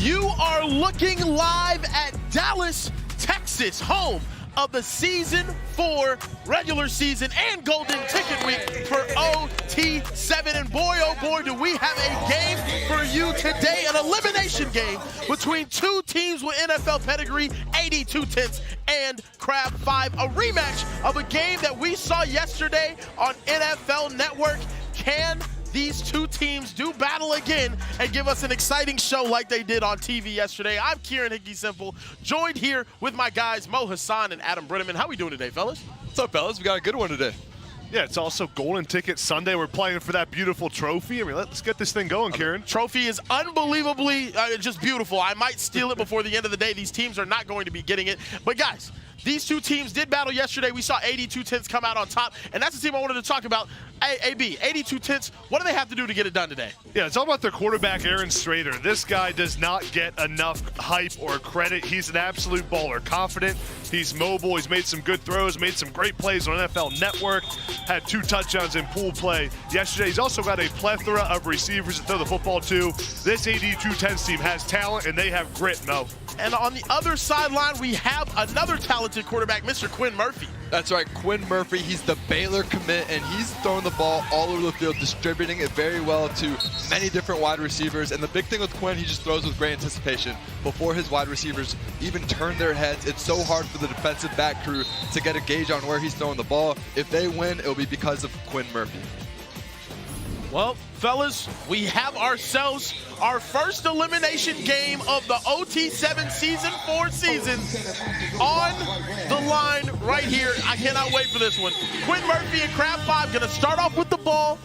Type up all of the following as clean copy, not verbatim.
You are looking live at Dallas, Texas, home of the Season 4 regular season and Golden Ticket Week for OT7. And boy, oh boy, do we have a game for you today, an elimination game between two teams with NFL pedigree, 82 Tenths and Crab 5, a rematch of a game that we saw yesterday on NFL Network. Can these two teams do battle again and give us an exciting show like they did on TV yesterday? I'm Kieran Hickey Simple, joined here with my guys Mo Hassan and Adam Brenneman. How we doing today, fellas? What's up, fellas? We got a good one today. Yeah, it's also Golden Ticket Sunday. We're playing for that beautiful trophy. I mean, let's get this thing going, Kieran. Trophy is unbelievably just beautiful. I might steal it before the end of the day. These teams are not going to be getting it. But guys, these two teams did battle yesterday. We saw 82 Tenths come out on top, and that's the team I wanted to talk about. AB, 82 Tenths, what do they have to do to get it done today? Yeah, it's all about their quarterback, Aaron Strader. This guy does not get enough hype or credit. He's an absolute baller. Confident, he's mobile, he's made some good throws, made some great plays on NFL Network, had 2 touchdowns in pool play yesterday. He's also got a plethora of receivers to throw the football to. This 82 Tenths team has talent, and they have grit, Mo. And on the other sideline, we have another talented quarterback, Mr. Quinn Murphy. That's right, Quinn Murphy. He's the Baylor commit, and he's throwing the ball all over the field, distributing it very well to many different wide receivers. And the big thing with Quinn, he just throws with great anticipation. Before his wide receivers even turn their heads, it's so hard for the defensive back crew to get a gauge on where he's throwing the ball. If they win, it'll be because of Quinn Murphy. Well, fellas, we have ourselves our first elimination game of the OT7 Season 4 season on the line right here. I cannot wait for this one. Quinn Murphy and Crab 5 going to start off with the ball.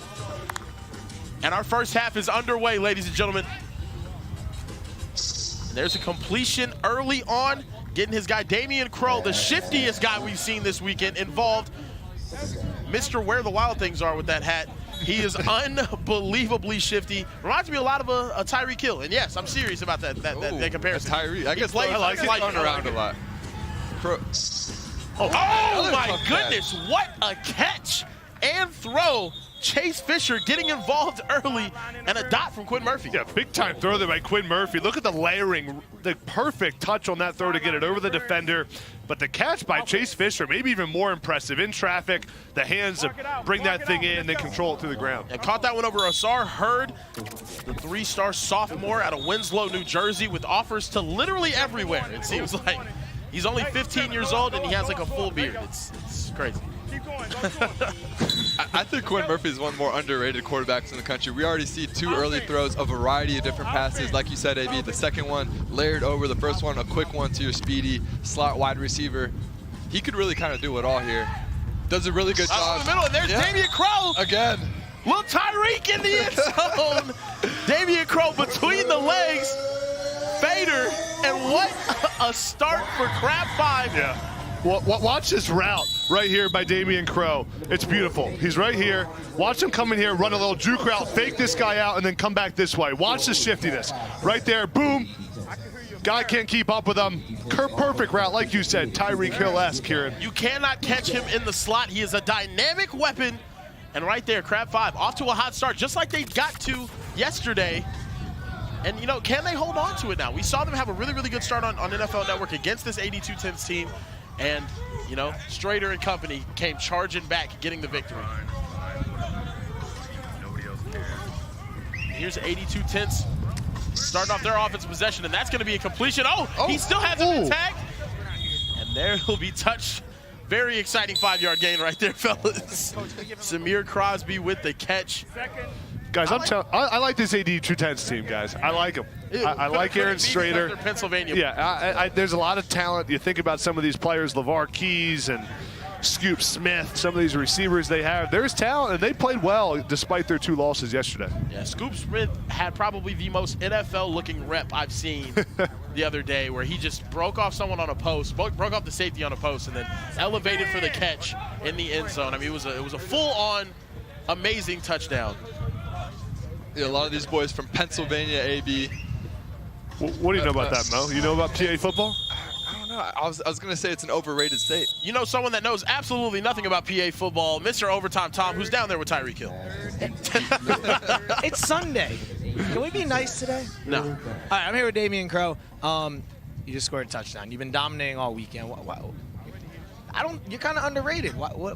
And our first half is underway, ladies and gentlemen. And there's a completion early on, getting his guy Damian Crow, the shiftiest guy we've seen this weekend, involved. Mr. Where the Wild Things Are with that hat. He is unbelievably shifty. Reminds me a lot of a Tyreek Hill. And yes, I'm serious about that comparison. Tyreek. I guess I like it. Run around a lot. Oh my goodness, what a catch and throw. Chase Fisher getting involved early, and a dot from Quinn Murphy. Yeah, big time throw there by Quinn Murphy. Look at the layering, the perfect touch on that throw to get it over the defender. But the catch by Chase Fisher, maybe even more impressive. In traffic, the hands to bring that thing in and then control it through the ground. And caught that one over Asar Hurd, the 3-star sophomore out of Winslow, New Jersey, with offers to literally everywhere. It seems like he's only 15 years old and he has like a full beard. It's crazy. I think Quinn Murphy is one of the more underrated quarterbacks in the country. We already see 2 early throws, a variety of different passes. Like you said, AB, the second one layered over, the first one a quick one to your speedy slot wide receiver. He could really kind of do it all here. Does a really good job. In the middle, and there's Damian Crow. Again. Little Tyreek in the end zone. Damian Crow between the legs. Fader, and what a start for Crab 5. Yeah. Well, watch this route right here by Damian Crow. It's beautiful. He's right here. Watch him come in here, run a little juke route, fake this guy out, and then come back this way. Watch the shiftiness. Right there, boom. Guy can't keep up with him. Perfect route, like you said, Tyreek Hill-esque, Kieran. You cannot catch him in the slot. He is a dynamic weapon. And right there, Crab 5 off to a hot start, just like they got to yesterday. And, you know, can they hold on to it now? We saw them have a really, really good start on NFL Network against this 82 Tenths team. And, you know, Strader and company came charging back, getting the victory. Here's 82 Tenths starting off their offensive possession, and that's going to be a completion. He still has it intact. And there will be touch. Very exciting 5-yard gain right there, fellas. Samir Crosby with the catch. Guys, I like this 82 Tenths team, guys. I like them. I like Aaron Strader. Pennsylvania. Yeah, there's a lot of talent. You think about some of these players, LeVar Keys and Scoop Smith, some of these receivers they have. There's talent, and they played well despite their 2 losses yesterday. Yeah, Scoop Smith had probably the most NFL-looking rep I've seen the other day, where he just broke off someone on a post, broke off the safety on a post, and then elevated for the catch in the end zone. I mean, it was a full-on amazing touchdown. Yeah, a lot of these boys from Pennsylvania, AB. What do you know about that, Mo? You know about PA football? I don't know. I was going to say it's an overrated state. You know someone that knows absolutely nothing about PA football, Mr. Overtime Tom, who's down there with Tyreek Hill. It's Sunday. Can we be nice today? No. All right, I'm here with Damian Crow. You just scored a touchdown. You've been dominating all weekend. You're kind of underrated. Why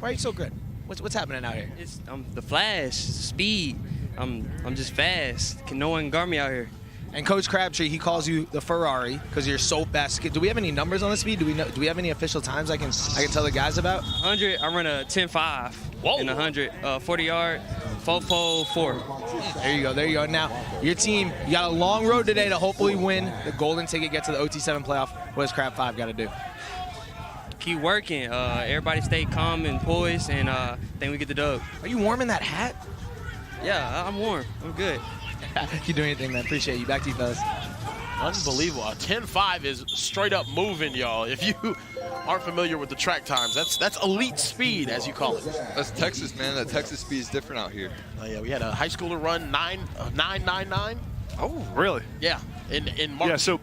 are you so good? What's happening out here? It's the flash, speed. I'm just fast. Can no one guard me out here? And Coach Crabtree, he calls you the Ferrari because you're so fast. Do we have any numbers on the speed? Do we have any official times I can tell the guys about? 100, I run a 10.5. Whoa. In 100, 40-yard, 4-4. There you go. Now, your team, you got a long road today to hopefully win the golden ticket, get to the OT7 playoff. What does Crab 5 got to do? Keep working. Everybody stay calm and poised, and then we get the dub. Are you warm in that hat? Yeah, I'm warm. I'm good. Keep doing your thing, man. Appreciate you. Back to you, fellas. Unbelievable. 10.5 is straight up moving, y'all. If you aren't familiar with the track times, that's elite speed, as you call it. That's Texas, man. That Texas speed is different out here. Oh, yeah, we had a high schooler run 9.99. Oh, really? Yeah, in March. Yeah, so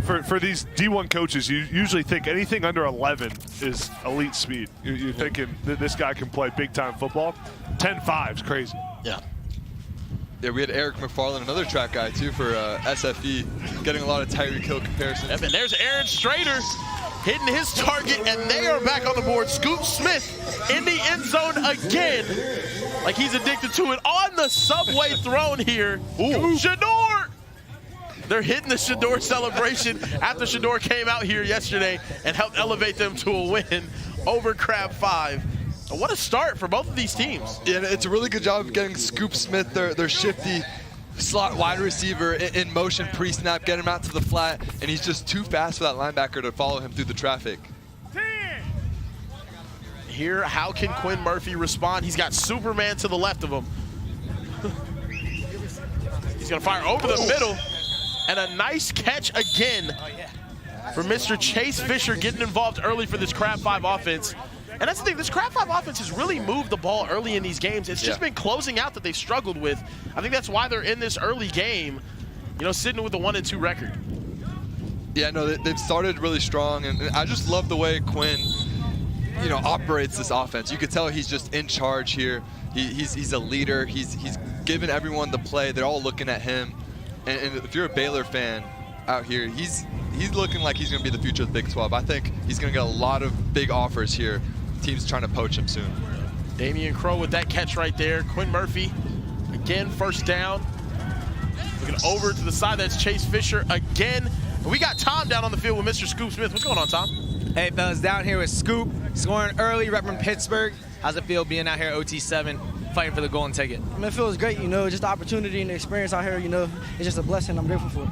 for these D1 coaches, you usually think anything under 11 is elite speed. You're thinking that this guy can play big-time football. 10.5 is crazy. Yeah. Yeah, we had Eric McFarland, another track guy, too, for SFE, getting a lot of Tyreek Hill comparisons. And there's Aaron Strader hitting his target, and they are back on the board. Scoop Smith in the end zone again, like he's addicted to it. On the subway throne here, Shador! They're hitting the Shador celebration after Shador came out here yesterday and helped elevate them to a win over Crab 5. What a start for both of these teams. Yeah, it's a really good job of getting Scoop Smith, their shifty slot wide receiver, in motion pre-snap, get him out to the flat, and he's just too fast for that linebacker to follow him through the traffic. Here, how can Quinn Murphy respond? He's got Superman to the left of him. He's gonna fire over the middle, and a nice catch again for Mr. Chase Fisher, getting involved early for this Crab 5 offense. And that's the thing, this Crab 5 offense has really moved the ball early in these games. It's just been closing out that they've struggled with. I think that's why they're in this early game, sitting with a 1-2 record. Yeah, no, they've started really strong, and I just love the way Quinn, operates this offense. You could tell he's just in charge here. He's a leader. He's giving everyone the play. They're all looking at him. And if you're a Baylor fan out here, he's looking like he's going to be the future of the Big 12. I think he's going to get a lot of big offers here. Team's trying to poach him soon. Damian Crow with that catch right there. Quinn Murphy, again, first down. Looking over to the side, that's Chase Fisher again. We got Tom down on the field with Mr. Scoop Smith. What's going on, Tom? Hey, fellas, down here with Scoop, scoring early, repping Pittsburgh. How's it feel being out here at OT7, fighting for the golden ticket? I mean, it feels great, just the opportunity and the experience out here, it's just a blessing. I'm grateful for it.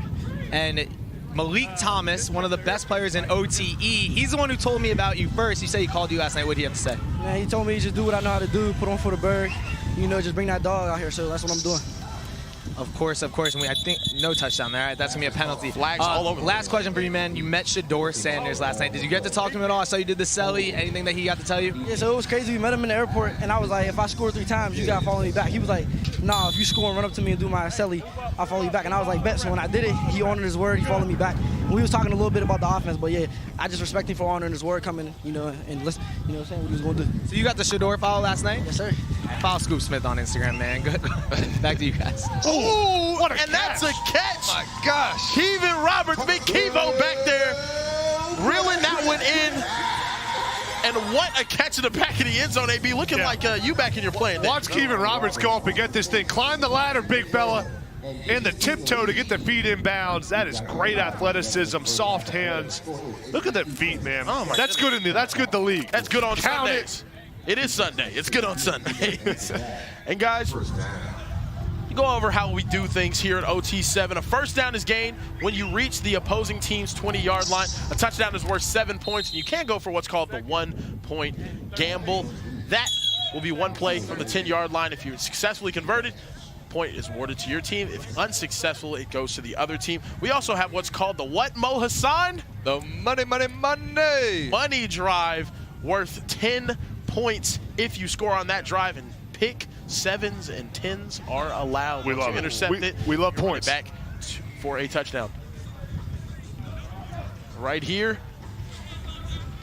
And Malik Thomas, one of the best players in OTE, he's the one who told me about you first. He said he called you last night. What do you have to say? Man, he told me just do what I know how to do, put on for the bird, just bring that dog out here, so that's what I'm doing. Of course, and I think no touchdown there. Right? That's going to be a penalty. Flags all over. Last question for you, man. You met Shador Sanders last night. Did you get to talk to him at all? I saw you did the celly. Anything that he got to tell you? Yeah, so it was crazy. We met him in the airport, and I was like, if I score 3 times, you got to follow me back. He was like, nah, if you score and run up to me and do my celly, I'll follow you back. And I was like, bet. So when I did it, he honored his word. He followed me back. And we was talking a little bit about the offense, but yeah, I just respect him for honoring his word, coming, and listen, saying what he was going to do. So you got the Shador follow last night? Yes, sir. Follow Scoop Smith on Instagram, man. Good. Back to you guys. Oh, and that's a catch. My gosh. Kevin Roberts, big Kevo back there, reeling that one in. And what a catch in the back of the end zone, AB. Looking like you back in your playing. Watch Kevin Roberts go up and get this thing. Climb the ladder, big fella. And the tiptoe to get the feet in bounds. That is great athleticism, soft hands. Look at that feet, man. Oh my that's goodness. good that's good the league. That's good on Count Sundays. It is Sunday. It's good on Sundays. And guys, you go over how we do things here at OT7. A first down is gained when you reach the opposing team's 20-yard line. A touchdown is worth 7 points, and you can go for what's called the 1-point gamble. That will be 1 play from the 10-yard line. If you successfully converted, point is awarded to your team. If unsuccessful, it goes to the other team. We also have what's called the what, Mo Hassan? The money drive, worth 10 points if you score on that drive, and pick 7s and 10s are allowed. We love it. Intercept it. We love points. Back for a touchdown. Right here,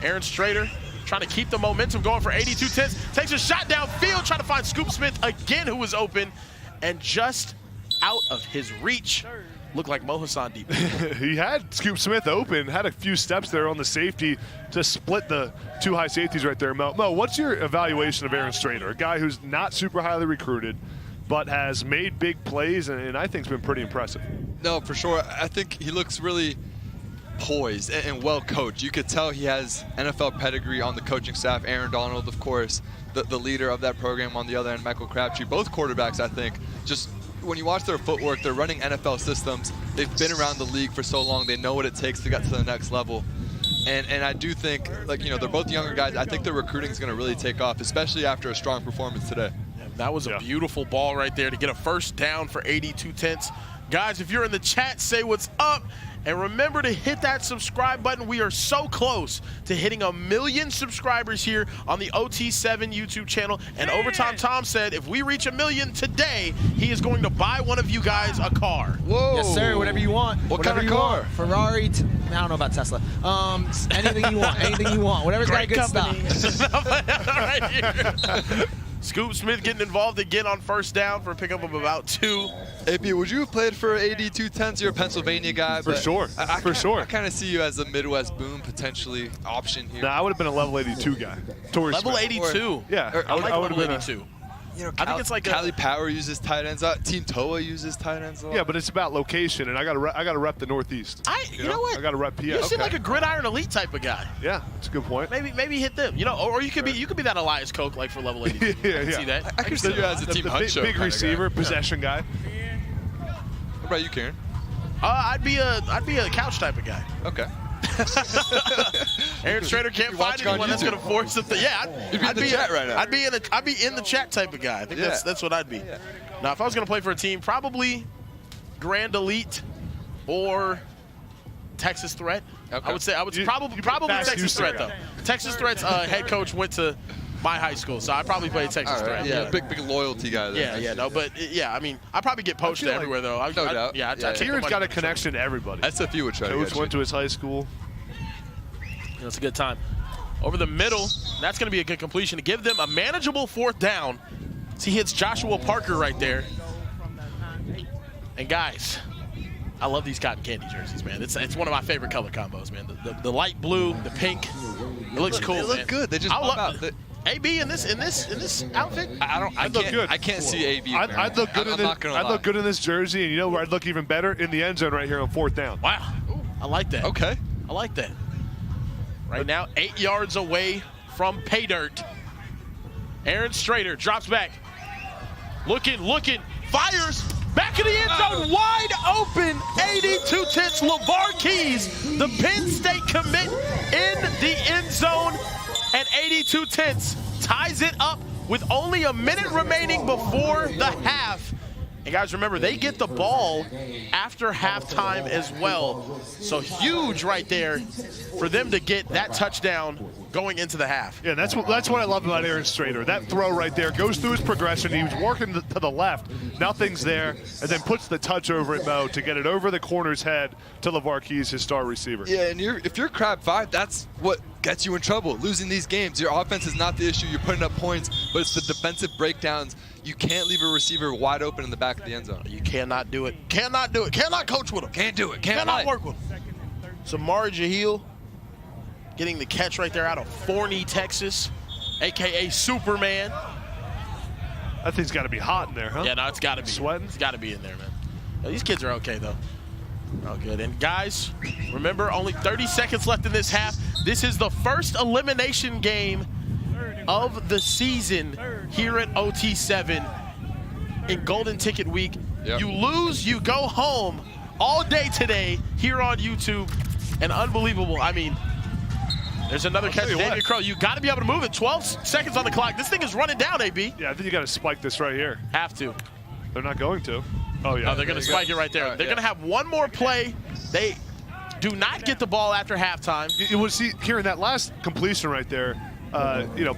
Aaron Strader trying to keep the momentum going for 82 tenths. Takes a shot downfield, trying to find Scoop Smith again, who was open. and just out of his reach. Looked like Mo Hassan deep. He had Scoop Smith open, had a few steps there on the safety to split the two high safeties right there. Mo, what's your evaluation of Aaron Strader, a guy who's not super highly recruited, but has made big plays and I think has been pretty impressive? No, for sure. I think he looks really poised and well coached. You could tell he has NFL pedigree on the coaching staff. Aaron Donald, of course, the leader of that program on the other end, Michael Crabtree. Both quarterbacks, I think, just when you watch their footwork, they're running NFL systems. They've been around the league for so long. They know what it takes to get to the next level. And I do think, like, you know, they're both younger guys. I think their recruiting is going to really take off, especially after a strong performance today. That was a beautiful ball right there to get a first down for 82 tenths. Guys, if you're in the chat, say what's up. And remember to hit that subscribe button. We are so close to hitting 1 million subscribers here on the OT7 YouTube channel. And Overtime Tom said if we reach 1 million today, he is going to buy one of you guys a car. Whoa. Yes, sir. Whatever you want. What Whatever kind of you car? Want. Ferrari. I don't know about Tesla. Anything you want. Anything you want. Whatever's got good stuff. Right here. Scoop Smith getting involved again on first down for a pickup of about 2. AP, would you have played for 82 tenths? You're a Pennsylvania guy. For sure. I kind of see you as a Midwest boom potentially option here. Nah, I would have been a level 82 guy. Level 82? Yeah. I like level been 82. You know, I think it's like Cali Power uses tight ends. Team Toa uses tight ends a lot. Yeah, but it's about location, and I got to rep the Northeast. You know what? I got to rep PS. You seem like a Gridiron Elite type of guy. Yeah, that's a good point. Maybe hit them. You know, or you could be that Elias Koch like for level 82. I can see that. I can see you as a team hunt show big receiver, possession guy. What about you, Karen? I'd be a couch type of guy. Okay. Aaron Strader can't find anyone that's going to force him. I'd be chat right now. I'd be in the chat type of guy. I think that's what I'd be. Yeah. Now, if I was going to play for a team, probably Grand Elite or Texas Threat. Okay. I would probably Texas Threat though. Texas Threat's head coach went to my high school, so I probably played Texas Threat. Yeah, big loyalty guy there. I mean, I probably get poached everywhere though. No doubt. Kieran's got a connection to everybody. SFU would try to Coach went to his high school. It's a good time. Over the middle, that's going to be a good completion to give them a manageable 4th down. So he hits Joshua Parker right there. And guys, I love these cotton candy jerseys, man. It's one of my favorite color combos, man. The light blue, the pink. It looks cool. They look good. They just pop out. AB in this outfit? I can't see AB. I'd look good I'd look good in this jersey, and you know where I'd look even better? In the end zone right here on 4th down. Wow. I like that. Okay. I like that. Right now, 8 yards away from pay dirt. Aaron Strader drops back. Looking, fires. Back in the end zone, wide open. 82 tenths, LeVar Keys, the Penn State commit in the end zone. And 82 tenths ties it up with only a minute remaining before the half. And guys, remember, they get the ball after halftime as well. So huge right there for them to get that touchdown going into the half. Yeah, that's what I love about Aaron Strader. That throw right there goes through his progression. He was working to the left. Nothing's there. And then puts the touch over at Mo to get it over the corner's head to LeVar Keys, his star receiver. Yeah, and if you're Crab 5, that's what gets you in trouble. Losing these games. Your offense is not the issue. You're putting up points, but it's the defensive breakdowns. You can't leave a receiver wide open in the back of the end zone. You cannot do it. Cannot do it. Cannot coach with him. Can't do it. Cannot work with him. Samar Jahil getting the catch right there out of Forney, Texas, a.k.a. Superman. That thing's got to be hot in there, huh? Yeah, no, it's got to be. Sweating? It's got to be in there, man. No, these kids are okay, though. Oh, good. And guys, remember, only 30 seconds left in this half. This is the first elimination game of the season here at OT7 in Golden Ticket Week. Yep. You lose, you go home all day today here on YouTube. And unbelievable. I mean, there's another catch. David Crow, you got to be able to move it. 12 seconds on the clock. This thing is running down, AB. Yeah, I think you got to spike this right here. Have to. They're not going to. Oh, yeah. No, they're going to spike it right there. They're going to have one more play. They do not get the ball after halftime. You will see, Kieran, that last completion right there,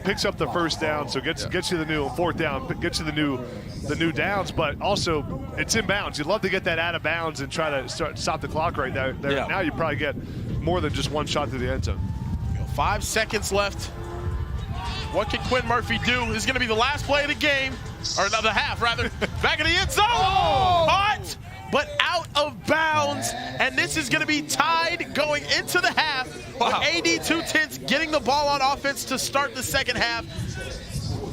picks up the first down, so gets you the new 4th down, gets you the new downs, but also it's inbounds. You'd love to get that out of bounds and try to stop the clock right there. Yeah. Now you probably get more than just one shot to the end zone. 5 seconds left. What can Quinn Murphy do? This is going to be the last play of the game. or another half rather. Back in the end zone. Caught, but out of bounds. And this is going to be tied going into the half. Wow. With AD 210 getting the ball on offense to start the second half.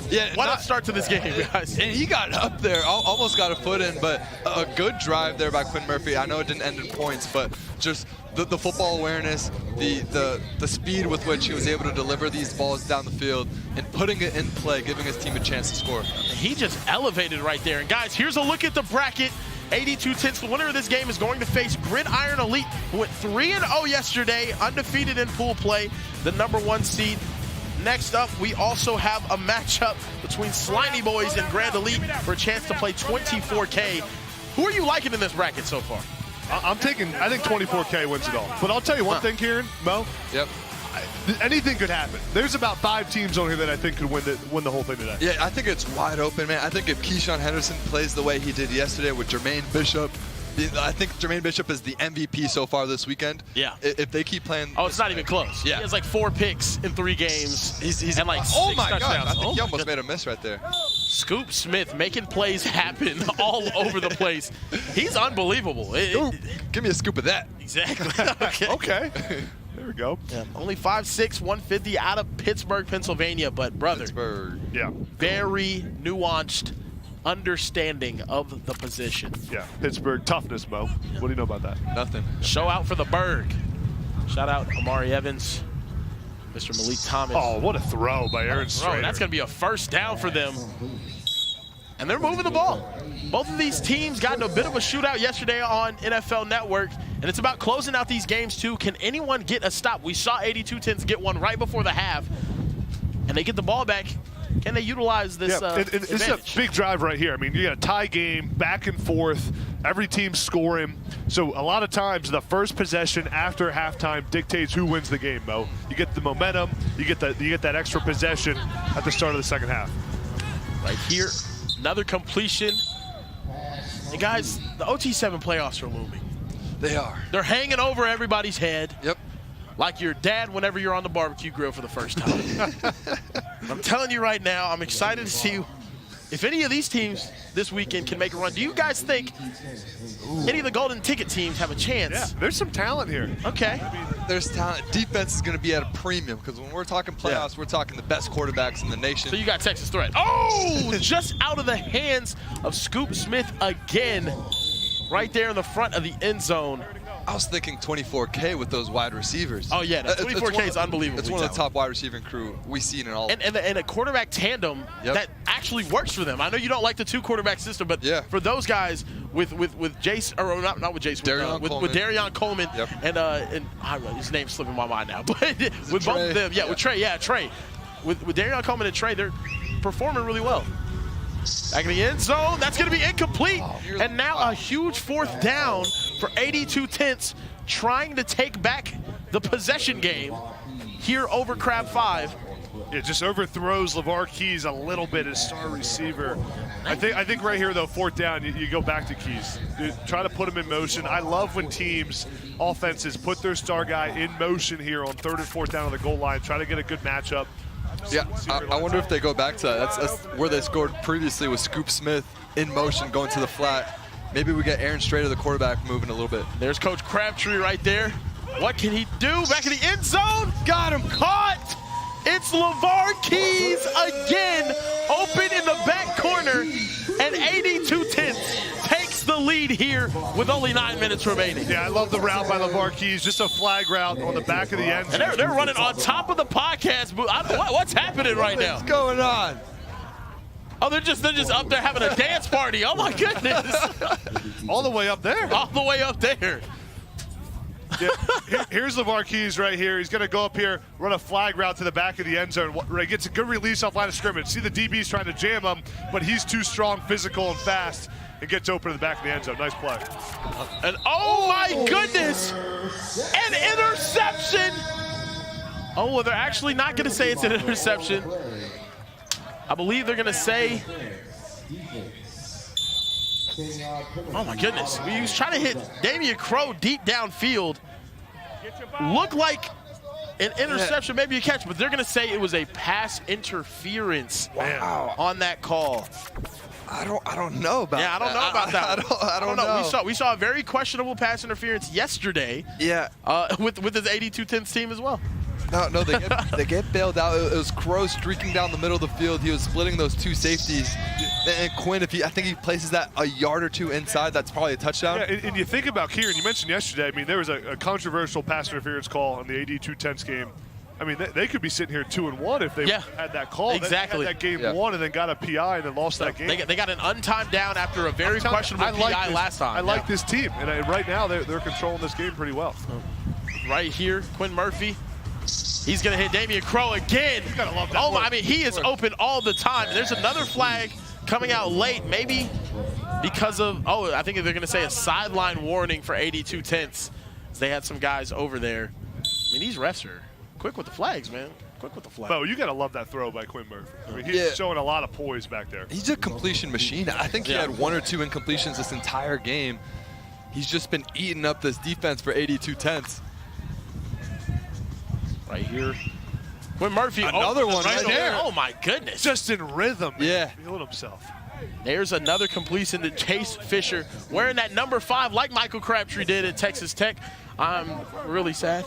Yeah, What a start to this game, guys. And he got up there, almost got a foot in, but a good drive there by Quinn Murphy. I know it didn't end in points, but just the football awareness, the speed with which he was able to deliver these balls down the field and putting it in play, giving his team a chance to score. He just elevated right there. And guys, here's a look at the bracket. AD 210, the winner of this game is going to face Gridiron Elite, who went 3-0 yesterday, undefeated in pool play, the #1 seed. Next up, we also have a matchup between Slimey Boyz and Grand Elite for a chance to play 24K. Who are you liking in this bracket so far? I think 24K wins it all. But I'll tell you one thing, Kieran, Mo. Yep. Anything could happen. There's about 5 teams on here that I think could win the whole thing today. Yeah, I think it's wide open, man. I think if Keyshawn Henderson plays the way he did yesterday with Jermaine Bishop, I think Jermaine Bishop is the MVP so far this weekend. Yeah. If they keep playing. Oh, it's not even close. Yeah. He has like 4 picks in 3 games. He's and like oh 6 my touchdowns. God! I think Oh he my almost God. made a miss right there. Scoop Smith making plays happen all over the place. He's unbelievable. Ooh, give me a scoop of that. Exactly. Okay. Okay. There we go. Yeah. Only 5'6", 150 out of Pittsburgh, Pennsylvania, but brother, Pittsburgh. Yeah. very nuanced understanding of the position. Yeah. Pittsburgh toughness, Mo. What do you know about that? Nothing. Show out for the Berg. Shout out Amari Evans, Mr. Malik Thomas. Oh, what a throw by Aaron Bro, Strader. that's going to be a first down for them. And they're moving the ball. Both of these teams got in a bit of a shootout yesterday on NFL Network, and it's about closing out these games too. Can anyone get a stop? We saw AD 210 get one right before the half, and they get the ball back. Can they utilize this it's a advantage? big drive right here. I mean, you got a tie game, back and forth, every team scoring. So a lot of times the first possession after halftime dictates who wins the game, Mo. You get the momentum, you get that extra possession at the start of the second half. Right here, another completion. And guys, the OT7 playoffs are looming. They are. They're hanging over everybody's head. Yep. Like your dad whenever you're on the barbecue grill for the first time. I'm telling you right now, I'm excited to see if any of these teams this weekend can make a run. Do you guys think any of the golden ticket teams have a chance? Yeah, there's some talent here. Okay. There's talent. Defense is going to be at a premium because when we're talking playoffs, we're talking the best quarterbacks in the nation. So you got Texas threat. Oh, just out of the hands of Scoop Smith again. Right there in the front of the end zone. I was thinking 24K with those wide receivers. Oh, yeah, that 24K is unbelievable. It's one of the top wide receiving crew we've seen in all. And a quarterback tandem that actually works for them. I know you don't like the 2 quarterback system, but for those guys with Jason, or not with Jason, with Darion Coleman, and his name's slipping my mind now, but with both of them, with Trey, with Darion Coleman and Trey, they're performing really well. Back in the end zone, that's going to be incomplete. And now a huge 4th down for AD 210, trying to take back the possession game here over Crab 5. It just overthrows LeVar Keys a little bit as star receiver. I think right here, though, 4th down, you go back to Keys. Try to put him in motion. I love when teams, offenses, put their star guy in motion here on 3rd and 4th down on the goal line. Try to get a good matchup. Yeah, I wonder if they go back to that. That's where they scored previously with Scoop Smith in motion going to the flat. Maybe we get Aaron Strader, the quarterback, moving a little bit. There's Coach Crabtree right there. What can he do? Back in the end zone. Got him caught. It's LeVar Keys again, open in the back corner, and AD 210 takes the lead here with only 9 minutes remaining. Yeah, I love the route by LeVar Keys, just a flag route on the back of the end zone. And they're running on top of the podcast booth. What's happening right now? What's going on? Oh, they're just up there having a dance party. Oh my goodness. All the way up there. All the way up there. Yeah. Here's LeVar Keys right here. He's going to go up here, run a flag route to the back of the end zone. He gets a good release off line of scrimmage. See the DB's trying to jam him, but he's too strong, physical, and fast. It gets open to the back of the end zone. Nice play. And oh my goodness, an interception. Oh, well, they're actually not going to say it's an interception. I believe they're going to say, oh my goodness, he was trying to hit Damian Crow deep downfield. Looked like an interception, maybe a catch, but they're going to say it was a pass interference on that call. I don't know about that. Yeah, I don't know about that. I don't know. We saw a very questionable pass interference yesterday. Yeah. With his 82-10 team as well. No, they get bailed out. It was Crow streaking down the middle of the field. He was splitting those two safeties. And Quinn, I think he places that a yard or two inside, that's probably a touchdown. Yeah, and you think about Kieran, you mentioned yesterday, I mean, there was a controversial pass interference call on the 82-10 game. I mean, they could be sitting here 2-1 if they had that call. Exactly. They had that game won and then got a PI and then lost that game. They got an untimed down after a very questionable PI last time. I like this team, and right now they're controlling this game pretty well. Right here, Quinn Murphy. He's going to hit Damian Crow again. You gotta love that. I mean, he is open all the time. There's another flag coming out late, maybe because of, I think they're going to say a sideline warning for 82-10. They had some guys over there. I mean, these refs are quick with the flags, man. Quick with the flags. Bo, you got to love that throw by Quinn Murphy. I mean, he's showing a lot of poise back there. He's a completion machine. I think he had 1 or 2 incompletions this entire game. He's just been eating up this defense for 82-10. Right here. Quinn Murphy. Another one right there. Oh, my goodness. Just in rhythm. Yeah. Feeling himself. There's another completion to Chase Fisher, wearing that number 5 like Michael Crabtree did at Texas Tech. I'm really sad.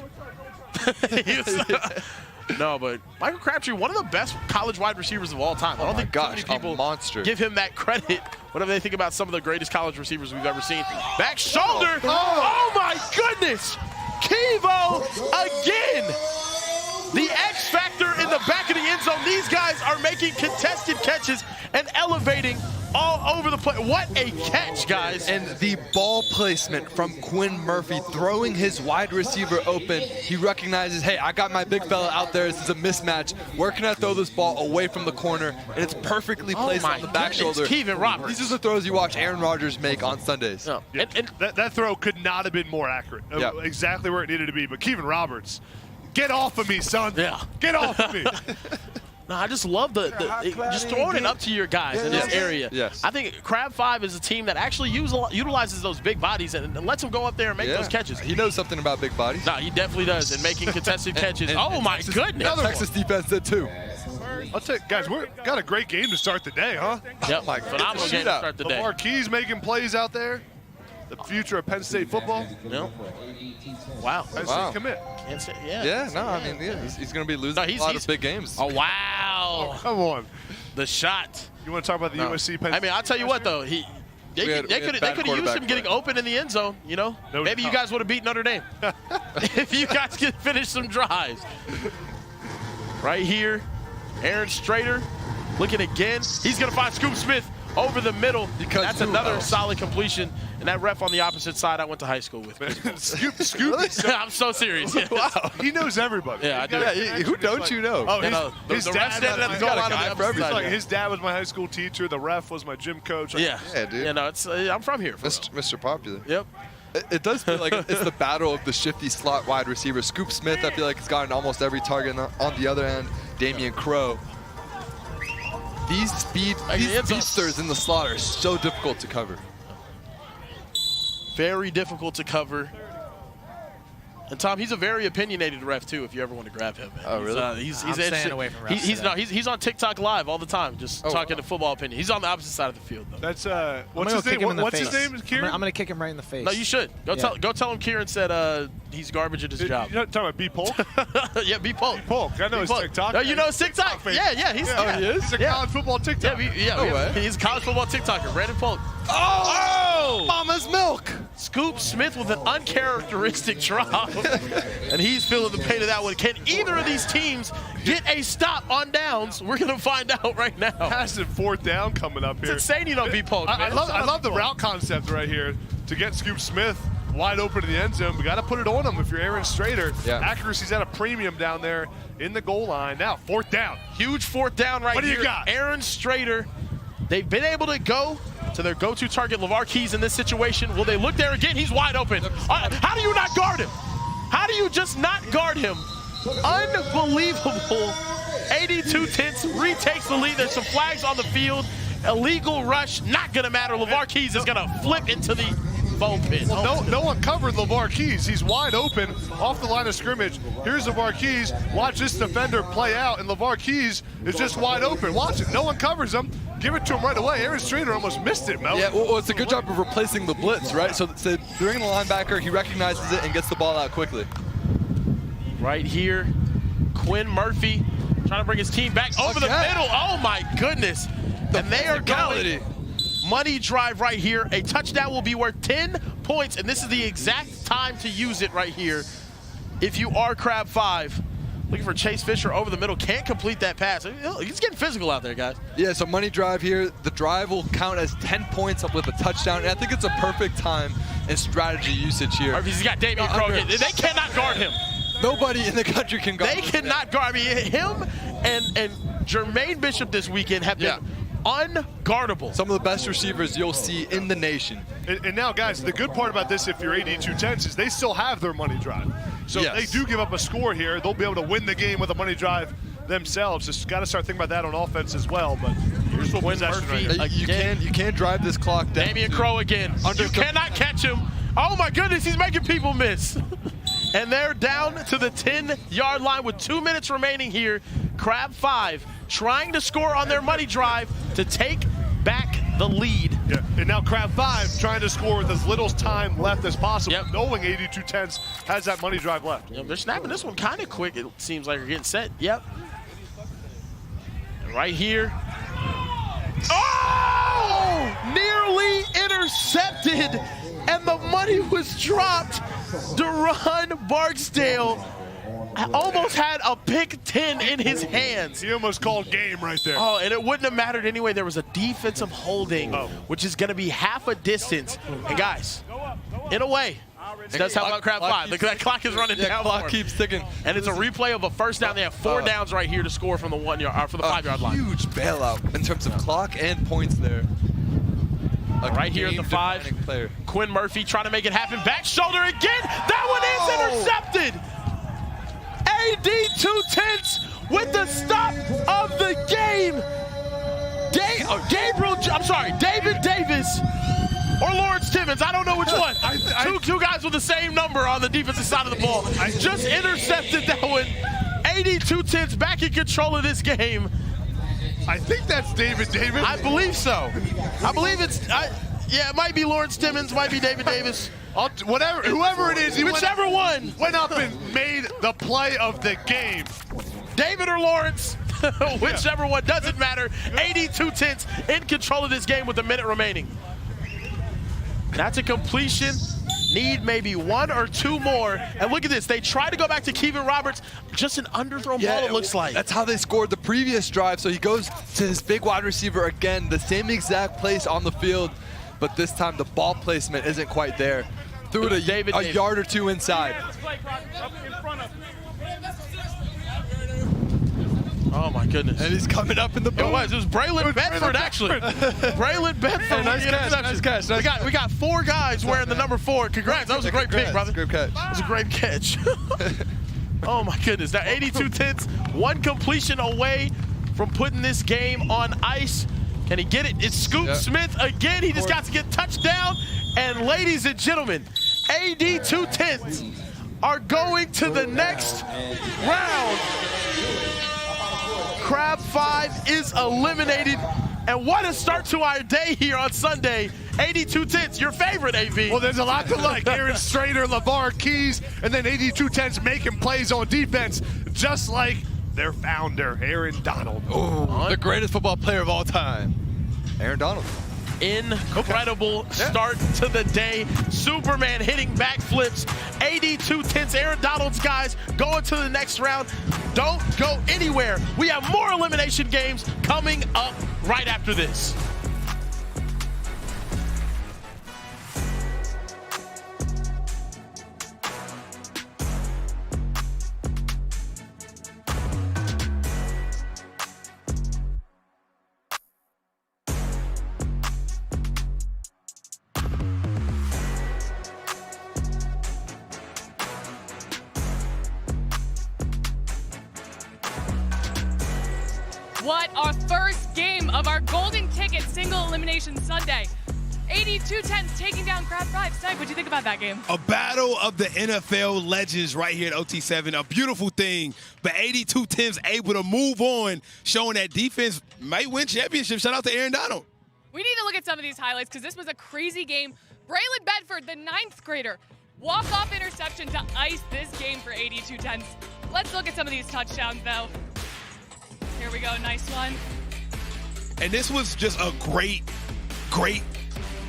No, but Michael Crabtree, one of the best college wide receivers of all time. I don't think too many people give him that credit, whatever they think about some of the greatest college receivers we've ever seen. Back shoulder. Oh my goodness. Kivo again. The X factor in the back of the end zone. These guys are making contested catches and elevating all over the place. What a catch, guys. And the ball placement from Quinn Murphy, throwing his wide receiver open. He recognizes, hey, I got my big fella out there. This is a mismatch. Where can I throw this ball away from the corner? And it's perfectly placed on the back shoulder. Kevin Roberts. These are the throws you watch Aaron Rodgers make on Sundays. No. Yeah. And that throw could not have been more accurate. Exactly where it needed to be. But Kevin Roberts, get off of me, son. Yeah. Get off of me. No, I just love just throwing it up to your guys in this area. Yes. I think Crab 5 is a team that actually utilizes those big bodies and lets them go up there and make those catches. He knows something about big bodies. No, he definitely does, and making contested catches. Oh, my goodness. Texas defense did too. I'll tell you, guys, we've got a great game to start the day, huh? Yep, phenomenal game to start the day. Lamar Key's making plays out there. The future of Penn State football. No. Wow. Penn State commit. Yeah, no, I mean, he's going to be losing a lot of big games. Oh, wow. Oh, come on. The shot. You want to talk about the USC Penn State? I mean, I'll tell you what, though. They could have used him getting open in the end zone, you know? Maybe you guys would have beat Notre Dame if you guys could finish some drives. Right here, Aaron Strader looking again. He's going to find Scoop Smith over the middle. That's another solid completion. And that ref on the opposite side I went to high school with. Scoop. I'm so serious. Yes. Wow. He knows everybody. Yeah, I do. Who don't you know? Oh, his dad standing at the goal line on the other side. Like his dad was my high school teacher. The ref was my gym coach. Yeah, dude. You know, I'm from here. Mr. Popular. Yep. It does feel like it's the battle of the shifty slot wide receiver. Scoop Smith, I feel like, has gotten almost every target on the other end. Damian Crow. These speedsters in the slot are so difficult to cover. Very difficult to cover. And Tom, he's a very opinionated ref too. If you ever want to grab him, man. Oh, really? He's staying away from refs. He's on TikTok live all the time, just talking to football opinion. He's on the opposite side of the field, though. That's what's his name? What's his name? Kieran? I'm gonna kick him right in the face. No, you should go tell him Kieran said he's garbage at his job. You're talking about B Polk? Yeah, B Polk. Polk. I know his TikTok. No, you know his TikTok. Yeah, he is. He's a college football TikTok. He's a college football TikToker. Brandon Polk. Oh! Mama's milk. Scoop Smith with an uncharacteristic drop. And he's feeling the pain of that one. Can either of these teams get a stop on downs? We're going to find out right now. Massive fourth down coming up here. It's insane you don't beat Polk. I love the route concept right here to get Scoop Smith wide open in the end zone. We got to put it on him if you're Aaron Strader. Yeah. Accuracy's at a premium down there in the goal line. Now, fourth down. Huge fourth down right here. What do you got? Aaron Strader. They've been able to go to their go-to target, LeVar Keys, in this situation. Will they look there again? He's wide open. How do you not guard him? How do you just not guard him? Unbelievable. 82-10 retakes the lead. There's some flags on the field. Illegal rush, not going to matter. LeVar Keys is going to flip into the moment. Well, no one covered LeVar Keys. He's wide open off the line of scrimmage. Here's LeVar Keys. Watch this defender play out, and LeVar Keys is just wide open. Watch it. No one covers him. Give it to him right away. Aaron Strader almost missed it, Mel. Yeah, well, it's a good job of replacing the blitz, right? So during the linebacker, he recognizes it and gets the ball out quickly. Right here, Quinn Murphy trying to bring his team back over the middle. Oh my goodness. And they are going money drive right here. A touchdown will be worth 10 points, and this is the exact time to use it right here. If you are Crab 5, looking for Chase Fisher over the middle, can't complete that pass. He's getting physical out there, guys. Yeah, so money drive here. The drive will count as 10 points up with a touchdown, and I think it's a perfect time and strategy usage here. He's got Damian Crow. They cannot guard him. Nobody in the country can guard him. They cannot guard. I mean, him and Jermaine Bishop this weekend have been unguardable. Some of the best receivers you'll see in the nation. And now, guys, the good part about this, if you're 82-10s, is they still have their money drive. So if they do give up a score here, they'll be able to win the game with a money drive themselves. Just got to start thinking about that on offense as well. But here's what possession right here. You can't drive this clock down. Damian Crow again. You cannot catch him. Oh my goodness, he's making people miss. And they're down to the 10-yard line with 2 minutes remaining here. Crab 5 trying to score on their money drive to take back the lead. Yeah. And now Crab 5 trying to score with as little time left as possible, knowing 82-10s has that money drive left. They're snapping this one kind of quick. It seems like they're getting set. Yep. And right here. Oh! Nearly intercepted. And the money was dropped. Deron Barksdale almost had a pick 10 in his hands. He almost called game right there. Oh, and it wouldn't have mattered anyway. There was a defensive holding, which is going to be half a distance. And guys, in a way, that's how about Crab 5. Look, that clock is running down. The clock keeps ticking. And it's a replay of a first down. They have 4 downs right here to score from the 1 yard, or for the 5-yard line. Huge bailout in terms of clock and points there. Right here at the 5, Quinn Murphy trying to make it happen. Back shoulder again. That one is intercepted. AD 2-10 with the stop of the game. David Davis or Lawrence Timmons. I don't know which one. Two guys with the same number on the defensive side of the ball. Just intercepted that one. AD 2-10 back in control of this game. I think that's David Davis. I believe so. I believe it's, it might be Lawrence Timmons, might be David Davis. Whoever it is, whichever one went up and made the play of the game. David or Lawrence, whichever one, doesn't matter. 82-10 in control of this game with a minute remaining. That's a completion. Need maybe 1 or 2 more. And look at this. They try to go back to Kevin Roberts. Just an underthrown ball, it looks like. That's how they scored the previous drive. So he goes to his big wide receiver again, the same exact place on the field, but this time the ball placement isn't quite there. Threw it a yard or 2 inside. Oh my goodness. And he's coming up in the boot. It was Braylon Bedford, actually. Braylon Bedford. Nice catch. We got 4 guys wearing the number 4. Congrats, that was a great pick, brother. Great catch. That was a great catch. Oh my goodness. Now 82-10, 1 completion away from putting this game on ice. Can he get it? It's Scoop Smith again. He just got to get touchdown. And ladies and gentlemen, AD 2-10 are going to the next round. Crab 5 is eliminated. And what a start to our day here on Sunday. 82-10, your favorite, AV. Well, there's a lot to like. Aaron Strader, LeVar Keys, and then 82-10's making plays on defense, just like their founder, Aaron Donald. Oh, the greatest football player of all time, Aaron Donald. Incredible start to the day. Superman hitting backflips. 82-10, Aaron Donald's guys going to the next round. Don't go anywhere. We have more elimination games coming up right after this. What our first game of our Golden Ticket Single Elimination Sunday. 82-10 taking down Crab 5. Stag, what'd you think about that game? A battle of the NFL legends right here at OT7. A beautiful thing, but 82-10's able to move on, showing that defense might win championship. Shout out to Aaron Donald. We need to look at some of these highlights because this was a crazy game. Braylon Bedford, the 9th grader, walk-off interception to ice this game for 82-10. Let's look at some of these touchdowns, though. Here we go, nice one. And this was just a great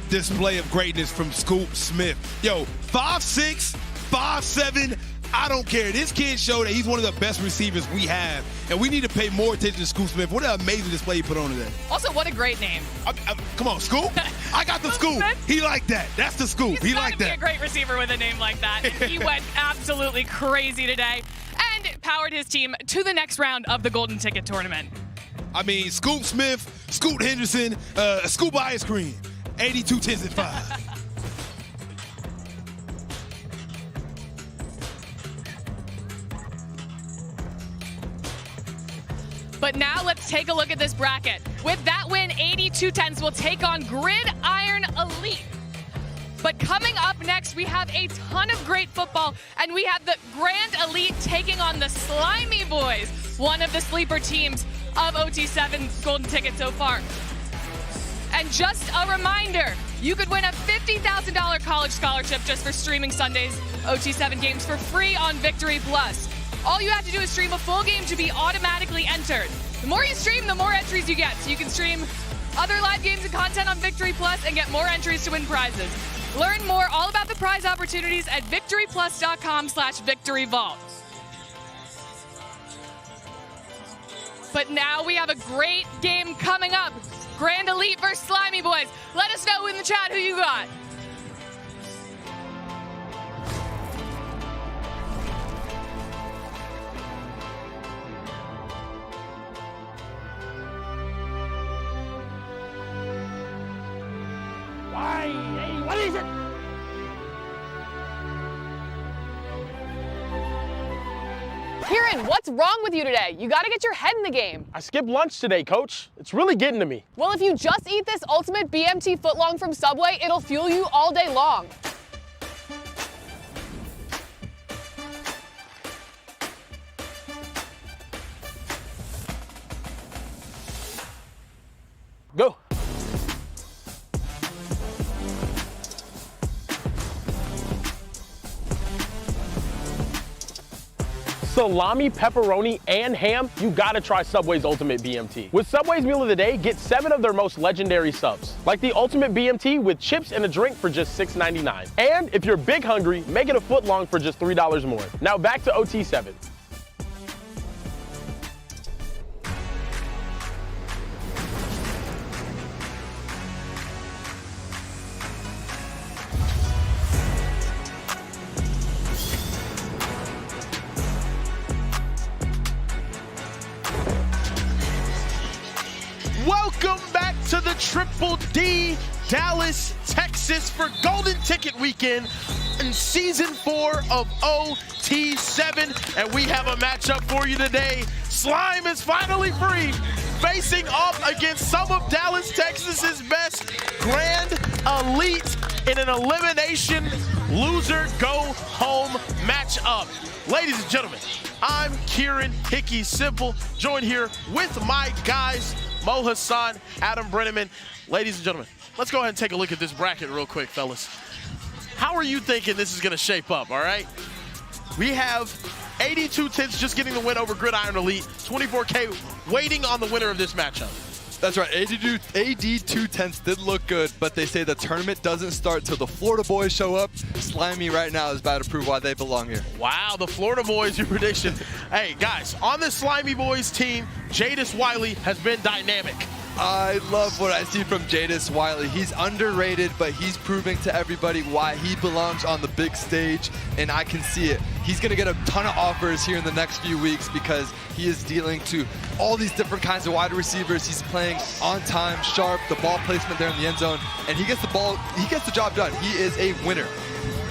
display of greatness from Scoop Smith. Yo, 5'6", 5'7", I don't care. This kid showed that he's one of the best receivers we have, and we need to pay more attention to Scoop Smith. What an amazing display he put on today. Also, what a great name. Come on, Scoop. I got the Scoop. He like that. That's the Scoop. He like that. He's got to be a great receiver with a name like that. And he went absolutely crazy today and powered his team to the next round of the Golden Ticket Tournament. I mean, Scoop Smith, Scoot Henderson, Scoop Ice Cream, 82-10 at 5. But now let's take a look at this bracket. With that win, 82-10s will take on Gridiron Elite. But coming up next, we have a ton of great football, and we have the Grand Elite taking on the Slimey Boyz, one of the sleeper teams of OT7's Golden Ticket so far. And just a reminder, you could win a $50,000 college scholarship just for streaming Sunday's OT7 games for free on Victory Plus. All you have to do is stream a full game to be automatically entered. The more you stream, the more entries you get. So you can stream other live games and content on Victory Plus and get more entries to win prizes. Learn more all about the prize opportunities at victoryplus.com/victoryvault. But now we have a great game coming up. Grand Elite versus Slimey Boyz. Let us know in the chat who you got. What is it? Kieran, what's wrong with you today? You gotta get your head in the game. I skipped lunch today, Coach. It's really getting to me. Well, if you just eat this ultimate BMT footlong from Subway, it'll fuel you all day long. Go. Salami, pepperoni, and ham, you gotta try Subway's Ultimate BMT. With Subway's Meal of the Day, get 7 of their most legendary subs, like the Ultimate BMT with chips and a drink for just $6.99. And if you're big hungry, make it a foot long for just $3 more. Now back to OT7. Welcome back to the Triple D, Dallas, Texas for Golden Ticket Weekend in Season 4 of OT7. And we have a matchup for you today. Slime is finally free, facing off against some of Dallas, Texas's best, Grand Elite, in an elimination loser go home matchup. Ladies and gentlemen, I'm Kieran Hickey Simple, joined here with my guys, Mo Hassan, Adam Brenneman. Ladies and gentlemen, let's go ahead and take a look at this bracket real quick, fellas. How are you thinking this is going to shape up, all right? We have 82-10s just getting the win over Gridiron Elite, 24K waiting on the winner of this matchup. That's right, AD210s did look good, but they say the tournament doesn't start till the Florida boys show up. Slimey right now is about to prove why they belong here. Wow, the Florida boys, your prediction. Hey, guys, on this Slimey Boyz team, Jadis Wiley has been dynamic. I love what I see from Jadis Wiley. He's underrated, but he's proving to everybody why he belongs on the big stage, and I can see it. He's going to get a ton of offers here in the next few weeks because he is dealing to all these different kinds of wide receivers. He's playing on time, sharp, the ball placement there in the end zone, and he gets the job done. He is a winner.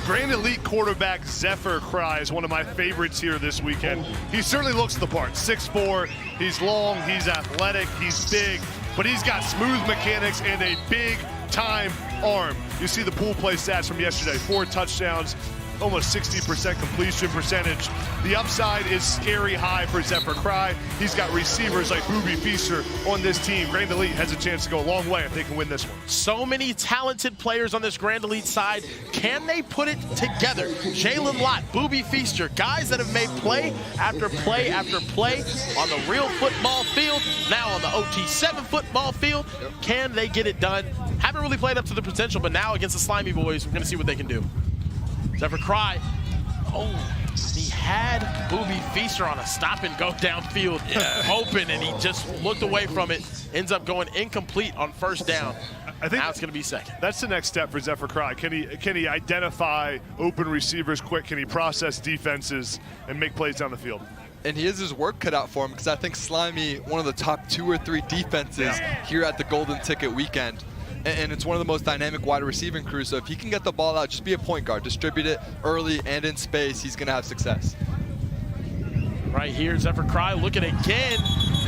Grand Elite quarterback Zephyr Cry is one of my favorites here this weekend. He certainly looks the part. 6'4", he's long, he's athletic, he's big, but he's got smooth mechanics and a big-time arm. You see the pool play stats from yesterday, 4 touchdowns, almost 60% completion percentage. The upside is scary high for Zephyr Cry. He's got receivers like Booby Feaster on this team. Grand Elite has a chance to go a long way if they can win this one. So many talented players on this Grand Elite side. Can they put it together? Jalen Lott, Booby Feaster, guys that have made play after play after play on the real football field, now on the OT7 football field. Can they get it done? Haven't really played up to the potential, but now against the Slimey Boyz, we're going to see what they can do. Zephyr Cry, he had Booby Feaster on a stop and go downfield, open, and he just looked away from it. Ends up going incomplete on first down. I think now it's going to be second. That's the next step for Zephyr Cry. Can he identify open receivers quick? Can he process defenses and make plays down the field? And he has his work cut out for him, because I think Slimey, one of the top 2 or 3 defenses here at the Golden Ticket weekend. And it's one of the most dynamic wide receiving crews. So if he can get the ball out, just be a point guard, distribute it early and in space, he's going to have success. Right here, Zephyr Cry looking again,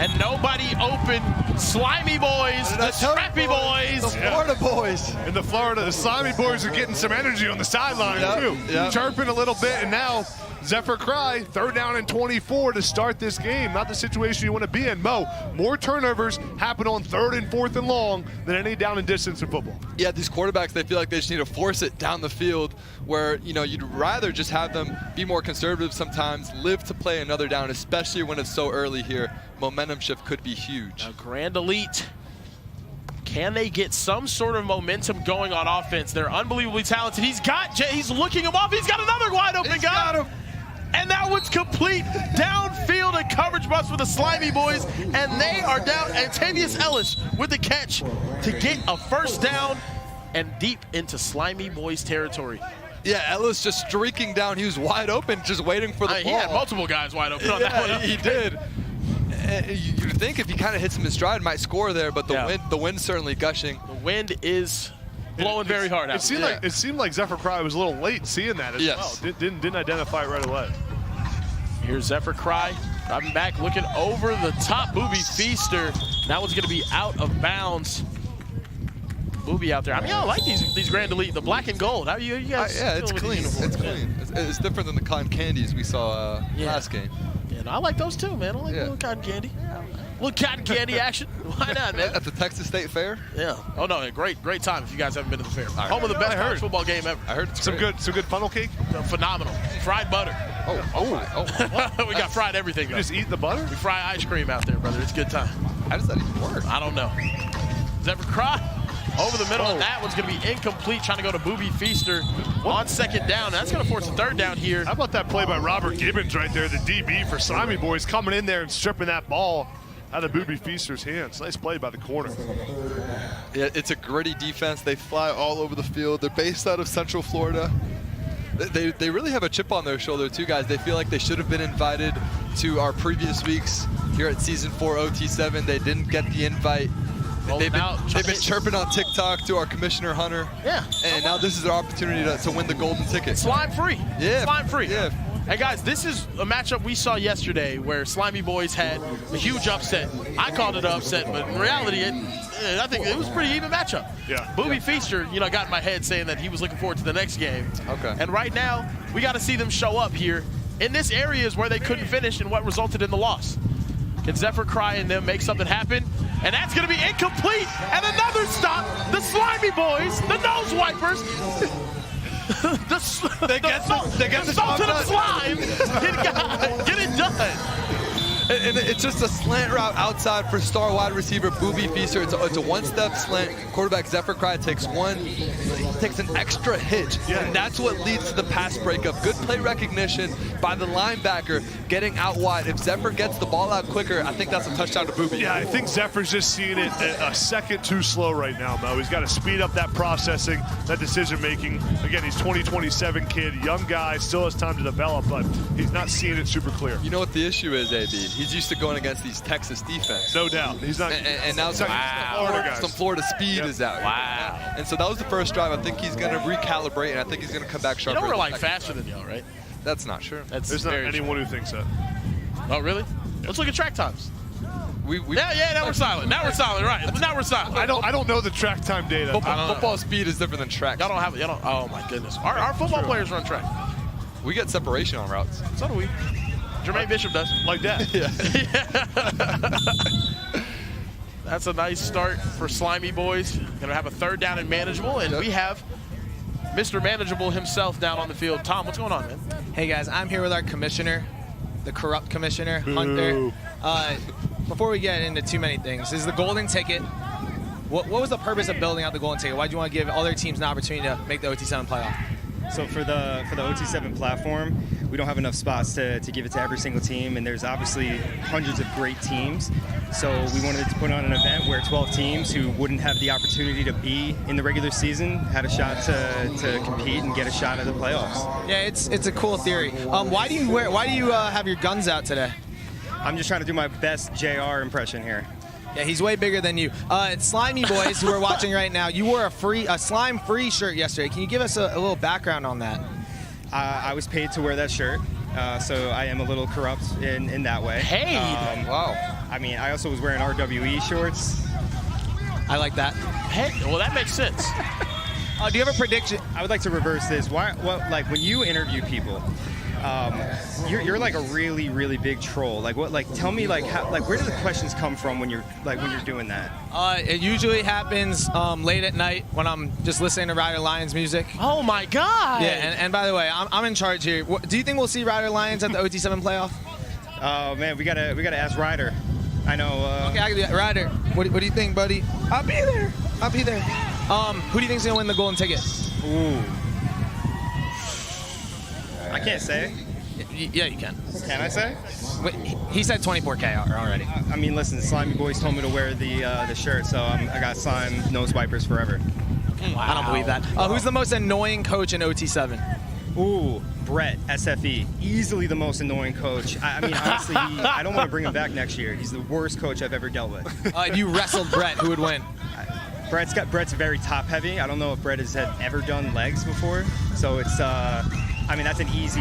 and nobody open. Slimey Boyz, the Scrappy Boys. The Florida Boys. In the Florida, the Slimey Boyz are getting some energy on the sideline, too. Chirping a little bit, and now Zephyr Cry, 3rd down and 24 to start this game. Not the situation you want to be in. Mo, more turnovers happen on 3rd and 4th and long than any down and distance in football. Yeah, these quarterbacks, they feel like they just need to force it down the field, where, you know, you'd rather just have them be more conservative sometimes, live to play another down, especially when it's so early here. Momentum shift could be huge. Now, Grand Elite, can they get some sort of momentum going on offense? They're unbelievably talented. He's looking him off. He's got another wide open guy. And that one's complete. Downfield and coverage bust for the Slimey Boyz. And they are down. Antavius Ellis with the catch to get a first down and deep into Slimey Boyz territory. Yeah, Ellis just streaking down. He was wide open, just waiting for the ball. He had multiple guys wide open on that one. He did. You'd think if he kind of hits him in stride, might score there, but the wind's certainly gushing. The wind is blowing very hard out. It seemed like Zephyr Cry was a little late seeing that as well. Didn't identify it right away. Here's Zephyr Cry driving back, looking over the top. Booby Feaster. That one's going to be out of bounds. Booby out there. I mean, I like these Grand Elite, the black and gold. How you guys? Yeah, it's clean. It's clean. It's different than the cotton candies we saw last game. Yeah, no, I like those too, man. I like a little cotton candy. A little cotton candy action. Why not, man? At the Texas State Fair? Yeah. Oh no, great time if you guys haven't been to the fair. Home of the best college football game ever. I heard it's some good funnel cake. Phenomenal. Fried butter. We got fried everything. You just eat the butter? We fry ice cream out there, brother. It's a good time. How does that even work? I don't know. Zephyr Cry over the middle, and that one's going to be incomplete, trying to go to Booby Feaster on 2nd down. That's going to force a 3rd down here. How about that play by Robert Gibbons right there, the DB for Slimey Boyz, coming in there and stripping that ball out of Booby Feaster's hands. Nice play by the corner. Yeah, it's a gritty defense. They fly all over the field. They're based out of Central Florida. They really have a chip on their shoulder too, guys. They feel like they should have been invited to our previous weeks here at Season 4 OT7. They didn't get the invite. They've been chirping on TikTok to our Commissioner Hunter. Yeah. And now this is their opportunity to win the Golden Ticket. Slime free. Yeah. Slime free. Yeah. Hey guys, this is a matchup we saw yesterday where Slimey Boyz had a huge upset. I called it an upset, but in reality, I think it was a pretty even matchup. Yeah. Booby Feaster, got in my head saying that he was looking forward to the next game. Okay. And right now, we got to see them show up here. In this area is where they couldn't finish and what resulted in the loss. Can Zephyr Cry and them make something happen? And that's going to be incomplete. And another stop. The Slimey Boyz, the nose wipers. They get the salt to the slime. Get it done. And it's just a slant route outside for star wide receiver Booby Feaster. It's a one-step slant. Quarterback Zephyr Cry takes an extra hitch, and that's what leads to the pass breakup. Good play recognition by the linebacker, getting out wide. If Zephyr gets the ball out quicker, I think that's a touchdown to Booby. Yeah, I think Zephyr's just seeing it a second too slow right now, Mo. He's got to speed up that processing, that decision-making. Again, he's 27 kid, young guy, still has time to develop, but he's not seeing it super clear. You know what the issue is, AB? He's used to going against these Texas defense. No doubt. He's not. And now some Florida speed is out. Wow. And so that was the first drive. I think he's going to recalibrate, and I think he's going to come back sharper. We're like faster than y'all, right? That's not true. There's not anyone who thinks that. Oh, really? Let's look at track times. Now we're silent. Now we're silent. Right. Now we're silent. I don't know the track time data. Football speed is different than track. Y'all don't have it. Y'all don't. Oh my goodness. Our football players run track. We get separation on routes. So do we. Jermaine Bishop does. Like that. Yeah. That's a nice start for Slimey Boyz. Gonna have a third down and manageable, and we have Mr. Manageable himself down on the field. Tom, what's going on, man? Hey guys, I'm here with our commissioner, the corrupt commissioner, Hunter. Before we get into too many things, this is the golden ticket. What was the purpose of building out the golden ticket? Why do you want to give other teams an opportunity to make the OT7 playoff? So for the OT7 platform, we don't have enough spots to give it to every single team, and there's obviously hundreds of great teams. So we wanted to put on an event where 12 teams who wouldn't have the opportunity to be in the regular season had a shot to compete and get a shot at the playoffs. Yeah, it's a cool theory. Why do you have your guns out today? I'm just trying to do my best JR impression here. Yeah, he's way bigger than you. It's Slimey Boyz, who are watching right now. You wore a slime-free shirt yesterday. Can you give us a little background on that? I was paid to wear that shirt, so I am a little corrupt in that way. Hey! Wow. I mean, I also was wearing RWE shorts. I like that. Hey, well, that makes sense. Do you have a prediction? I would like to reverse this. Like when you interview people, you're like a really, really big troll. Tell me where do the questions come from when you're doing that? It usually happens late at night when I'm just listening to Rider Lions music. Oh my God! Yeah, and by the way, I'm in charge here. Do you think we'll see Rider Lions at the OT7 playoff? Oh man, we gotta ask Ryder. I know. Okay, I can do that. Ryder, what do you think, buddy? I'll be there. Who do you think's gonna win the golden ticket? Ooh. I can't say. Yeah, you can. Can I say? Wait, he said 24K already. I mean, listen, Slimey Boyz told me to wear the shirt, so I got slime nose wipers forever. Wow. I don't believe that. Who's the most annoying coach in OT7? Ooh, Brett, SFE. Easily the most annoying coach. I mean, honestly, I don't want to bring him back next year. He's the worst coach I've ever dealt with. If you wrestled Brett, who would win? Brett's very top heavy. I don't know if Brett has ever done legs before, so it's I mean, that's an easy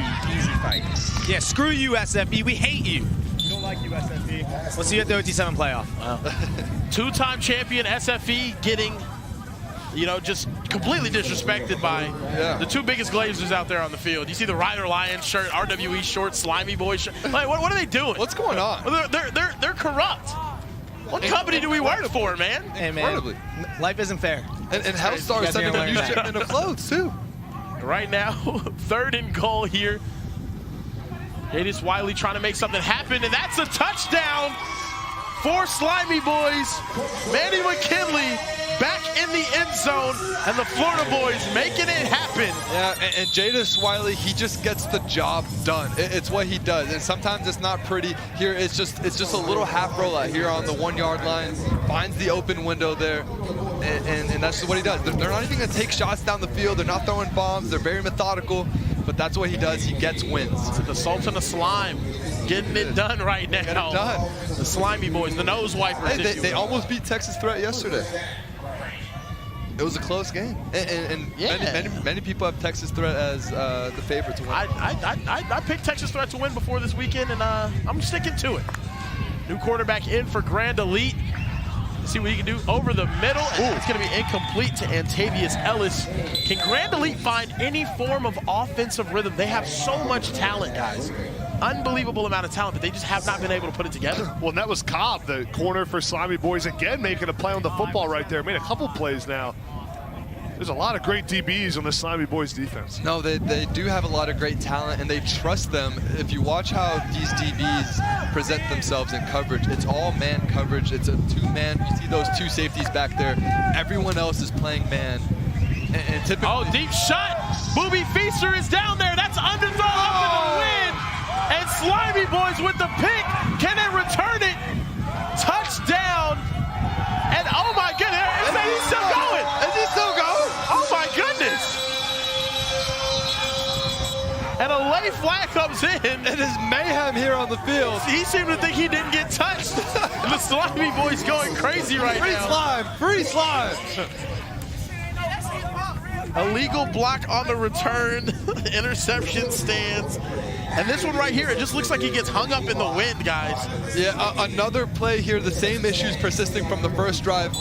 fight. Yeah, screw you, SFE. We hate you. You don't like you, SFE. We'll see you at the OT7 playoff. Wow. Two-time champion SFE getting, just completely disrespected by the two biggest Glazers out there on the field. You see the Rider Lions shirt, RWE shorts, Slimey Boyz shirt. Like, what are they doing? What's going on? Well, they're corrupt. What company do we work for, man? Hey, man. Life isn't fair. And Hellstar is sending a new shipment of clothes, too. Right now, 3rd and goal here. Jadis Wiley trying to make something happen, and that's a touchdown for Slimey Boyz. Manny McKinley back in the end zone, and the Florida boys making it happen. Yeah, and Jadis Wiley, he just gets the job done. It's what he does, and sometimes it's not pretty. Here, it's just a little half rollout here on the 1-yard line, finds the open window there, and that's just what he does. They're not even going to take shots down the field. They're not throwing bombs. They're very methodical, but that's what he does. He gets wins. The Sultan of Slime getting it done right now. Get it done. The Slimey Boyz, the nose wipers. Hey, they almost beat Texas Threat yesterday. It was a close game, and yeah. many people have Texas Threat as the favorite to win. I picked Texas Threat to win before this weekend, and I'm sticking to it. New quarterback in for Gridiron Elite. Let's see what he can do over the middle. It's going to be incomplete to Antavius Ellis. Can Gridiron Elite find any form of offensive rhythm? They have so much talent, guys. Unbelievable amount of talent, but they just have not been able to put it together. Well, and that was Cobb, the corner for Slimey Boyz, again making a play on the football right there. Made a couple plays now. There's a lot of great DBs on the Slimey Boyz defense. No, they do have a lot of great talent, and they trust them. If you watch how these DBs present themselves in coverage, it's all man coverage. It's a 2-man. You see those 2 safeties back there. Everyone else is playing man. And typically, oh, deep shot. Booby Feaster is down there. That's underthrown up in the wind. And Slimey Boyz with the pick. Can they return it? Touchdown. And oh my goodness, he's still going. Is he still going? Oh my goodness. And a late flag comes in. It is mayhem here on the field. He seemed to think he didn't get touched. The Slimey Boyz going crazy right now. Free slime. Illegal block on the return. Interception stands. And this one right here, it just looks like he gets hung up in the wind, guys. Yeah, another play here, the same issues persisting from the first drive.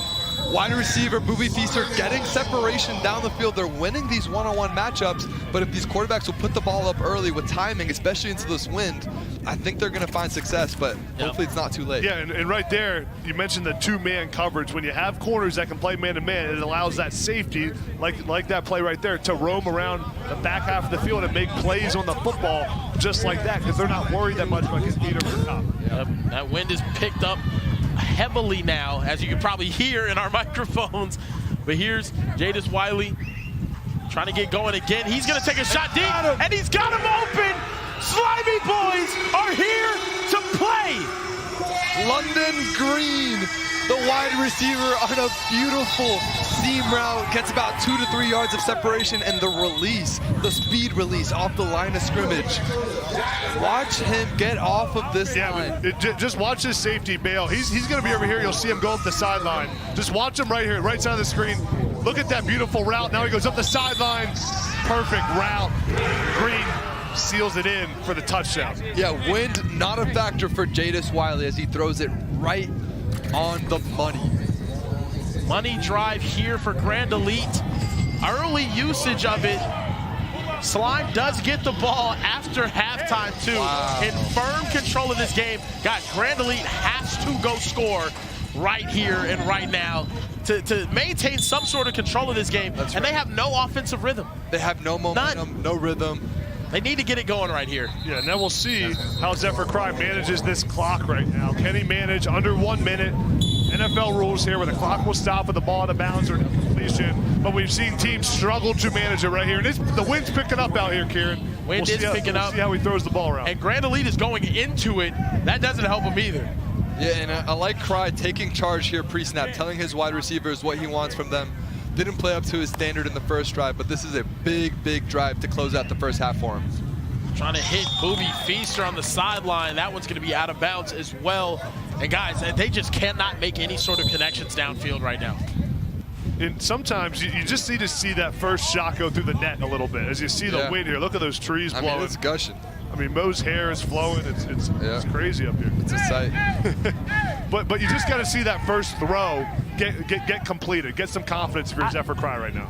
Wide receiver, Boobie Feaster getting separation down the field. They're winning these one-on-one matchups, but if these quarterbacks will put the ball up early with timing, especially into this wind, I think they're going to find success, but hopefully it's not too late. Yeah, and right there, you mentioned the two-man coverage. When you have corners that can play man-to-man, it allows that safety, like that play right there, to roam around the back half of the field and make plays on the football just like that, because they're not worried that much about getting beat over the top. That wind is picked up heavily now, as you can probably hear in our microphones. But here's Jadis Wiley trying to get going again. He's going to take a shot deep, and he's got him open. Slimey Boyz are here to play. London Green, the wide receiver, on a beautiful seam route, gets about 2 to 3 yards of separation, and the release, the speed release off the line of scrimmage. Watch him get off of this line. Just watch his safety bail. He's going to be over here. You'll see him go up the sideline. Just watch him right here, right side of the screen. Look at that beautiful route. Now he goes up the sideline. Perfect route. Green seals it in for the touchdown. Yeah, wind not a factor for Jadis Wiley as he throws it right on the money. Money drive here for Grand Elite. Early usage of it. Slime does get the ball after halftime too. Wow. In firm control of this game. Guys, Grand Elite has to go score right here and right now to maintain some sort of control of this game. That's and right. they have no offensive rhythm. They have no momentum, no rhythm. They need to get it going right here. Yeah, and then we'll see how Zephyr Cry manages this clock right now. Can he manage under 1 minute? NFL rules here where the clock will stop with the ball out of bounds or completion. But we've seen teams struggle to manage it right here. And the wind's picking up out here, Kieran. Wind is picking up. See how he throws the ball around. And Grand Elite is going into it. That doesn't help him either. Yeah, and I like Cry taking charge here pre-snap, telling his wide receivers what he wants from them. Didn't play up to his standard in the first drive, but this is a big, big drive to close out the first half for him. Trying to hit Boobie Feaster on the sideline. That one's going to be out of bounds as well. And guys, they just cannot make any sort of connections downfield right now. And sometimes you just need to see that first shot go through the net a little bit. As you see the wind here, look at those trees blowing. I mean, it's gushing. I mean, Mo's hair is flowing. It's crazy up here. It's a sight. but you just got to see that first throw get completed. Get some confidence if you're Zephyr Cry right now.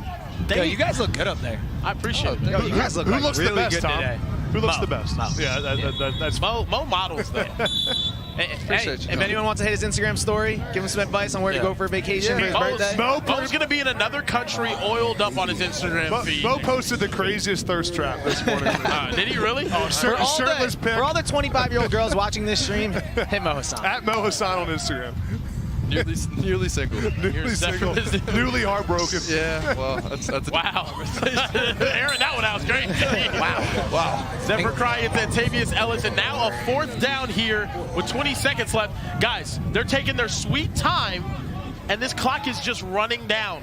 Yo, you guys look good up there. I appreciate it. Yo, you guys look Who like looks really the best, good Tom? today. Who looks Mo. the best? Mo. Yeah, that's Mo models though. Hey, Appreciate you, if Tom. anyone wants to hit his Instagram story, give him some advice on where to go for a vacation for his birthday. Mo's going to be in another country oiled up on his Instagram feed. Mo posted the craziest thirst trap this morning. Did he really? Oh, shirtless pic. For all the 25-year-old girls watching this stream, hit Mo Hassan. At Mo Hassan on Instagram. Nearly single. Newly single. Newly heartbroken. Yeah, well, that's a Wow. Aaron, that one out was great. wow. Zephyr Cry hits Antavius Ellis, and now a 4th down here with 20 seconds left. Guys, they're taking their sweet time, and this clock is just running down.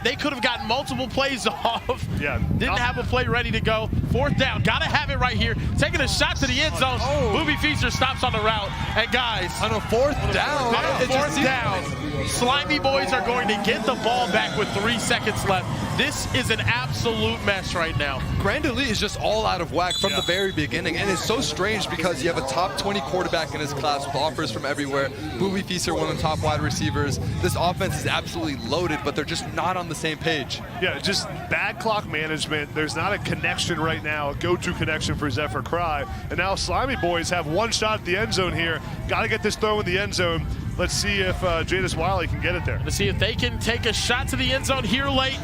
They could have gotten multiple plays off. Yeah. Didn't have a play ready to go. 4th down. Got to have it right here. Taking a shot to the end zone. Boobie Feaster stops on the route. And guys, On a 4th down. on a 4th down, Slimey Boyz are going to get the ball back with 3 seconds left. This is an absolute mess right now. Grand Elite is just all out of whack from the very beginning, and it's so strange because you have a top 20 quarterback in his class with offers from everywhere. Boobie Feaster, one of the top wide receivers. This offense is absolutely loaded, but they're just not on the same page. Yeah, just bad clock management. There's not a connection right now, a go-to connection for Zephyr Cry. And now Slimey Boyz have one shot at the end zone here. Got to get this throw in the end zone. Let's see if Jadis Wiley can get it there. Let's see if they can take a shot to the end zone here late.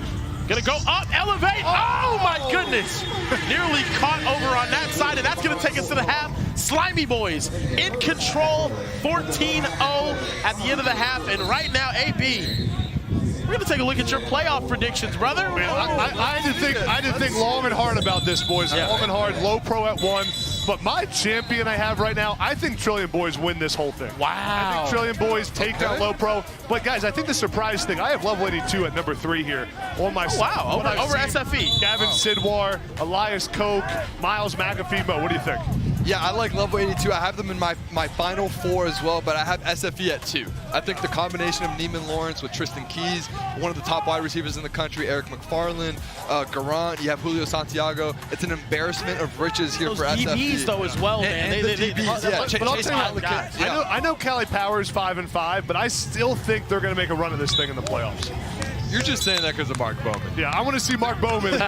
Gonna go up, elevate. Oh my goodness. Nearly caught over on that side, and that's gonna take us to the half. Slimey Boyz in control, 14-0 at the end of the half. And right now, AB, we're gonna take a look at your playoff predictions, brother. Man, I did think long and hard about this, boys. Yeah. Long and hard, low pro at 1. But my champion I have right now, I think Trillion Boys win this whole thing. Wow. I think Trillion Boys take down low pro. But guys, I think the surprise thing, I have level 82 at number 3 here on my Wow, over I've over seen SFE. Gavin Sidwar, Elias Koch, Miles McAfee. Mo, what do you think? Yeah, I like level 82. I have them in my final 4 as well, but I have SFE at 2. I think the combination of Neiman Lawrence with Tristan Keys, one of the top wide receivers in the country, Eric McFarland, Garant, you have Julio Santiago. It's an embarrassment of riches here for SFE. DBs though as well, man. And the DBs, yeah. But I'll tell you what, guys. I know Cali Power's 5-5, but I still think they're going to make a run of this thing in the playoffs. You're just saying that because of Mark Bowman. Yeah, I want to see Mark Bowman.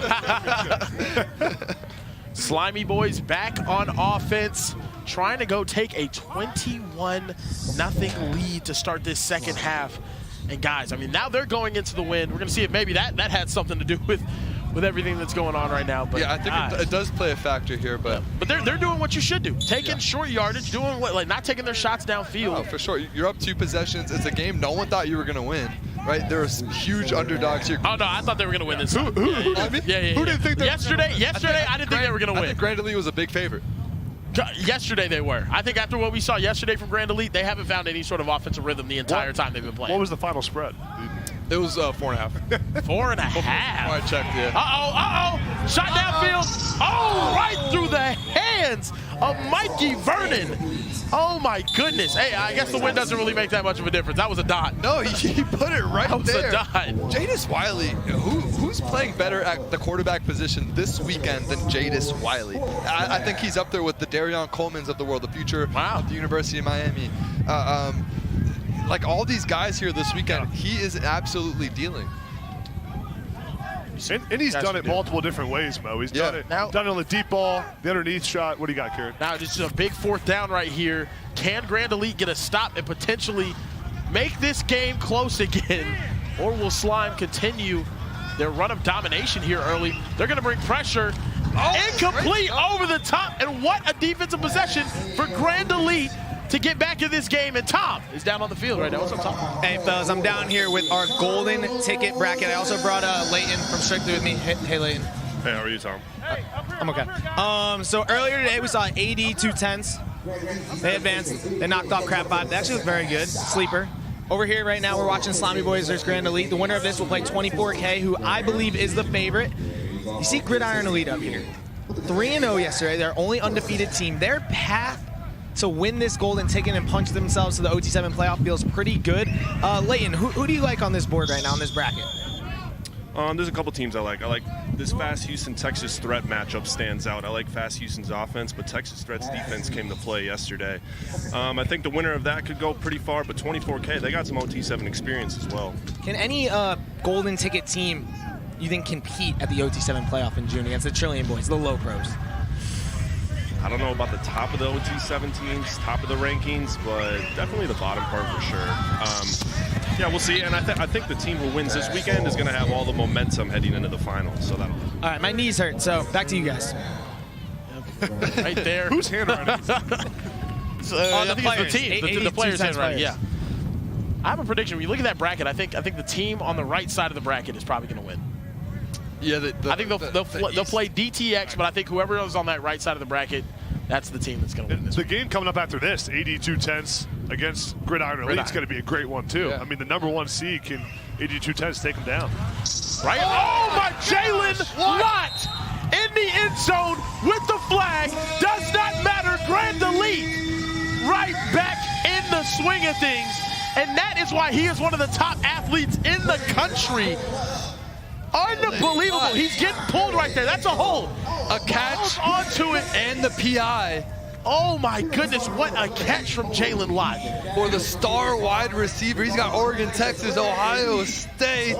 Slimey Boyz back on offense, trying to go take a 21-0 lead to start this second half. And guys, I mean, now they're going into the win. We're going to see if maybe that had something to do with everything that's going on right now. But yeah, I think it does play a factor here, but they're doing what you should do, taking short yardage, doing what, like not taking their shots downfield. Oh, for sure. You're up 2 possessions. It's a game no one thought you were going to win, right? There were some huge underdogs here. Oh no, I thought they were going to win this. Who didn't think they yesterday I didn't think they were going to win. I think Gridiron Elite was a big favorite. Yesterday they were. I think after what we saw yesterday from Gridiron Elite, they haven't found any sort of offensive rhythm the entire time they've been playing. What was the final spread? It was 4.5. 4.5. I checked, yeah. Uh-oh. Shot downfield. Oh, right through the hands of Mikey Vernon. Oh, my goodness. Hey, I guess the wind doesn't really make that much of a difference. That was a dot. No, he put it right there. That was a dot. Jadis Wiley, who's playing better at the quarterback position this weekend than Jadis Wiley? I think he's up there with the Darion Colemans of the world, the future of the University of Miami. Like all these guys here this weekend, he is absolutely dealing. And he's done it multiple different ways, Mo. He's done it on the deep ball, the underneath shot. What do you got, Kieran? Now just a big 4th down right here. Can Grand Elite get a stop and potentially make this game close again? Or will Slime continue their run of domination here early? They're going to bring pressure. Incomplete over the top. And what a defensive possession for Grand Elite to get back in this game. And Tom is down on the field right now. What's up, Tom? Hey, fellas, I'm down here with our golden ticket bracket. I also brought Leighton from Strictly with me. Hey, Leighton. Hey, how are you, Tom? I'm okay. So earlier today, we saw AD 210s. They advanced. They knocked off Crap 5. They actually look very good. Sleeper. Over here right now, we're watching Slimey Boyz versus Grand Elite. The winner of this will play 24K, who I believe is the favorite. You see Gridiron Elite up here. 3-0 yesterday. They're only undefeated team. Their path to win this golden ticket and punch themselves to the OT7 playoff feels pretty good. Leighton, who do you like on this board right now in this bracket? There's a couple teams I like. I like this Fast Houston-Texas Threat matchup stands out. I like Fast Houston's offense, but Texas Threat's defense came to play yesterday. I think the winner of that could go pretty far, but 24K, they got some OT7 experience as well. Can any golden ticket team you think compete at the OT7 playoff in June against the Trillion Boys, the low pros? I don't know about the top of the OT7 teams, top of the rankings, but definitely the bottom part for sure. Yeah, we'll see. And I think the team who wins this weekend is going to have all the momentum heading into the final. So that'll. All right, my knees hurt. So back to you guys. Right there. Whose handwriting? I think it's the team. The players' handwriting. Yeah. I have a prediction. When you look at that bracket, I think the team on the right side of the bracket is probably going to win. Yeah, I think they'll play DTX, but I think whoever is on that right side of the bracket, that's the team that's going to win this. The game coming up after this, AD 210s against Gridiron Elite, is going to be a great one too. Yeah. I mean, the #1 seed can AD 210s take them down. Right? Oh my! Jalen Lott in the end zone with the flag. Does not matter. Grand Elite right back in the swing of things, and that is why he is one of the top athletes in the country. Unbelievable. He's getting pulled right there. That's a hold. A catch onto it. And the PI. Oh my goodness, what a catch from Jalen Lott. For the star wide receiver. He's got Oregon, Texas, Ohio State.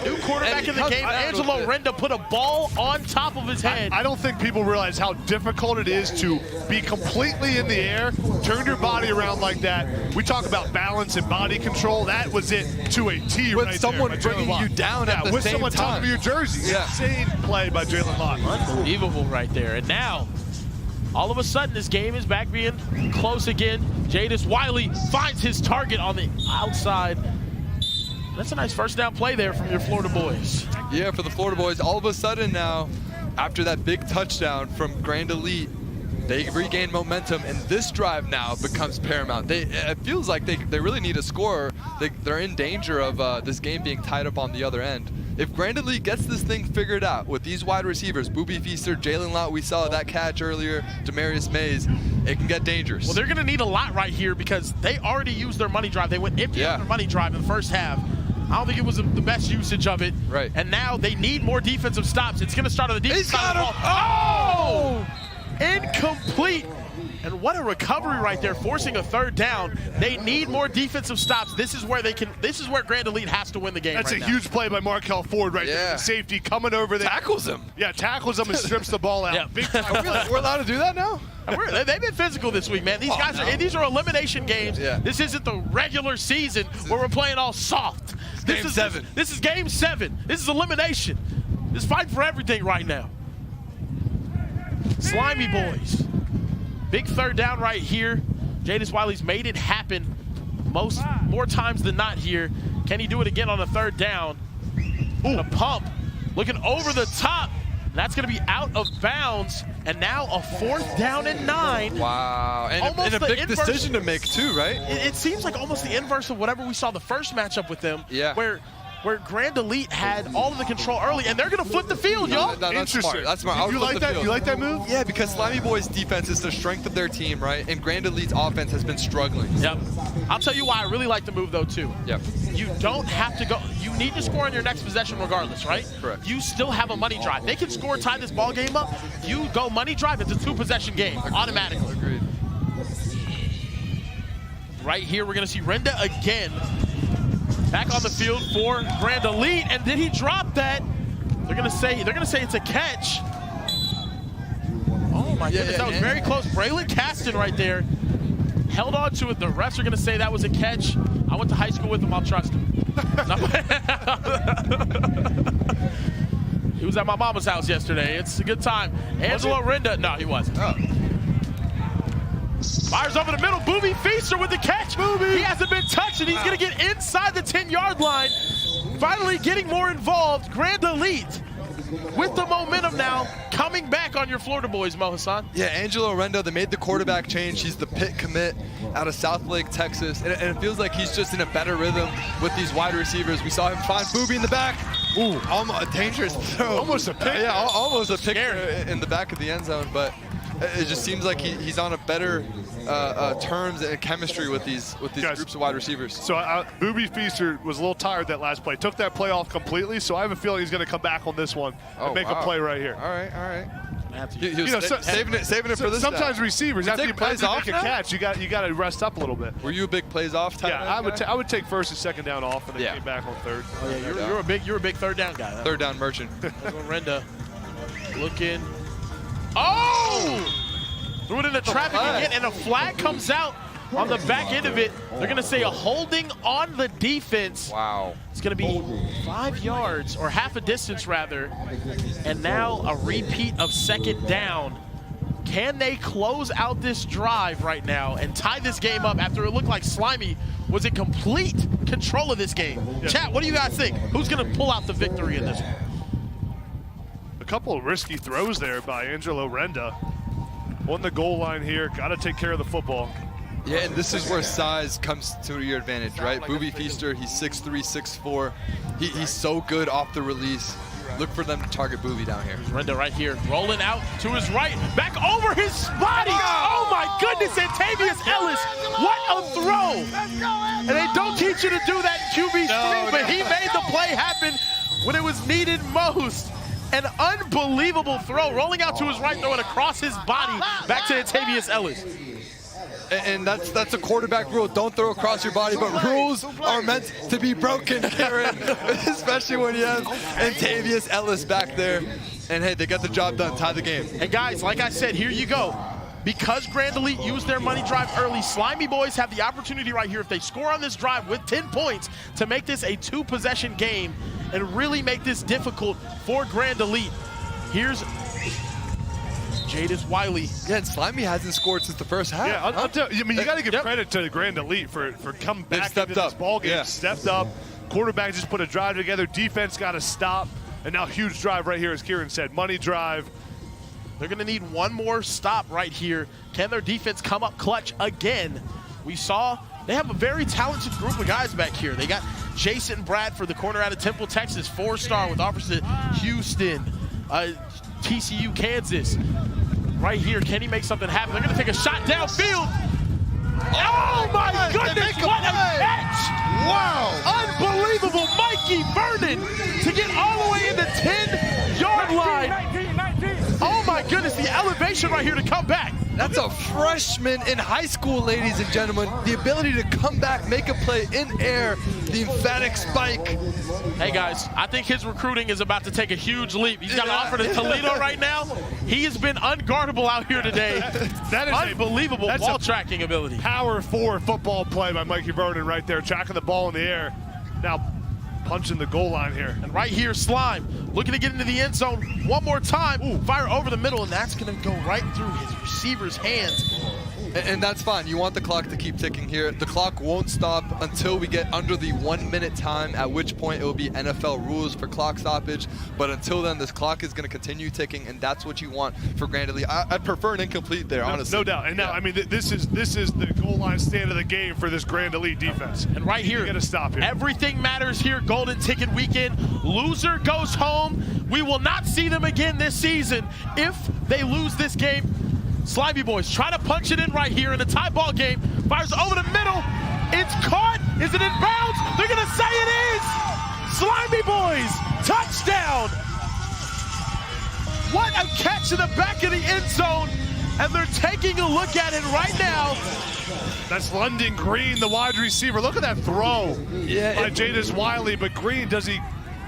New quarterback in the game, Angelo Renda, put a ball on top of his head. I don't think people realize how difficult it is to be completely in the air, turn your body around like that. We talk about balance and body control. That was it to a T with right someone there. bringing you down at the with same someone time. tugging your jersey. Yeah. Insane play by Jalen Lott. Unbelievable right there. And now, all of a sudden, this game is back being close again. Jadis Wiley finds his target on the outside. That's a nice first down play there from your Florida boys. Yeah, for the Florida boys. All of a sudden now, after that big touchdown from Grand Elite, they regain momentum, and this drive now becomes paramount. It feels like they really need a score. They're in danger of this game being tied up on the other end. If Grand Elite gets this thing figured out with these wide receivers, Boobie Feaster, Jalen Lott, we saw that catch earlier, Demarius Mays, it can get dangerous. Well, they're going to need a lot right here because they already used their money drive. They went empty on their money drive in the first half. I don't think it was the best usage of it. Right. And now they need more defensive stops. It's going to start on the defensive side of the ball. Oh! Incomplete. And what a recovery right there, forcing a third down. They need more defensive stops. This is where Grand Elite has to win the game. That's right a now. huge play by Markel Ford right there. The safety coming over there. Tackles him. Yeah, tackles him and strips the ball out. Yeah. Big time. We're allowed to do that now? They've been physical this week, man. These are elimination games. Yeah. This isn't the regular season where we're playing all soft. Game 7. This is game 7. This is elimination. This is fighting for everything right now. Slimey Boyz. Big third down right here. Jadis Wiley's made it happen more times than not here. Can he do it again on a third down? Ooh, a pump. Looking over the top. That's going to be out of bounds. And now a 4th down and 9. Wow. And a big decision to make too, right? It seems like almost the inverse of whatever we saw the first matchup with them. Yeah. Where Grand Elite had all of the control early, and they're going to flip the field, y'all. That's smart. That's smart. You like that? You like that move? Yeah, because Slimey Boyz' defense is the strength of their team, right? And Grand Elite's offense has been struggling. Yep. I'll tell you why I really like the move, though, too. Yep. You don't have to go. You need to score on your next possession regardless, right? Correct. You still have a money drive. They can score, tie this ball game up. You go money drive, it's a 2-possession game automatically. Agreed. Right here, we're going to see Renda again. Back on the field for Grand Elite, and did he drop that? They're gonna say it's a catch. Oh my goodness, that was very close. Braylon Caston right there held on to it. The refs are gonna say that was a catch. I went to high school with him. I'll trust him. He was at my mama's house yesterday. It's a good time. Angelo Renda, no, he wasn't. Oh. Fires over the middle. Boobie Feaster with the catch. He hasn't been touched, and he's going to get inside the 10-yard line. Finally getting more involved. Grand Elite with the momentum now, coming back on your Florida boys, Mo Hassan. Yeah, Angelo Rendo, they made the quarterback change. He's the Pitt commit out of Southlake, Texas. And it feels like he's just in a better rhythm with these wide receivers. We saw him find Boobie in the back. Ooh, almost a dangerous throw. Almost a pick. Yeah, almost a pick in the back of the end zone. But it just seems like he's on a better terms and chemistry with these Guys, groups of wide receivers. So Boobie Feaster was a little tired that last play. Took that play off completely, so I have a feeling he's going to come back on this one and make a play right here. All right. Saving it for this. Sometimes receivers after you make a catch, you got to rest up a little bit. Were you a big plays off type? Yeah, I would take first and second down off, and then came back on third. Oh, yeah, you're a big third down guy. Third down merchant. Renda looking. Oh! Threw it into traffic again, and a flag comes out on the back end of it. They're going to say a holding on the defense. Wow. It's going to be 5 yards, or half a distance rather. And now a repeat of second down. Can they close out this drive right now and tie this game up after it looked like Slimey was in complete control of this game? Yeah. Chat, what do you guys think? Who's going to pull out the victory in this one? A couple of risky throws there by Angelo Renda. On the goal line here, got to take care of the football. Yeah, and this is where size comes to your advantage, right? Boobie Feaster, he's 6'3", 6'4". He's so good off the release. Look for them to target Boobie down here. Renda right here, rolling out to his right, back over his body. Oh my goodness, Antavius Ellis, what a throw. And they don't teach you to do that in QB stream, but he made the play happen when it was needed most. An unbelievable throw, rolling out to his right, throwing across his body, back to Antavius Ellis. And that's a quarterback rule. Don't throw across your body, but rules are meant to be broken, Karen, especially when you have Antavius Ellis back there. And hey, they got the job done, tie the game. And guys, like I said, here you go. Because Grand Elite used their money drive early, Slimey Boyz have the opportunity right here, if they score on this drive with 10 points, to make this a 2-possession game and really make this difficult for Grand Elite. Here's Jadis Wiley. Yeah, and Slimey hasn't scored since the first half. Yeah, I'll tell you, I mean, you got to give credit to the Grand Elite for coming back into this ball game. Stepped up. Quarterback just put a drive together. Defense got to stop. And now huge drive right here, as Kieran said. Money drive. They're going to need one more stop right here. Can their defense come up clutch again? We saw They have a very talented group of guys back here. They got Jason Bradford, the corner out of Temple, Texas, 4-star with offers to Houston, TCU, Kansas. Right here, can he make something happen? They're going to take a shot downfield. Oh my goodness, what a catch! Wow! Unbelievable, Mikey Vernon to get all the way in the 10-yard line. 19. Oh my goodness, the elevation right here to come back. That's a freshman in high school, ladies and gentlemen. The ability to come back, make a play in air, the emphatic spike. Hey guys, I think his recruiting is about to take a huge leap. He's got an offer to Toledo right now. He has been unguardable out here today. That is unbelievable ball tracking ability. Power 4 football play by Mikey Vernon right there, tracking the ball in the air. Now punching the goal line here. And right here, Slime looking to get into the end zone one more time. Ooh, fire over the middle, and that's going to go right through his receiver's hands. And that's fine. You want the clock to keep ticking here. The clock won't stop until we get under the 1-minute time, at which point it will be NFL rules for clock stoppage. But until then, this clock is going to continue ticking, and that's what you want for Grand Elite. I'd prefer an incomplete there, honestly. No doubt. And now, I mean, this is the goal line stand of the game for this Grand Elite defense. And right here, you got to stop here. Everything matters here. Golden Ticket Weekend. Loser goes home. We will not see them again this season if they lose this game. Slimey Boyz try to punch it in right here in a tie ball game. Fires over the middle. It's caught. Is it in bounds? They're going to say it is. Slimey Boyz, touchdown. What a catch in the back of the end zone. And they're taking a look at it right now. That's London Green, the wide receiver. Look at that throw by Jadis Wiley, but Green, does he?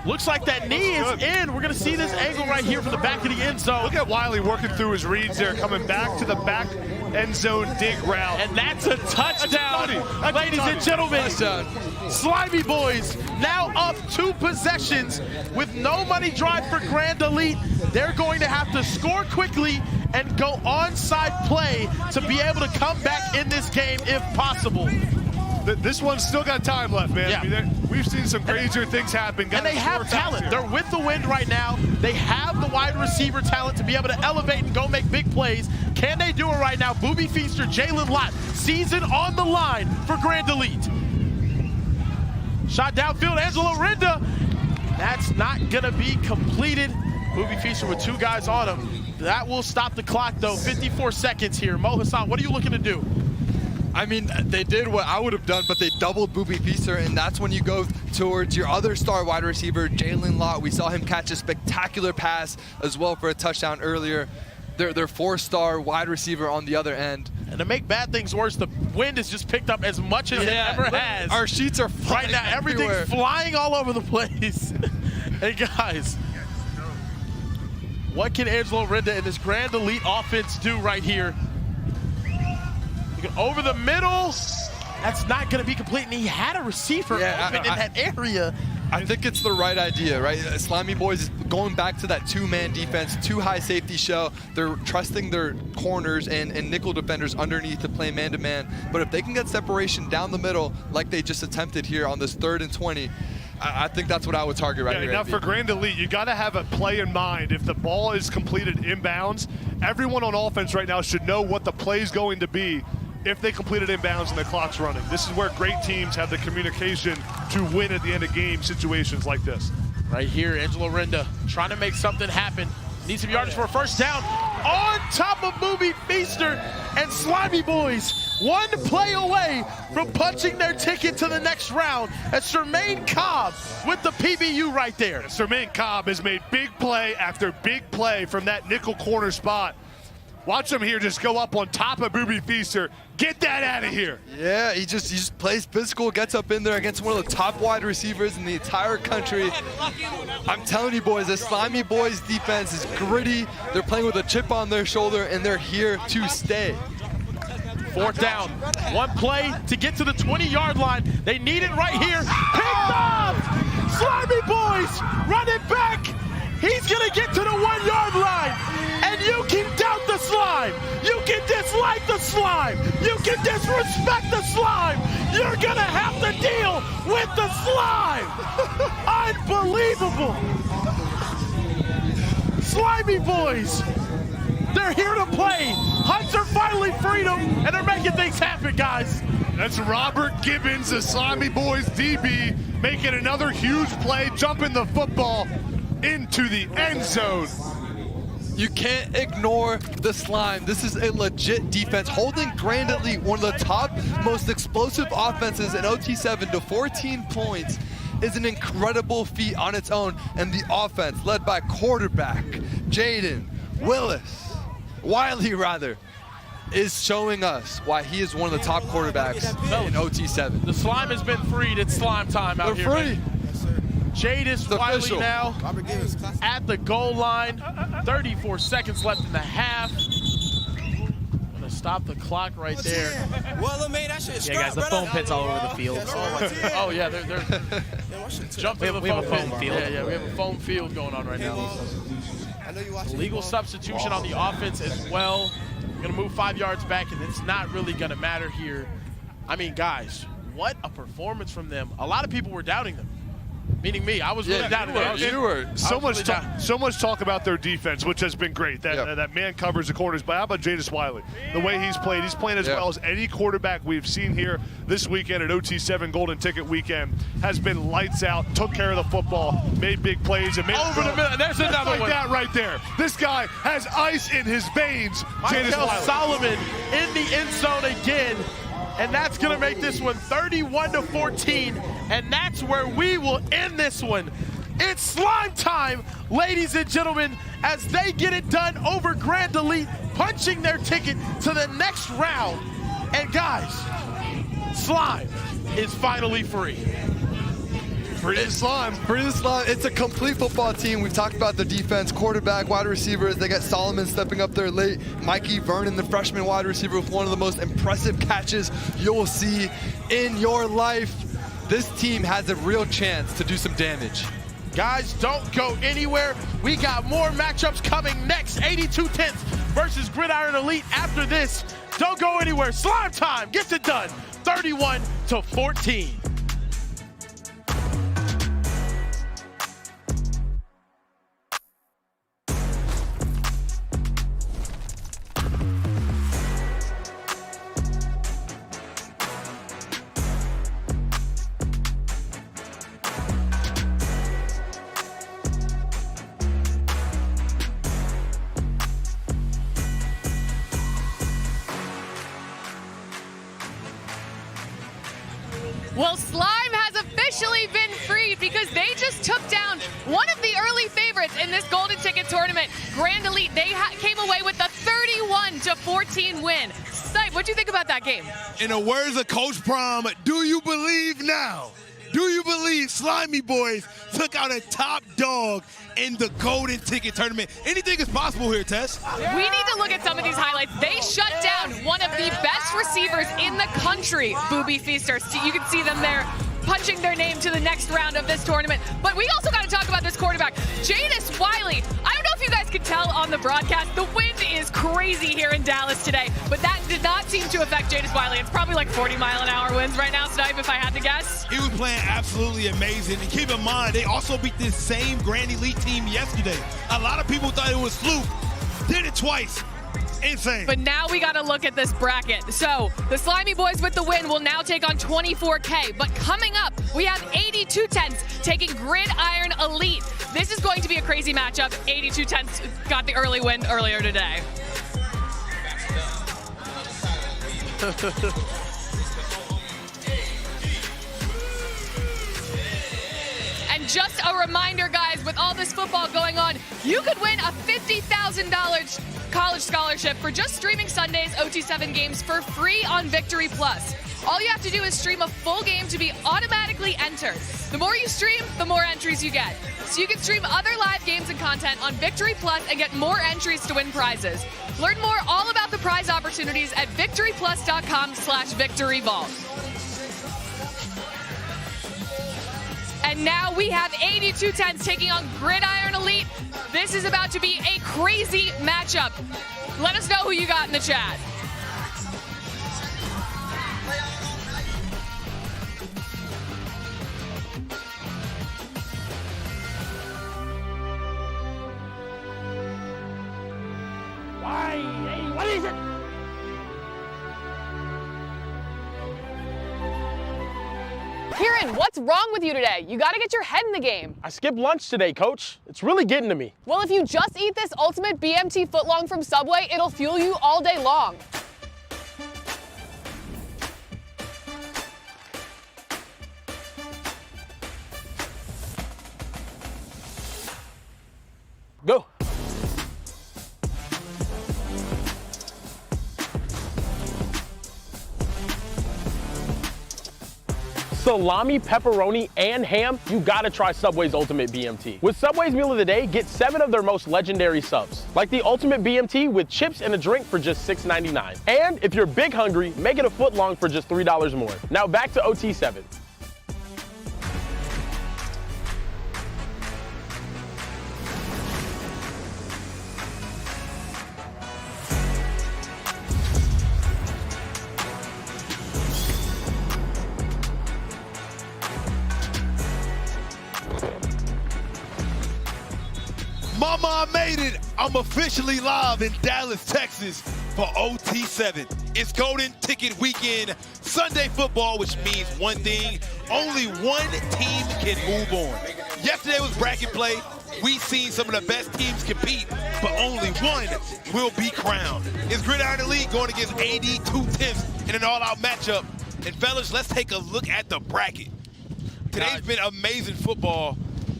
Looks like that knee is in. We're going to see this angle right here from the back of the end zone. Look at Wiley working through his reads there, coming back to the back end zone dig route. And that's a touchdown, ladies and gentlemen. Slimey Boyz now up 2 possessions with no money drive for Grand Elite. They're going to have to score quickly and go onside play to be able to come back in this game if possible. This one's still got time left, man. Yeah. I mean, we've seen some crazier things happen. And they have talent. They're with the wind right now. They have the wide receiver talent to be able to elevate and go make big plays. Can they do it right now? Booby Feaster, Jalen Lott, season on the line for Grand Elite. Shot downfield, Angelo Rinda. That's not going to be completed. Booby Feaster with 2 guys on him. That will stop the clock, though. 54 seconds here. Mo Hassan, what are you looking to do? I mean, they did what I would have done, but they doubled Booby Feaster, and that's when you go towards your other star wide receiver, Jalen Lott. We saw him catch a spectacular pass as well for a touchdown earlier. Their 4-star wide receiver on the other end. And to make bad things worse, the wind has just picked up as much as it ever has. Our sheets are flying right now. Everything's flying all over the place. Hey, guys. What can Angelo Rinda and this Grand Elite offense do right here? Over the middle, that's not going to be complete, and he had a receiver open in that area. I think it's the right idea, right? Slimey Boyz is going back to that 2-man defense, 2 high safety shell. They're trusting their corners and nickel defenders underneath to play man-to-man. But if they can get separation down the middle like they just attempted here on this 3rd and 20, I think that's what I would target right here. Now for Grand Elite, you got to have a play in mind. If the ball is completed inbounds, everyone on offense right now should know what the play is going to be if they completed inbounds and the clock's running. This is where great teams have the communication to win at the end of game situations like this. Right here, Angelo Rinda trying to make something happen. Needs some yardage for a first down. On top of Booby Feaster and Slimey Boyz. 1 play away from punching their ticket to the next round. That's Sermaine Cobb with the PBU right there. Sermaine Cobb has made big play after big play from that nickel corner spot. Watch him here just go up on top of Booby Feaster. Get that out of here. Yeah, he just plays physical, gets up in there against one of the top wide receivers in the entire country. I'm telling you, boys, this Slimey Boyz defense is gritty. They're playing with a chip on their shoulder, and they're here to stay. 4th down. 1 play to get to the 20-yard line. They need it right here. Picked off! Slimey Boyz running back. He's going to get to the 1-yard line. And you can doubt the slime. You can dislike the slime. You can disrespect the slime. You're going to have to deal with the slime. Unbelievable. Slimey Boyz. They're here to play. Hunts are finally freedom, and they're making things happen, guys. That's Robert Gibbons, the Slimey Boyz DB, making another huge play, jumping the football into the end zone. You can't ignore the Slime. This is a legit defense. Holding Grand Elite, one of the top, most explosive offenses in OT7 to 14 points is an incredible feat on its own. And the offense, led by quarterback Jaden Wiley, is showing us why he is one of the top quarterbacks in OT7. The Slime has been freed. It's Slime time out here. They're free. Jadis Wiley official. now at the goal line. 34 seconds left in the half. Gonna stop the clock right there. Well, man, that shit is Yeah, guys, the foam pit's all over the field. Oh yeah, they're jumping the we have a foam field. Yeah, we have a foam field going on right now. Legal substitution on the offense as well. Gonna move 5 yards back, and it's not really gonna matter here. I mean, guys, what a performance from them. A lot of people were doubting them. Meaning me, I was really doubting them. So much talk about their defense, which has been great. That man covers the corners. But how about Jadis Wiley? The way he's played as well as any quarterback we've seen here this weekend at OT7 Golden Ticket Weekend. Has been lights out, took care of the football, made big plays, and made over the middle. There's another one. That right there. This guy has ice in his veins. Jadis Wiley. Solomon in the end zone again. And that's going to make this one 31-14. And that's where we will end this one. It's Slime time, ladies and gentlemen, as they get it done over Grand Elite, punching their ticket to the next round. And guys, Slime is finally free. Free the Slime. Free the Slime. It's a complete football team. We've talked about the defense, quarterback, wide receivers. They got Solomon stepping up there late. Mikey Vernon, the freshman wide receiver, with one of the most impressive catches you'll see in your life. This team has a real chance to do some damage. Guys, don't go anywhere. We got more matchups coming next. 82 tenths versus Gridiron Elite after this. Don't go anywhere. Slime time gets it done. 31-14. Well, Slime has officially been freed because they just took down one of the early favorites in this Golden Ticket tournament, Grand Elite. They came away with a 31-14 win. Snipe, what do you think about that game? In the words of Coach Prom, do you believe now? Do you believe Slimey Boyz took out a top dog in the Golden Ticket tournament? Anything is possible here, Tess. We need to look at some of these highlights. They shut down one of the best receivers in the country, Booby Feasters. You can see them there punching their name to the next round of this tournament. But we also got to talk about this quarterback, Jadis Wiley. I don't know if you guys could tell on the broadcast, the wind is crazy here in Dallas today, but that did not seem to affect Jadis Wiley. It's probably like 40-mile-an-hour winds right now, Snipe, if I had to guess. He was playing absolutely amazing. And keep in mind, they also beat this same Grand Elite team yesterday. A lot of people thought it was fluke. Did it twice. Insane. But now we got to look at this bracket. So the Slimey Boyz with the win will now take on 24K. But coming up, we have 82 tenths taking Gridiron Elite. This is going to be a crazy matchup. 82 tenths got the early win earlier today. And just a reminder, guys, with all this football going on, you could win a $50,000 college scholarship for just streaming Sunday's OT7 games for free on Victory Plus. All you have to do is stream a full game to be automatically entered. The more you stream, the more entries you get. So you can stream other live games and content on Victory Plus and get more entries to win prizes. Learn more all about the prize opportunities at victoryplus.com/victoryvault. And now we have 82 tenths taking on Gridiron Elite. This is about to be a crazy matchup. Let us know who you got in the chat. Why? Hey, what is it? Kieran, what's wrong with you today? You gotta get your head in the game. I skipped lunch today, Coach. It's really getting to me. Well, if you just eat this ultimate BMT footlong from Subway, it'll fuel you all day long. Go. Salami, pepperoni, and ham, you gotta try Subway's Ultimate BMT. With Subway's Meal of the Day, get 7 of their most legendary subs, like the Ultimate BMT with chips and a drink for just $6.99. And if you're big hungry, make it a foot long for just $3 more. Now back to OT7. Mama, I made it. I'm officially live in Dallas, Texas for OT7. It's Golden Ticket Weekend, Sunday football, which means one thing, only one team can move on. Yesterday was bracket play. We've seen some of the best teams compete, but only one will be crowned. It's Gridiron Elite going against AD 2/10 in an all-out matchup. And fellas, let's take a look at the bracket. Today's been amazing football,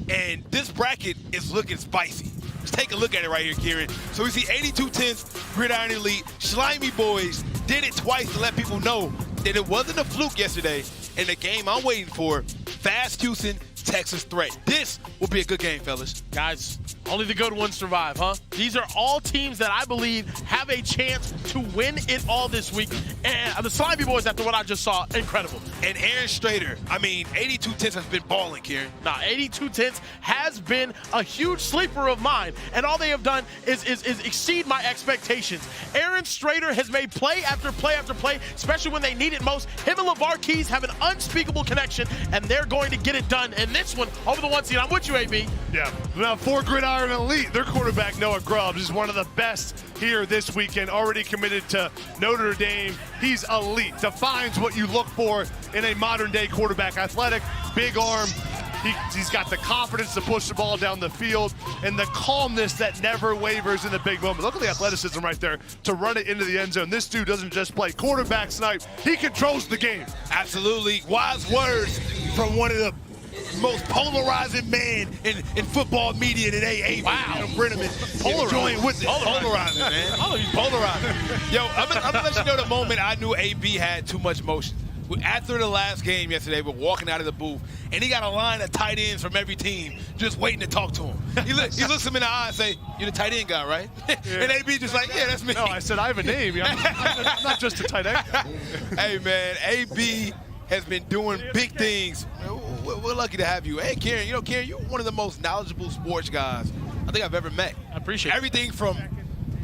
and this bracket is looking spicy. Let's take a look at it right here, Kieran. So we see 82-10, Gridiron Elite, Slimey Boyz did it twice to let people know that it wasn't a fluke yesterday. And the game I'm waiting for, Fast Houston, Texas Threat. This will be a good game, fellas. Guys, only the good ones survive, huh? These are all teams that I believe have a chance to win it all this week. And the Slimey Boyz, after what I just saw, incredible. And Aaron Strader, I mean, 82-10 has been balling, Kieran. Nah, 82-10 has been a huge sleeper of mine, and all they have done is exceed my expectations. Aaron Strader has made play after play after play, especially when they need it most. Him and LeVar Keys have an unspeakable connection, and they're going to get it done. And this one, over the one seed, I'm with you, AB. Yeah, now for Gridiron Elite, their quarterback Noah Grubbs is one of the best here this weekend, already committed to Notre Dame. He's elite, defines what you look for in a modern-day quarterback. Athletic, big arm. He's got the confidence to push the ball down the field and the calmness that never wavers in the big moment. Look at the athleticism right there to run it into the end zone. This dude doesn't just play quarterback snipe, he controls the game. Absolutely. Wise words from one of the most polarizing men in football media today, AB. Wow. Brenneman. Join with it. Polarizing, man. Oh, he's polarizing. Yo, I'm gonna let you know the moment I knew AB had too much motion. After the last game yesterday, we're walking out of the booth, and he got a line of tight ends from every team just waiting to talk to him. He looks him in the eye and say, "You're the tight end guy, right?" Yeah. And AB just like, "Yeah, that's me." No, I said I have a name. I'm not just a tight end. Hey, man, AB has been doing big things. We're lucky to have you. Hey, Kieran, Kieran, you're one of the most knowledgeable sports guys I think I've ever met. I appreciate everything from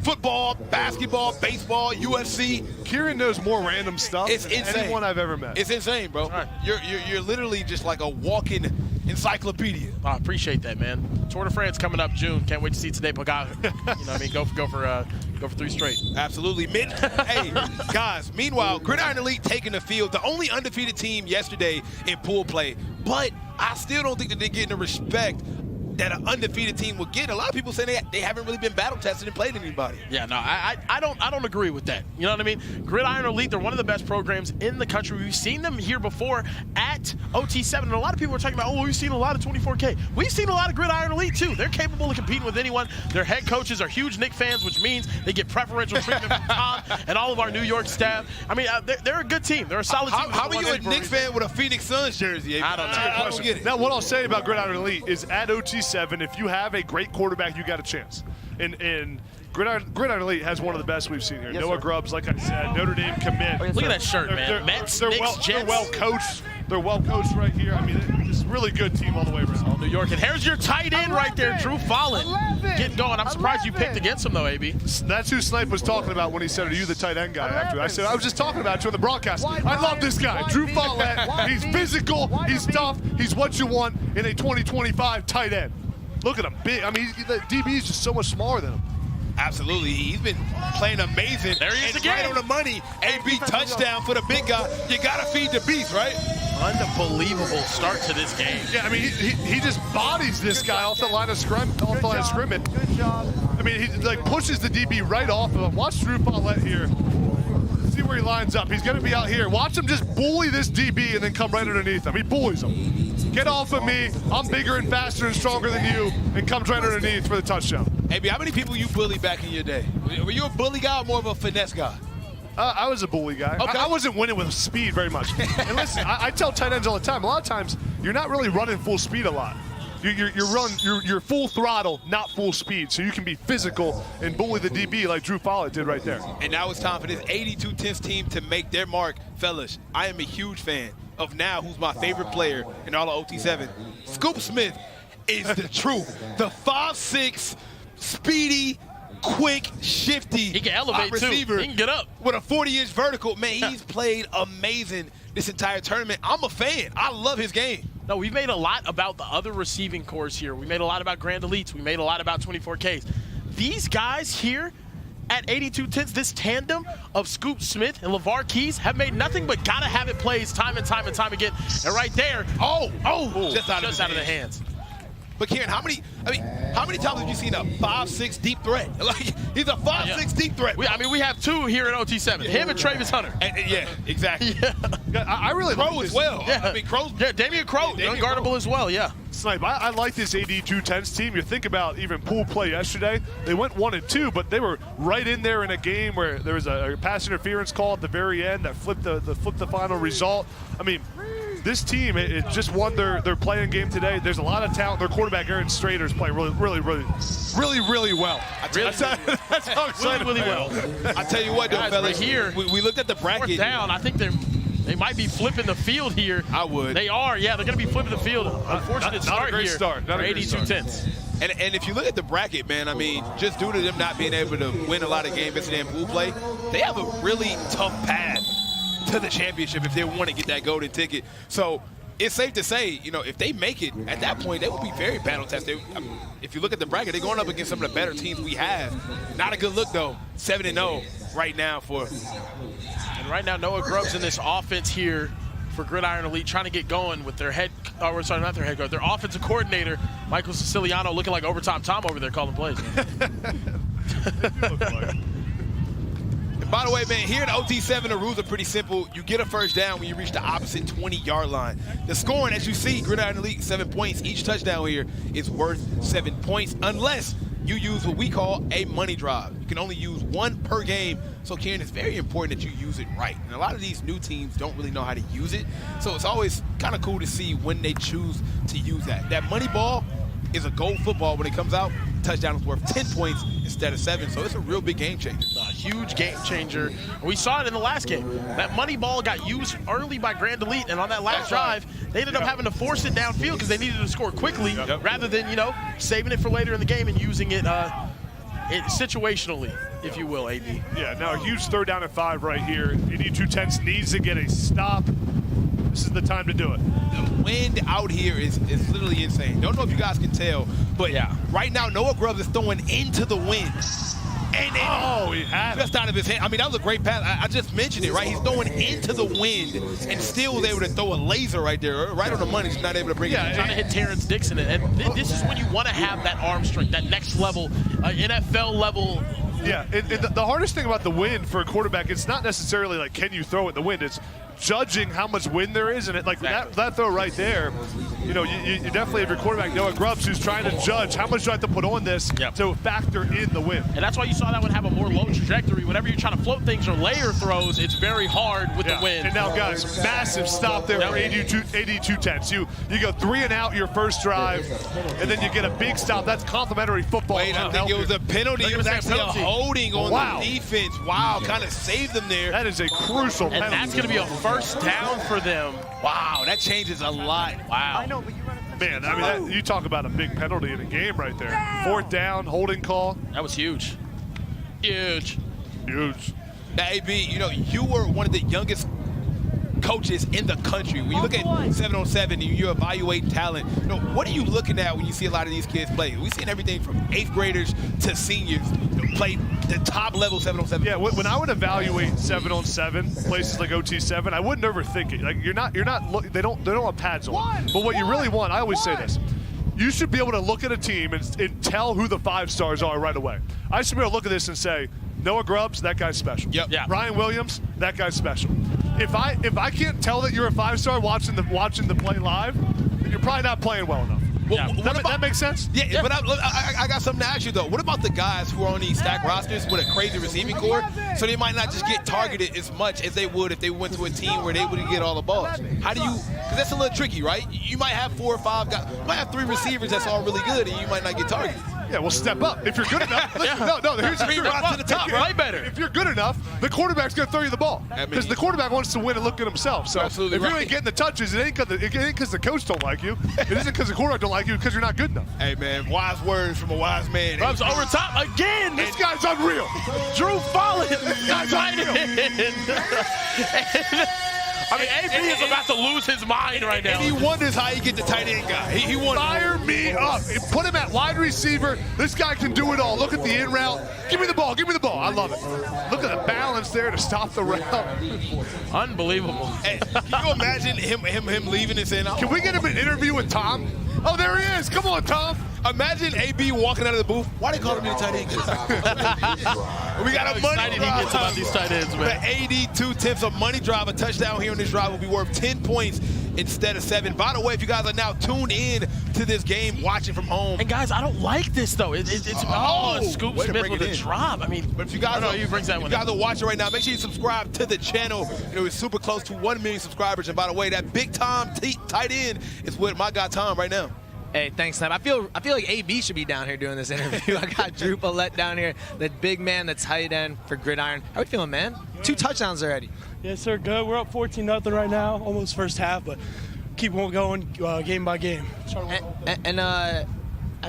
football, basketball, baseball, UFC. Kieran knows more random stuff it's than insane. anyone I've ever met. It's insane, bro. Right. You're literally just like a walking encyclopedia. I appreciate that, man. Tour de France coming up June. Can't wait to see today. Pagano. You know what I mean? Go for 3 straight. Absolutely. Hey, guys, meanwhile, Gridiron Elite taking the field. The only undefeated team yesterday in pool play. But I still don't think that they're getting the respect that an undefeated team would get. A lot of people say they haven't really been battle tested and played anybody. Yeah, no, I don't agree with that. You know what I mean? Gridiron Elite, they're one of the best programs in the country. We've seen them here before at OT7, and a lot of people are talking about, we've seen a lot of 24K. We've seen a lot of Gridiron Elite too. They're capable of competing with anyone. Their head coaches are huge Knicks fans, which means they get preferential treatment from Tom and all of our New York staff. I mean, they're a good team. They're a solid team. How are you a Knicks fan with a Phoenix Suns jersey? I don't know. I don't get it. Now, what I'll say about Gridiron Elite is at OT7, if you have a great quarterback, you got a chance. And Gridiron Elite has one of the best we've seen here. Yes, Noah sir. Grubbs, like I said, Notre Dame commit. Look at that shirt, man. Mets, Knicks, Jets. They're well coached. They're well coached right here. I mean, it's a really good team all the way around. All New York. And here's your tight end right there, Drew Fallon. Getting going. I'm surprised you picked against him, though, AB. That's who Snipe was talking about when he said, "Are you the tight end guy?" After I said, "I was just talking about you on the broadcast." I love this guy, Drew Fallon. He's physical. He's tough. He's what you want in a 2025 tight end. Look at him, big. I mean, the DB is just so much smaller than him. Absolutely. He's been playing amazing. There he is and again. right on the money. AB touchdown for the big guy. You got to feed the beast, right? Unbelievable start to this game. Yeah, I mean, he just bodies this guy off the line of scrimmage. Good job. I mean, he like pushes the DB right off of him. Watch Drew Follett here. See where he lines up. He's going to be out here. Watch him just bully this DB and then come right underneath him. He bullies him. Get off of me. I'm bigger and faster and stronger than you, and comes right underneath for the touchdown. AB, how many people you bullied back in your day? Were you a bully guy or more of a finesse guy? I was a bully guy. Okay. I wasn't winning with speed very much. And listen, I tell tight ends all the time, a lot of times you're not really running full speed a lot. You're full throttle, not full speed, so you can be physical and bully the DB like Drew Follett did right there. And now it's time for this 82-10 team to make their mark. Fellas, I am a huge fan of now who's my favorite player in all of OT7. Scoop Smith is the truth. The 5'6", speedy, quick, shifty. He can elevate receiver too. He can get up. With a 40-inch vertical. Man, he's played amazing this entire tournament. I'm a fan. I love his game. No, we've made a lot about the other receiving cores here. We made a lot about Grand Elites. We made a lot about 24Ks. These guys here at 82-10s, this tandem of Scoop Smith and LeVar Keys have made nothing but gotta have it plays time and time again. And right there, just out of the hands. But Kieran, how many times have you seen a 5'6" deep threat? Like, he's a 5'6" deep threat. We have two here at OT7. Him and Travis Hunter. Yeah, exactly. I really Crow like as this. well. Yeah. I mean, Crow's. Yeah, Damian Crow, unguardable as well, yeah. Snipe, I like this 82-10s team. You think about even pool play yesterday. They went 1-2, but they were right in there in a game where there was a pass interference call at the very end that flipped the final result. I mean, this team, it just won their playing game today. There's a lot of talent. Their quarterback, Aaron Strader, is playing really well. That's how excited really well. I tell you what, though, Guys, fellas, right here, we looked at the bracket. Fourth down, I think they might be flipping the field here. I would. They are, yeah. They're going to be flipping the field. Unfortunate not a great here start. for 82-10s. And if you look at the bracket, man, I mean, just due to them not being able to win a lot of games yesterday in pool play, they have a really tough path to the championship if they want to get that golden ticket. So it's safe to say, you know, if they make it, at that point, they will be very battle tested. I mean, if you look at the bracket, they're going up against some of the better teams we have. Not a good look, though. 7-0 right now for. And right now, Noah Grubbs in this offense here for Gridiron Elite trying to get going with their their offensive coordinator, Michael Siciliano, looking like overtime Tom over there calling plays. By the way, man, here at OT7, the rules are pretty simple. You get a first down when you reach the opposite 20-yard line. The scoring, as you see, Gridiron Elite, 7 points. Each touchdown here is worth 7 points, unless you use what we call a money drive. You can only use one per game. So, Kieran, it's very important that you use it right. And a lot of these new teams don't really know how to use it. So it's always kind of cool to see when they choose to use that. That money ball is a gold football when it comes out. Touchdown is worth 10 points instead of 7, so it's a real big game changer. A huge game changer. We saw it in the last game. That money ball got used early by Grand Elite, and on that last drive, they ended up having to force it downfield because they needed to score quickly rather than, saving it for later in the game and using it situationally, if you will, AD. Yeah, now a huge 3rd down and 5 right here. 82-10s needs to get a stop. This is the time to do it. The wind out here is literally insane. Don't know if you guys can tell, but right now Noah Grubbs is throwing into the wind. And then he had it. Just out of his hand. I mean, that was a great pass. I just mentioned it, right? He's throwing into the wind and still was able to throw a laser right there, right on the money. He's not able to bring it in. Trying to hit Terrence Dixon. And this is when you want to have that arm strength, that next level, NFL level. Yeah, the hardest thing about the wind for a quarterback, it's not necessarily like, can you throw it in the wind? It's judging how much wind there is, and that throw right there, you definitely have your quarterback, Noah Grubbs, who's trying to judge how much do I have to put on this to factor in the wind. And that's why you saw that one have a more low trajectory. Whenever you're trying to float things or layer throws, it's very hard with the wind. And now, guys, massive stop there for 82-10s. You go 3 and out your first drive, and then you get a big stop. That's complimentary football. Wait, I think it was a penalty. It was actually a holding on the defense. Wow, kind of saved them there. That is a crucial penalty. And that's going to be a first down for them. Wow, that changes a lot. Wow. I know, but you run a Man, I mean, you talk about a big penalty in a game right there. 4th down, holding call. That was huge. Huge. Huge. Now, AB, you were one of the youngest coaches in the country. When you look at 7-on-7 and you evaluate talent, what are you looking at when you see a lot of these kids play? We've seen everything from 8th graders to seniors play the top level 7-on-7. Yeah, when I would evaluate 7-on-7 places like OT7, I wouldn't overthink it. Like they don't have pads on. But what you really want, I always say this. You should be able to look at a team and tell who the 5 stars are right away. I should be able to look at this and say, Noah Grubbs, that guy's special. Yep. Yeah. Ryan Williams, that guy's special. If I can't tell that you're a 5-star watching the play live, then you're probably not playing well enough. Well, that makes sense? Yeah, but I got something to ask you, though. What about the guys who are on these stacked rosters with a crazy receiving core, so they might not just get targeted as much as they would if they went to a team where they would get all the balls? How do you – because that's a little tricky, right? You might have 4 or 5 guys – you might have 3 receivers that's all really good, and you might not get targeted. Yeah, well, step up. If you're good enough. Listen, no, here's the truth. To the top, right? Better. If you're good enough, the quarterback's going to throw you the ball. Because the quarterback wants to win and look at himself. So absolutely if you ain't getting the touches, it ain't because the coach don't like you. It isn't because the quarterback don't like you, because you're not good enough. Hey, man, wise words from a wise man. Rubs over top again. This guy's unreal. Drew Fallen. This guy's unreal. I mean, AB is about to lose his mind right now. And he wonders how he get the tight end guy. He wonders. Fire me up. Put him at wide receiver. This guy can do it all. Look at the in route. Give me the ball. Give me the ball. I love it. Look at the balance there to stop the route. Unbelievable. Hey, can you imagine him leaving and saying, can we get him an interview with Tom? Oh, there he is. Come on, Tom. Imagine AB walking out of the booth. Why they calling me the tight end? We got a money drive. He gets about these tight ends, man. The 82 a money drive, a touchdown here on this drive will be worth 10 points instead of 7. By the way, if you guys are now tuned in to this game, watching from home. And guys, I don't like this though. It's Scoop Smith with a drop. I mean, but if you guys are watching right now, make sure you subscribe to the channel. We're super close to 1 million subscribers. And by the way, that big Tom tight end is with my guy Tom right now. Hey, thanks, Snap. I feel like AB should be down here doing this interview. I got Drew Paulette down here, the big man, the tight end for Gridiron. How are we feeling, man? 2 touchdowns already. Yes, sir. Good. We're up 14-0 right now, almost first half, but keep on going game by game. And I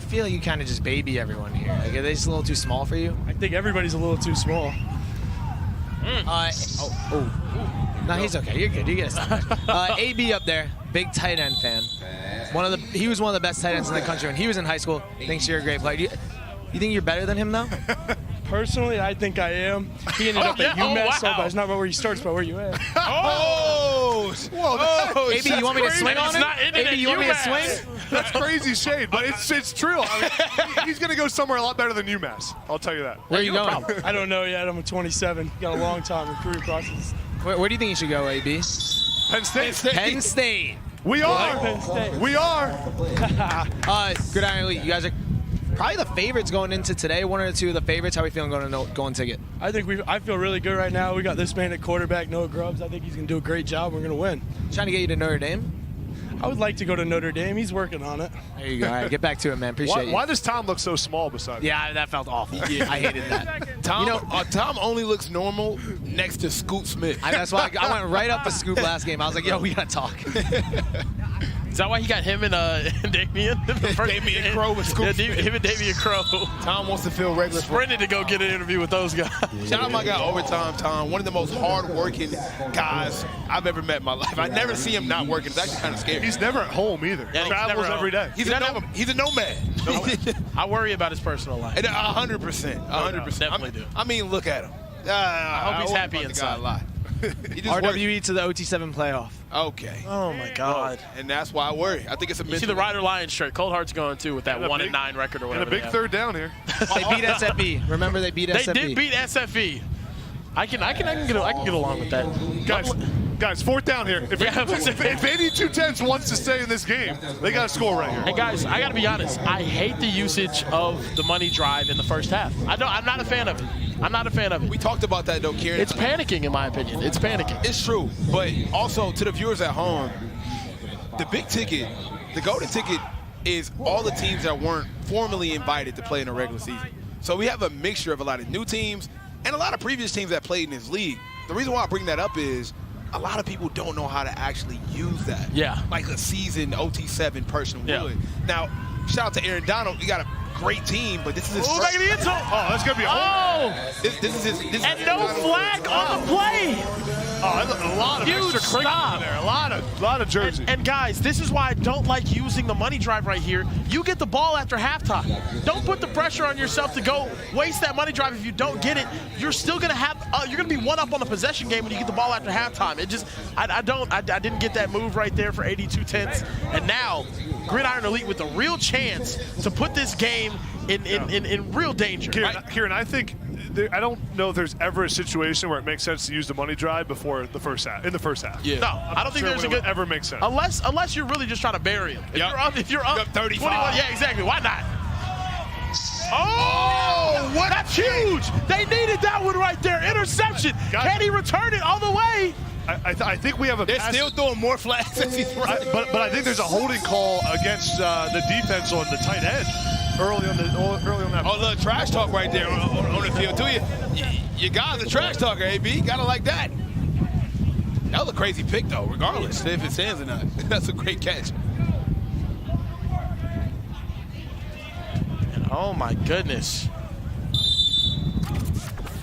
feel like you kind of just baby everyone here. Like, are they just a little too small for you? I think everybody's a little too small. No, he's okay. You're good. You get a AB up there, big tight end fan. He was one of the best tight ends in the country when he was in high school. Thinks you're a great player. You think you're better than him, though? Personally, I think I am. He ended up at UMass, but it's not about where he starts, but where you at. AB, you want me to swing on him? AB, you want me to swing? That's crazy shade, but it's true. I mean, he's going to go somewhere a lot better than UMass. I'll tell you that. Where are you going? I don't know yet. I'm 27. Got a long time recruiting process. Where do you think you should go, AB? Penn State. Penn State. We are. Penn State. We are. Gridiron Elite, you guys are probably the favorites going into today. 1 or 2 of the favorites. How are we feeling going ticket? I feel really good right now. We got this man at quarterback, Noah Grubbs. I think he's going to do a great job. We're going to win. Trying to get you to Notre Dame? I would like to go to Notre Dame. He's working on it. There you go. All right, get back to it, man. Appreciate you. Why does Tom look so small beside you? Yeah, that felt awful. Yeah, I hated that. Tom only looks normal next to Scoop Smith. That's why I went right up to Scoop last game. I was like, yo, we got to talk. Is that why he got him and Damian? Damian Crow with Scoop. Yeah, him and Damian Crow. Tom wants to feel regular. Sprinted to go get an interview with those guys. Shout out my guy Overtime Tom, one of the most hard-working guys I've ever met in my life. I never see him not working. It's actually kind of scary. He's never at home either. Yeah, he travels every day. He's a nomad. I worry about his personal life. 100%. 100%. Definitely do. I mean, look at him. I hope he's happy inside. A lot. RWE to the OT7 playoff. Okay. Oh my God. And that's why I worry. I think it's a You see the Ryder Lions shirt. Cold Heart's going too with that 1-9 record or whatever. And a big third down here. They beat SFE. Remember they beat SFE. They did beat SFE. I can get along with that. Guys, 4th down here. If 82-10 wants to stay in this game, they got to score right here. Hey guys, I got to be honest. I hate the usage of the money drive in the first half. I'm not a fan of it. I'm not a fan of it. We talked about that though, Kieran. It's panicking in my opinion. It's panicking. It's true, but also to the viewers at home, the big ticket, the golden ticket is all the teams that weren't formally invited to play in the regular season. So we have a mixture of a lot of new teams and a lot of previous teams that played in this league. The reason why I bring that up is a lot of people don't know how to actually use that. Yeah. Like a seasoned OT7 person would. Now, shout out to Aaron Donald. We got a great team, but this is his first. Back in the end zone. Oh, that's going to be a hole. Oh! This is his. And no flag on the play. Oh, A lot of Huge extra stop. there. A lot of jersey. And guys, this is why I don't like using the money drive right here. You get the ball after halftime. Don't put the pressure on yourself to go waste that money drive. If you don't get it, you're still gonna have you're gonna be one up on the possession game when you get the ball after halftime. It just I didn't get that move right there for 82 tenths. And now Gridiron Elite with a real chance to put this game in real danger. Kieran, I think I don't know if there's ever a situation where it makes sense to use the money drive before the first half. In the first half. Yeah. No, I don't think there's a good ever make sense. Unless you're really just trying to bury him. If you're up 35. 21, yeah, exactly. Why not? Oh, what? That's huge. They needed that one right there. Interception. Can he return it all the way? I think we have a. They're still throwing more flags as he's running. But I think there's a holding call against the defense on the tight end early on that. Oh, look, trash talk right there on the field too. You got the trash talker, AB. Gotta like that. That was a crazy pick though, regardless if it stands or not. That's a great catch. And oh my goodness.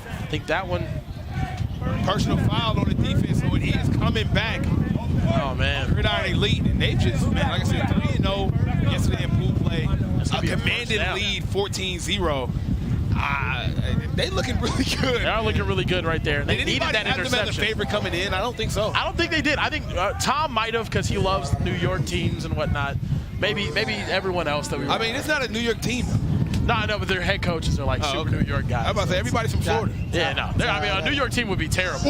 I think that one. Personal foul on the defense, so it is coming back. Oh, man. Gridiron Elite, and they've just, man, like I said, 3-0 yesterday in pool play. A commanded lead, 14-0. They looking really good. They are looking really good right there. They needed that interception. Did anybody have them as a favorite coming in? I don't think so. I don't think they did. I think Tom might have because he loves New York teams and whatnot. Maybe everyone else that we were. I mean, it's not a New York team. No, I know, but their head coaches are like super New York guys. I'm about to say, everybody's from Florida. Yeah, no. I mean, a New York team would be terrible.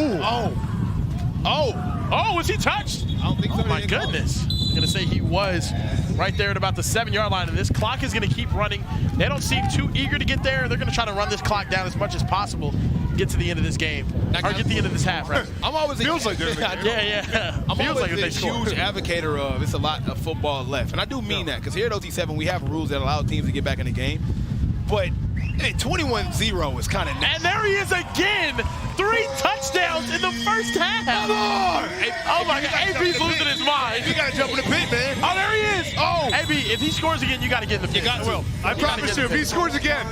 Oh, was he touched? I don't think so. Oh, my goodness. I'm going to say he was right there at about the 7-yard line, and this clock is going to keep running. They don't seem too eager to get there. They're going to try to run this clock down as much as possible, get to the end of this game, or get the end of this half, right? I'm always feels like there's yeah. I'm feels always like a huge advocate of it's a lot of football left, and I do mean that because here at OT7 we have rules that allow teams to get back in the game, but 21-0 is kind of and there he is again. 3 touchdowns in the first half. Come on. Oh my God, AB's losing his mind. You got to jump in the pit, man. Oh, there he is. Oh. AB, if he scores again, you got to get in the pit. You got to. I promise you, if he scores again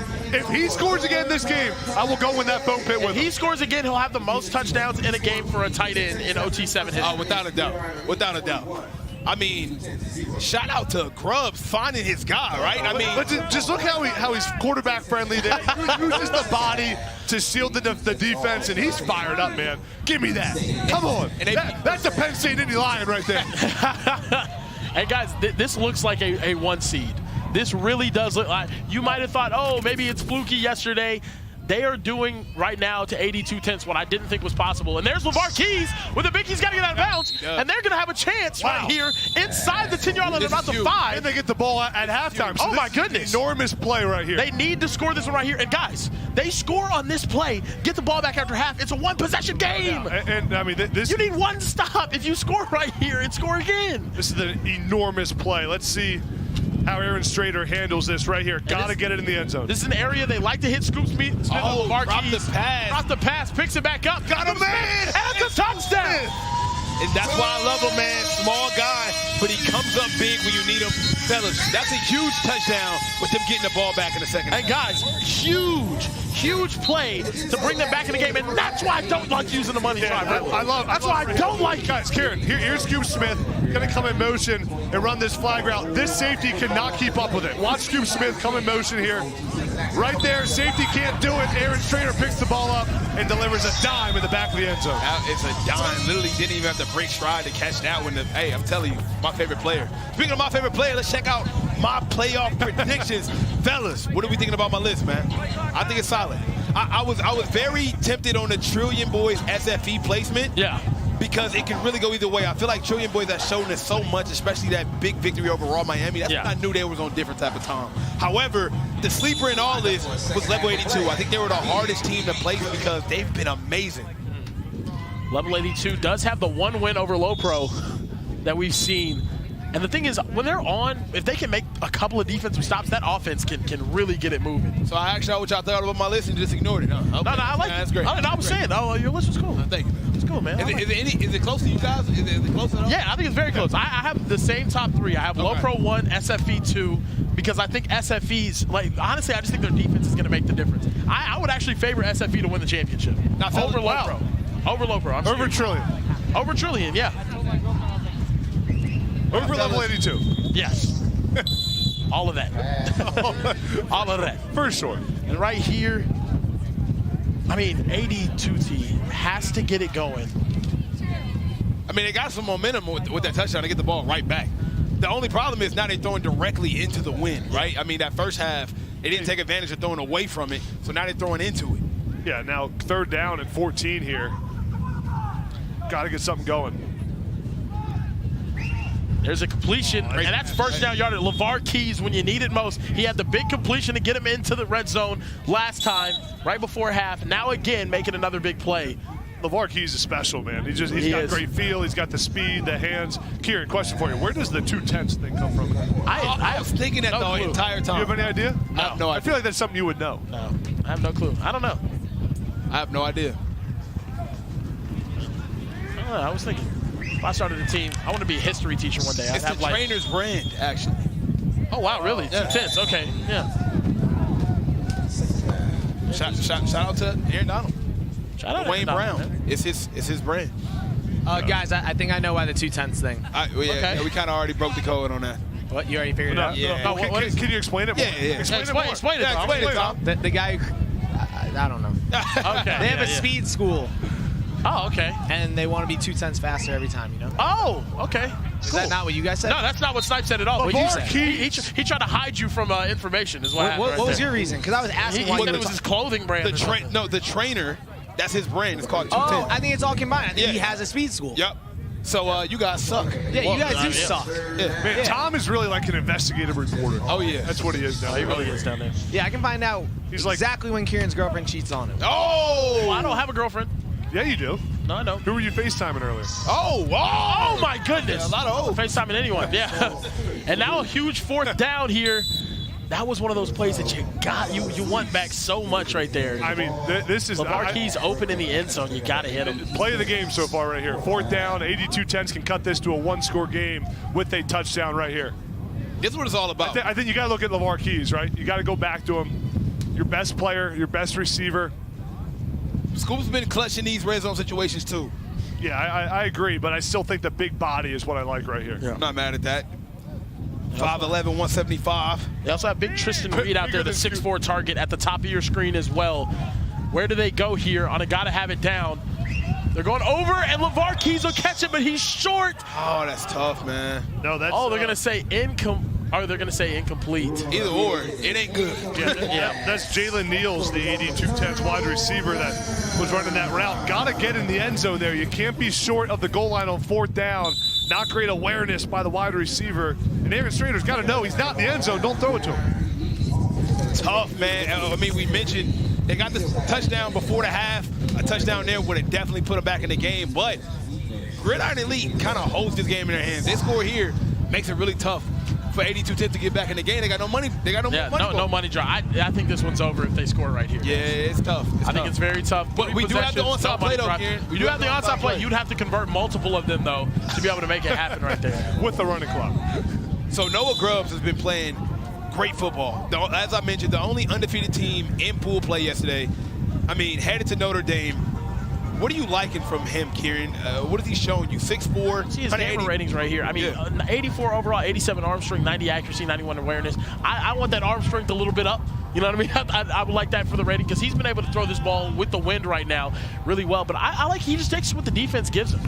this game, I will go in that foam pit with him. If he scores again, he'll have the most touchdowns in a game for a tight end in OT7 history. Oh, without a doubt. Without a doubt. I mean, shout out to Grubbs finding his guy, right? I mean, but just look how he's quarterback friendly there. He uses the body to shield the defense, and he's fired up, man. Give me that. Come on. And that's a Penn State Indy Lion right there. Hey, guys, this looks like a 1 seed. This really does look like, you might have thought, oh, maybe it's fluky yesterday. They are doing right now to 82 tenths what I didn't think was possible. And there's LeVar Keys with a big, he's got to get out of bounds. And they're going to have a chance right here inside the 10-yard line, about the 5. And they get the ball at halftime. So oh, my goodness. Enormous play right here. They need to score this one right here. And, guys, they score on this play, get the ball back after half. It's a 1-possession game. And I mean, you need 1 stop. If you score right here and score again. This is an enormous play. Let's see how Aaron Strader handles this right here. Got to get it in the end zone. This is an area they like to hit Scoop Smith. Oh, drop the pass. Drop the pass, picks it back up. Got him, man. And the touchdown. And that's why I love him, man. Small guy, but he comes up big when you need him. Fellas, that's a huge touchdown with them getting the ball back in the second half. And guys, huge play to bring them back in the game. And that's why I don't like using the money drive. That's why I don't like guys. Kieran, here's Scoop Smith going to come in motion and run this flag route. This safety cannot keep up with it. Watch Scoop Smith come in motion here. Right there, safety can't do it. Aaron Strader picks the ball up and delivers a dime in the back of the end zone. It's a dime. Literally didn't even have to break stride to catch that one. Hey, I'm telling you, my favorite player. Speaking of my favorite player, let's check out my playoff predictions. Fellas, what are we thinking about my list, man? I think it's solid. I was very tempted on the Trillion Boyz SFE placement. Yeah. Because it can really go either way. I feel like Trillion Boyz has shown us so much, especially that big victory over Raw Miami. That's when I knew they was on a different type of time. However, the sleeper in all this was Level 82. I think they were the hardest team to place because they've been amazing. Level 82 does have the 1 win over Low Pro that we've seen. And the thing is, when they're on, if they can make a couple of defensive stops, that offense can really get it moving. So I asked y'all what y'all thought about my list and just ignored it, huh? Okay. No, I like it. That's great. I was saying, your list was cool. Thank you, man. It's cool, man. Is it close to you guys? Is it close at all? Yeah, I think it's very close. I have the same top 3. I have Low Pro 1, SFE 2, because I think SFE's, honestly, I just think their defense is going to make the difference. I would actually favor SFE to win the championship. Over Low Pro. Over Low Pro. Over Trillion. Over $1 trillion, yeah. Over level 82. Yes. All of that. All of that. For sure. And right here, I mean, 82T has to get it going. I mean, they got some momentum with that touchdown to get the ball right back. The only problem is now they're throwing directly into the wind, right? I mean, that first half, they didn't take advantage of throwing away from it, so now they're throwing into it. Yeah, now 3rd down and 14 here. Got to get something going. There's a completion, and that's first down yardage. LeVar Keys, when you need it most, he had the big completion to get him into the red zone last time, right before half. Now again, making another big play. LeVar Keys is special, man. He's got great feel. He's got the speed, the hands. Kieran, question for you. Where does the 210s thing come from? I was thinking that the entire time. You have any idea? No. I have no idea. I feel like that's something you would know. No, I have no clue. I don't know. I have no idea. I was thinking, if I started a team, I want to be a history teacher one day. I'd It's have the trainer's brand, actually. Oh, wow, really? Yeah. 210s, okay, yeah. Shout out to Aaron Donald. Shout out Wayne to Brown. Donald, It's his brand. Guys, I think I know why the 210s thing. Yeah, we kind of already broke the code on that. What, you already figured it out? Yeah. No, can you explain it more? Yeah. Explain it, Tom. The guy, I don't know. Okay. They have a speed school, Oh, okay. and they want to be 210s faster every time, you know? Oh, okay. Is that not what you guys said? No, that's not what Snipe said at all. LeVar What he tried to hide you from information, is what happened. What was your reason? Because I was asking He why said you it was his clothing brand. or something. The trainer, that's his brand. It's called 210. Oh, I think it's all combined. I think Yeah. he has a speed school. Yep. So you guys suck. Yeah, you guys do yeah. suck. Man, Tom is really like an investigative reporter. Oh, yeah. That's what he is now. He really is down there. Yeah, I can find out He's like- exactly when Kieran's girlfriend cheats on him. Oh! Well, I don't have a girlfriend. Yeah, you do. No, I don't. Who were you FaceTiming earlier? Oh my goodness. Yeah, a lot of FaceTiming anyone, yeah. And now a huge 4th down here. That was one of those plays that you want back so much right there. I mean, this is... LeVar Keys open in the end zone. You got to hit him. Play of the game so far right here. 4th down, 82-10s can cut this to a 1-score game with a touchdown right here. This is what it's all about. I think you got to look at LeVar Keys, right? You got to go back to him. Your best player, your best receiver. Scoop's been clutching these red zone situations, too. Yeah, I agree, but I still think the big body is what I like right here. I'm not mad at that. 5'11", 175. They also have big Tristan Reed out there, the Bigger than 6'4" target at the top of your screen as well. Where do they go here on a gotta have it down? They're going over, and LeVar Keys will catch it, but he's short. Oh, that's tough, man. No, that's... Oh, they're going to say they're going to say incomplete. Either or, it ain't good. Yeah, that's Jalen Neals, the 82-10s wide receiver that was running that route. Got to get in the end zone there. You can't be short of the goal line on 4th down. Not great awareness by the wide receiver. And Aaron Strader's got to know he's not in the end zone. Don't throw it to him. Tough, man. I mean, we mentioned they got this touchdown before the half. A touchdown there would have definitely put them back in the game. But Gridiron Elite kind of holds this game in their hands. They score here makes it really tough for 82-10 to get back in the game. They got no money. They got no money draw. I think this one's over if they score right here. Yeah, it's tough. I think it's very tough. But we do have the onside play, though, Kieran. We do have the onside play. You'd have to convert multiple of them, though, to be able to make it happen right there. With the running clock. So Noah Grubbs has been playing great football. As I mentioned, the only undefeated team in pool play yesterday. I mean, headed to Notre Dame. What are you liking from him, Kieran? What has he shown you? 6'4", see his gamer ratings right here. I mean, 84 overall, 87 arm strength, 90 accuracy, 91 awareness. I want that arm strength a little bit up. You know what I mean? I would like that for the rating because he's been able to throw this ball with the wind right now really well. But I like he just takes what the defense gives him.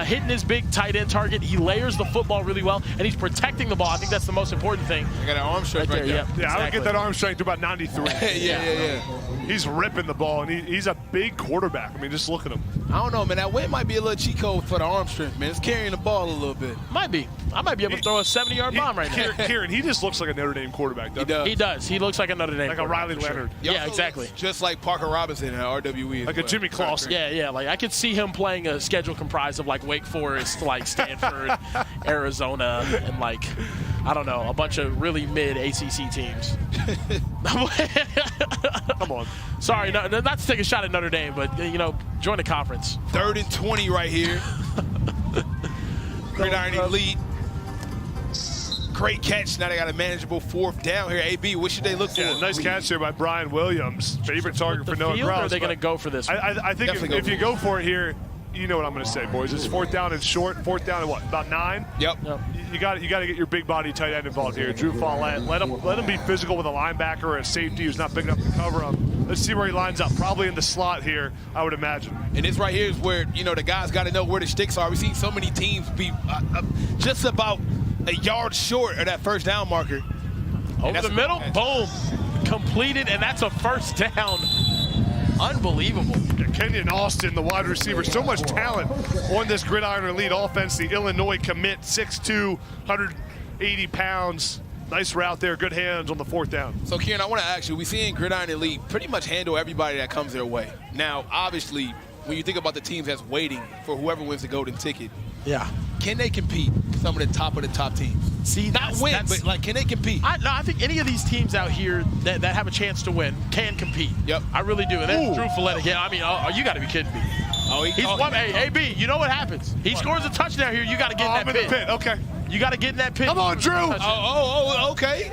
Hitting his big tight end target, he layers the football really well, and he's protecting the ball. I think that's the most important thing. I got an arm strength right there. Yeah, exactly. I would get that arm strength to about 93. yeah. He's ripping the ball, and he's a big quarterback. I mean, just look at him. I don't know, man. That weight might be a little cheat code for the arm strength, man. It's carrying the ball a little bit. Might be. I might be able to throw a 70-yard bomb right now. Kieran, he just looks like a Notre Dame quarterback, doesn't he? He does. He looks like a Notre Dame Like a Riley Leonard. Yeah, exactly. Just like Parker Robinson at RWE. Like a Jimmy Clausen. Yeah. Like I could see him playing a schedule comprised of like Wake Forest, like Stanford, Arizona, and like I don't know, a bunch of really mid ACC teams. Come on. Sorry, not to take a shot at Notre Dame, but join the conference. 3rd and 20 right here. Gridiron Elite. Great catch. Now they got a manageable 4th down here. AB, what should they look for? Yeah, nice catch there by Brian Williams. Favorite target for Noah Grubbs. Or are they going to go for this one? I think if you go for it here, you know what I'm going to say, boys. It's 4th down and short. 4th down and what? About 9. Yep. You got to get your big body tight end involved here. Drew Follett. Let him be physical with a linebacker or a safety who's not big enough to cover him. Let's see where he lines up. Probably in the slot here, I would imagine. And this right here is where, you know, the guys got to know where the sticks are. We've seen so many teams be just about a yard short of that 1st down marker. Over the middle, boom, completed, and that's a 1st down. Unbelievable. Kenyon Austin, the wide receiver, so much talent on this Gridiron Elite offense. The Illinois commit, 6'2", 180 pounds. Nice route there, good hands on the 4th down. So, Kieran, I want to ask you, we've seen Gridiron Elite pretty much handle everybody that comes their way. Now, obviously, when you think about the teams that's waiting for whoever wins the golden ticket, can they compete with some of the top teams? See, not win, but like, can they compete? I think any of these teams out here that have a chance to win can compete. Yep. I really do. And then Drew Follett again. I mean, you got to be kidding me. Hey, AB, you know what happens? He scores a touchdown here. You got to get in that pit. In the pit. Okay. You got to get in that pit. Come on, Drew. Okay.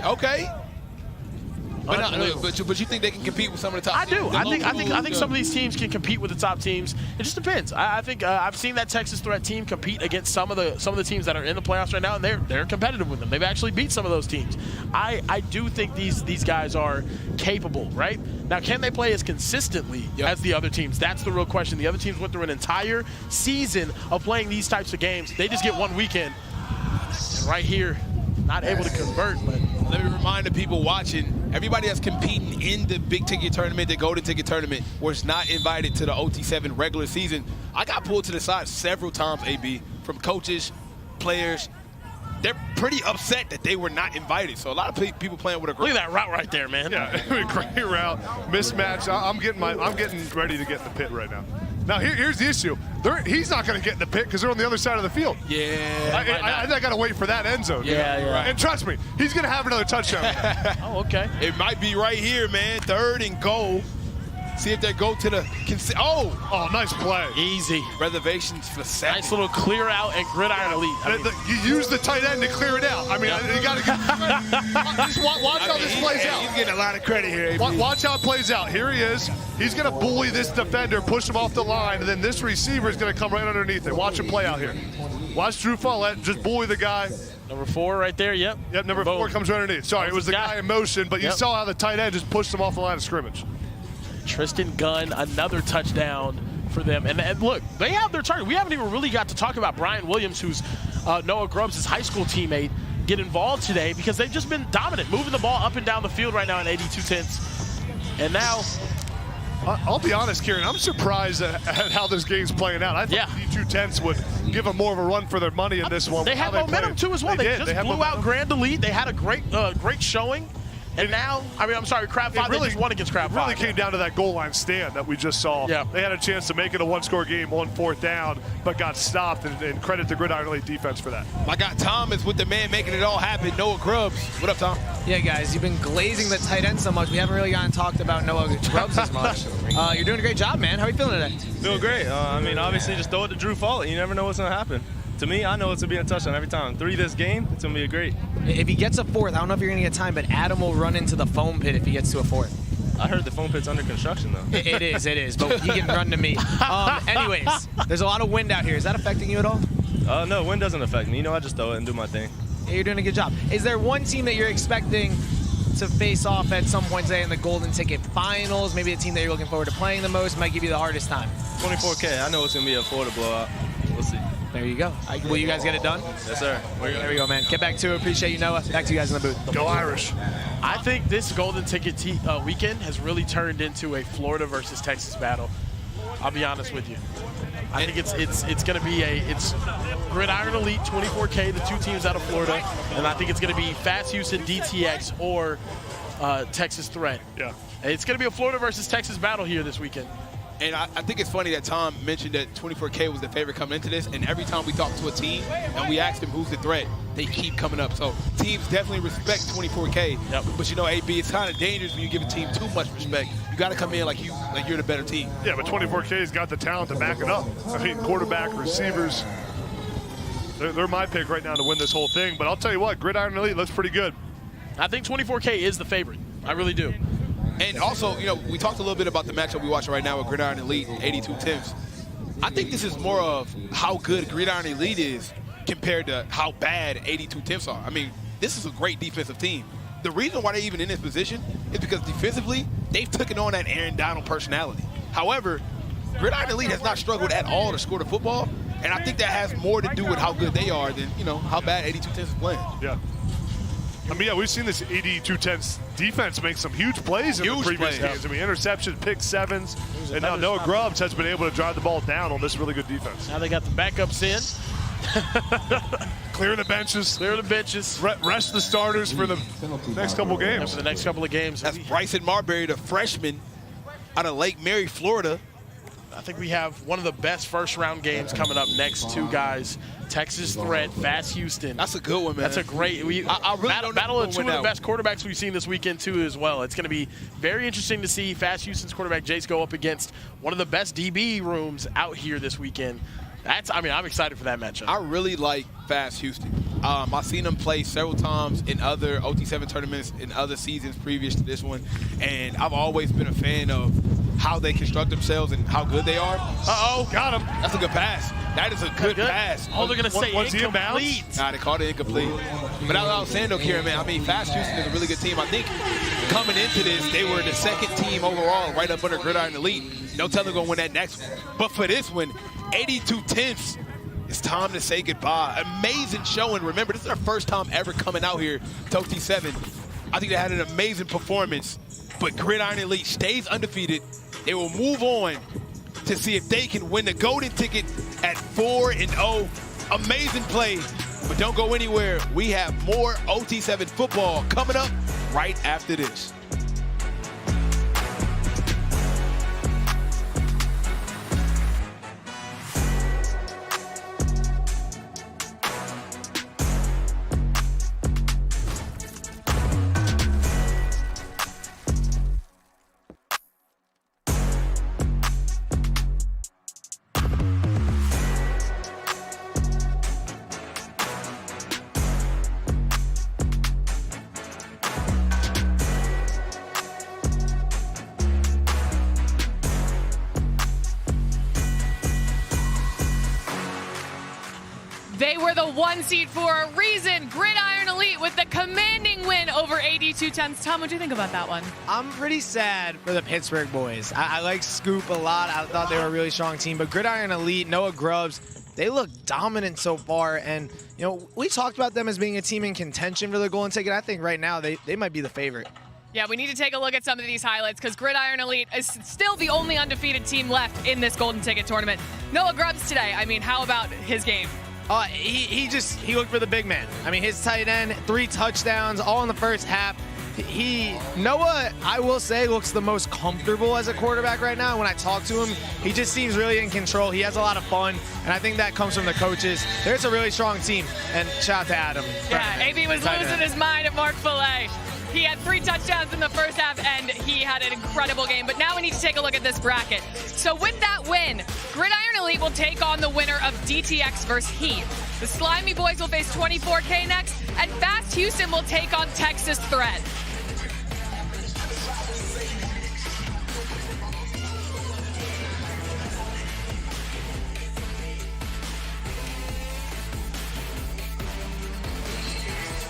But you think they can compete with some of the top teams? I do. I think some of these teams can compete with the top teams. It just depends. I think I've seen that Texas Threat team compete against some of the teams that are in the playoffs right now, and they're competitive with them. They've actually beat some of those teams. I do think these guys are capable, right? Now, can they play as consistently as the other teams? That's the real question. The other teams went through an entire season of playing these types of games. They just get one weekend, and right here, not able to convert. But let me remind the people watching, everybody that's competing in the big ticket tournament, the golden ticket tournament, was not invited to the OT7 regular season. I got pulled to the side several times, AB, from coaches, players. They're pretty upset that they were not invited. So a lot of people playing with a great. Look at that route right there, man. Yeah, great route, mismatch. I'm getting ready to get in the pit right now. Now here's the issue. He's not going to get in the pit because they're on the other side of the field. Yeah. I got to wait for that end zone. Yeah. And trust me, he's going to have another touchdown. Oh, okay. It might be right here, man. 3rd and goal. See if they go to the oh, nice play. Easy. Reservations for 7. Nice little clear out and Gridiron Elite. You use the tight end to clear it out. I mean, you got to just watch how this plays out. He's getting a lot of credit here. Watch how it plays out. Here he is. He's going to bully this defender, push him off the line, and then this receiver is going to come right underneath it. Watch him play out here. Watch Drew Follett just bully the guy. Number 4 right there, yep. Yep, number 4 comes right underneath. Sorry, it was the guy in motion, but you saw how the tight end just pushed him off the line of scrimmage. Tristan Gunn, another touchdown for them. And look, they have their target. We haven't even really got to talk about Brian Williams, who's Noah Grubbs' high school teammate, get involved today because they've just been dominant, moving the ball up and down the field right now in 82-10s. And now, I'll be honest, Kieran, I'm surprised at how this game's playing out. I thought 82-10s would give them more of a run for their money in this one. They have momentum too as well. They just blew out Grand Elite. They had a great showing. And now, Crab 5, they just won against Crab 5. It really came down to that goal line stand that we just saw. Yeah. They had a chance to make it a one-score game on 4th down, but got stopped, and credit to Gridiron Elite defense for that. I got Thomas with the man making it all happen, Noah Grubbs. What up, Tom? Yeah, guys, you've been glazing the tight end so much. We haven't really gotten talked about Noah Grubbs as much. You're doing a great job, man. How are you feeling today? Doing great. Obviously, just throw it to Drew Follett. You never know what's going to happen. To me, I know it's going to be a touchdown every time. 3 this game, it's going to be great. If he gets a 4th, I don't know if you're going to get time, but Adam will run into the foam pit if he gets to a 4th. I heard the foam pit's under construction, though. It is, but he can run to me. Anyways, there's a lot of wind out here. Is that affecting you at all? No, wind doesn't affect me. I just throw it and do my thing. Yeah, you're doing a good job. Is there one team that you're expecting to face off at some point today in the Golden Ticket Finals? Maybe a team that you're looking forward to playing the most, might give you the hardest time? 24K. I know it's going to be a Florida blowout. We'll see. There you go. Will you guys get it done? Yes, sir. There we go, man. Get back to it. Appreciate you, Noah. Back to you guys in the booth. Go Irish. I think this Golden Ticket weekend has really turned into a Florida versus Texas battle. I'll be honest with you. I think it's going to be it's Gridiron Elite 24K, the 2 teams out of Florida, and I think it's going to be Fast Houston DTX or Texas Threat. Yeah. It's going to be a Florida versus Texas battle here this weekend. And I think it's funny that Tom mentioned that 24K was the favorite coming into this, and every time we talk to a team and we ask them who's the threat, they keep coming up. So teams definitely respect 24K. Yep. But AB, it's kind of dangerous when you give a team too much respect. You got to come in like you're the better team. Yeah, but 24K's got the talent to back it up. I mean, quarterback, receivers, they're my pick right now to win this whole thing. But I'll tell you what, Gridiron Elite looks pretty good. I think 24K is the favorite. I really do. And also, we talked a little bit about the matchup we're watching right now with Gridiron Elite, 82-10s. I think this is more of how good Gridiron Elite is compared to how bad 82 Temps are. I mean, this is a great defensive team. The reason why they're even in this position is because defensively, they've taken on that Aaron Donald personality. However, Gridiron Elite has not struggled at all to score the football, and I think that has more to do with how good they are than, you know, how bad 82 Temps is playing. Yeah. I mean, yeah, we've seen this 82 Temps defense make some huge plays in the previous games. I mean, interceptions, pick sevens, and now Noah Grubbs has been able to drive the ball down on this really good defense. Now they got the backups in. Clear the benches. Clear the benches. Rest the starters for the next couple games. And for the next couple of games. That's Bryson Marbury, the freshman out of Lake Mary, Florida. I think we have one of the best first-round games coming up next. Two guys, Texas Threat, Fast Houston. That's a good one, man. That's a great I really battle of two of the best quarterbacks we've seen this weekend, too, as well. It's going to be very interesting to see Fast Houston's quarterback, Jace, go up against one of the best DB rooms out here this weekend. I'm excited for that matchup. I really like Fast Houston. I've seen them play several times in other OT7 tournaments in other seasons previous to this one, and I've always been a fan of how they construct themselves and how good they are. Uh-oh, got him. That's a good pass. That is a good pass. Oh, they're going to say incomplete. Nah, they called it incomplete. But I was saying, though, Kieran, man, I mean, Fast Houston is a really good team. I think coming into this, they were the second team overall, right up under Gridiron Elite. No telling going to win that next one. But for this one, 82 Temps, it's time to say goodbye. Amazing showing. Remember, this is their first time ever coming out here to OT7. I think they had an amazing performance. But Gridiron Elite stays undefeated. They will move on to see if they can win the golden ticket at 4-0. Amazing play. But don't go anywhere. We have more OT7 football coming up right after this. They were the 1 seed for a reason. Gridiron Elite with the commanding win over 82 Temps. Tom, what do you think about that one? I'm pretty sad for the Pittsburgh boys. I like Scoop a lot. I thought they were a really strong team. But Gridiron Elite, Noah Grubbs, they look dominant so far. And, you know, we talked about them as being a team in contention for the golden ticket. I think right now they might be the favorite. Yeah, we need to take a look at some of these highlights because Gridiron Elite is still the only undefeated team left in this golden ticket tournament. Noah Grubbs today, I mean, how about his game? He looked for the big man. I mean, his tight end, 3 touchdowns, all in the first half. Noah, I will say, looks the most comfortable as a quarterback right now. When I talk to him, he just seems really in control. He has a lot of fun, and I think that comes from the coaches. There's a really strong team, and shout out to Adam. Yeah, AB was losing his mind at Mark Fillet. He had 3 touchdowns in the first half, and he had an incredible game. But now we need to take a look at this bracket. So with that win, Gridiron Elite will take on the winner of DTX versus Heat. The Slimey Boyz will face 24K next, and Fast Houston will take on Texas Threat.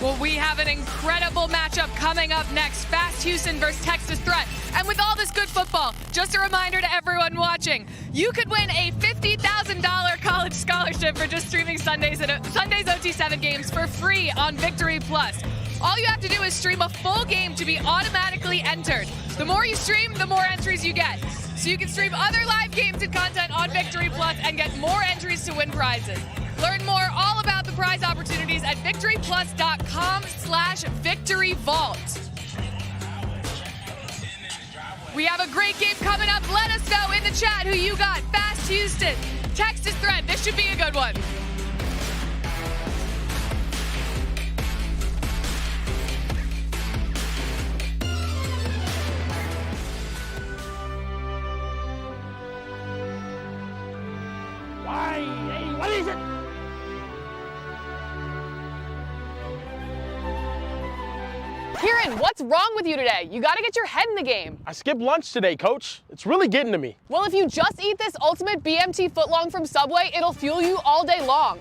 Well, we have an incredible matchup coming up next. Fast Houston versus Texas Threat. And with all this good football, just a reminder to everyone watching, you could win a $50,000 college scholarship for just streaming Sunday's OT7 games for free on Victory Plus. All you have to do is stream a full game to be automatically entered. The more you stream, the more entries you get. So you can stream other live games and content on Victory Plus and get more entries to win prizes. Learn more all about the prize opportunities at victoryplus.com/victoryvault. We have a great game coming up. Let us know in the chat who you got. Fast Houston, Texas Threat. This should be a good one. What is it? Here Quinn, what's wrong with you today? You got to get your head in the game. I skipped lunch today, Coach. It's really getting to me. Well, if you just eat this ultimate BMT footlong from Subway, it'll fuel you all day long.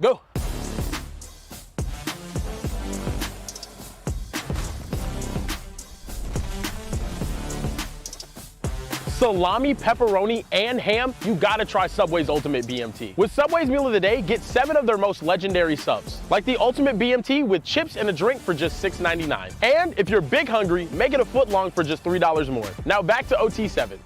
Go. Salami, pepperoni, and ham, you gotta try Subway's Ultimate BMT. With Subway's Meal of the Day, get 7 of their most legendary subs, like the Ultimate BMT with chips and a drink for just $6.99. And if you're big hungry, make it a foot long for just $3 more. Now back to OT7.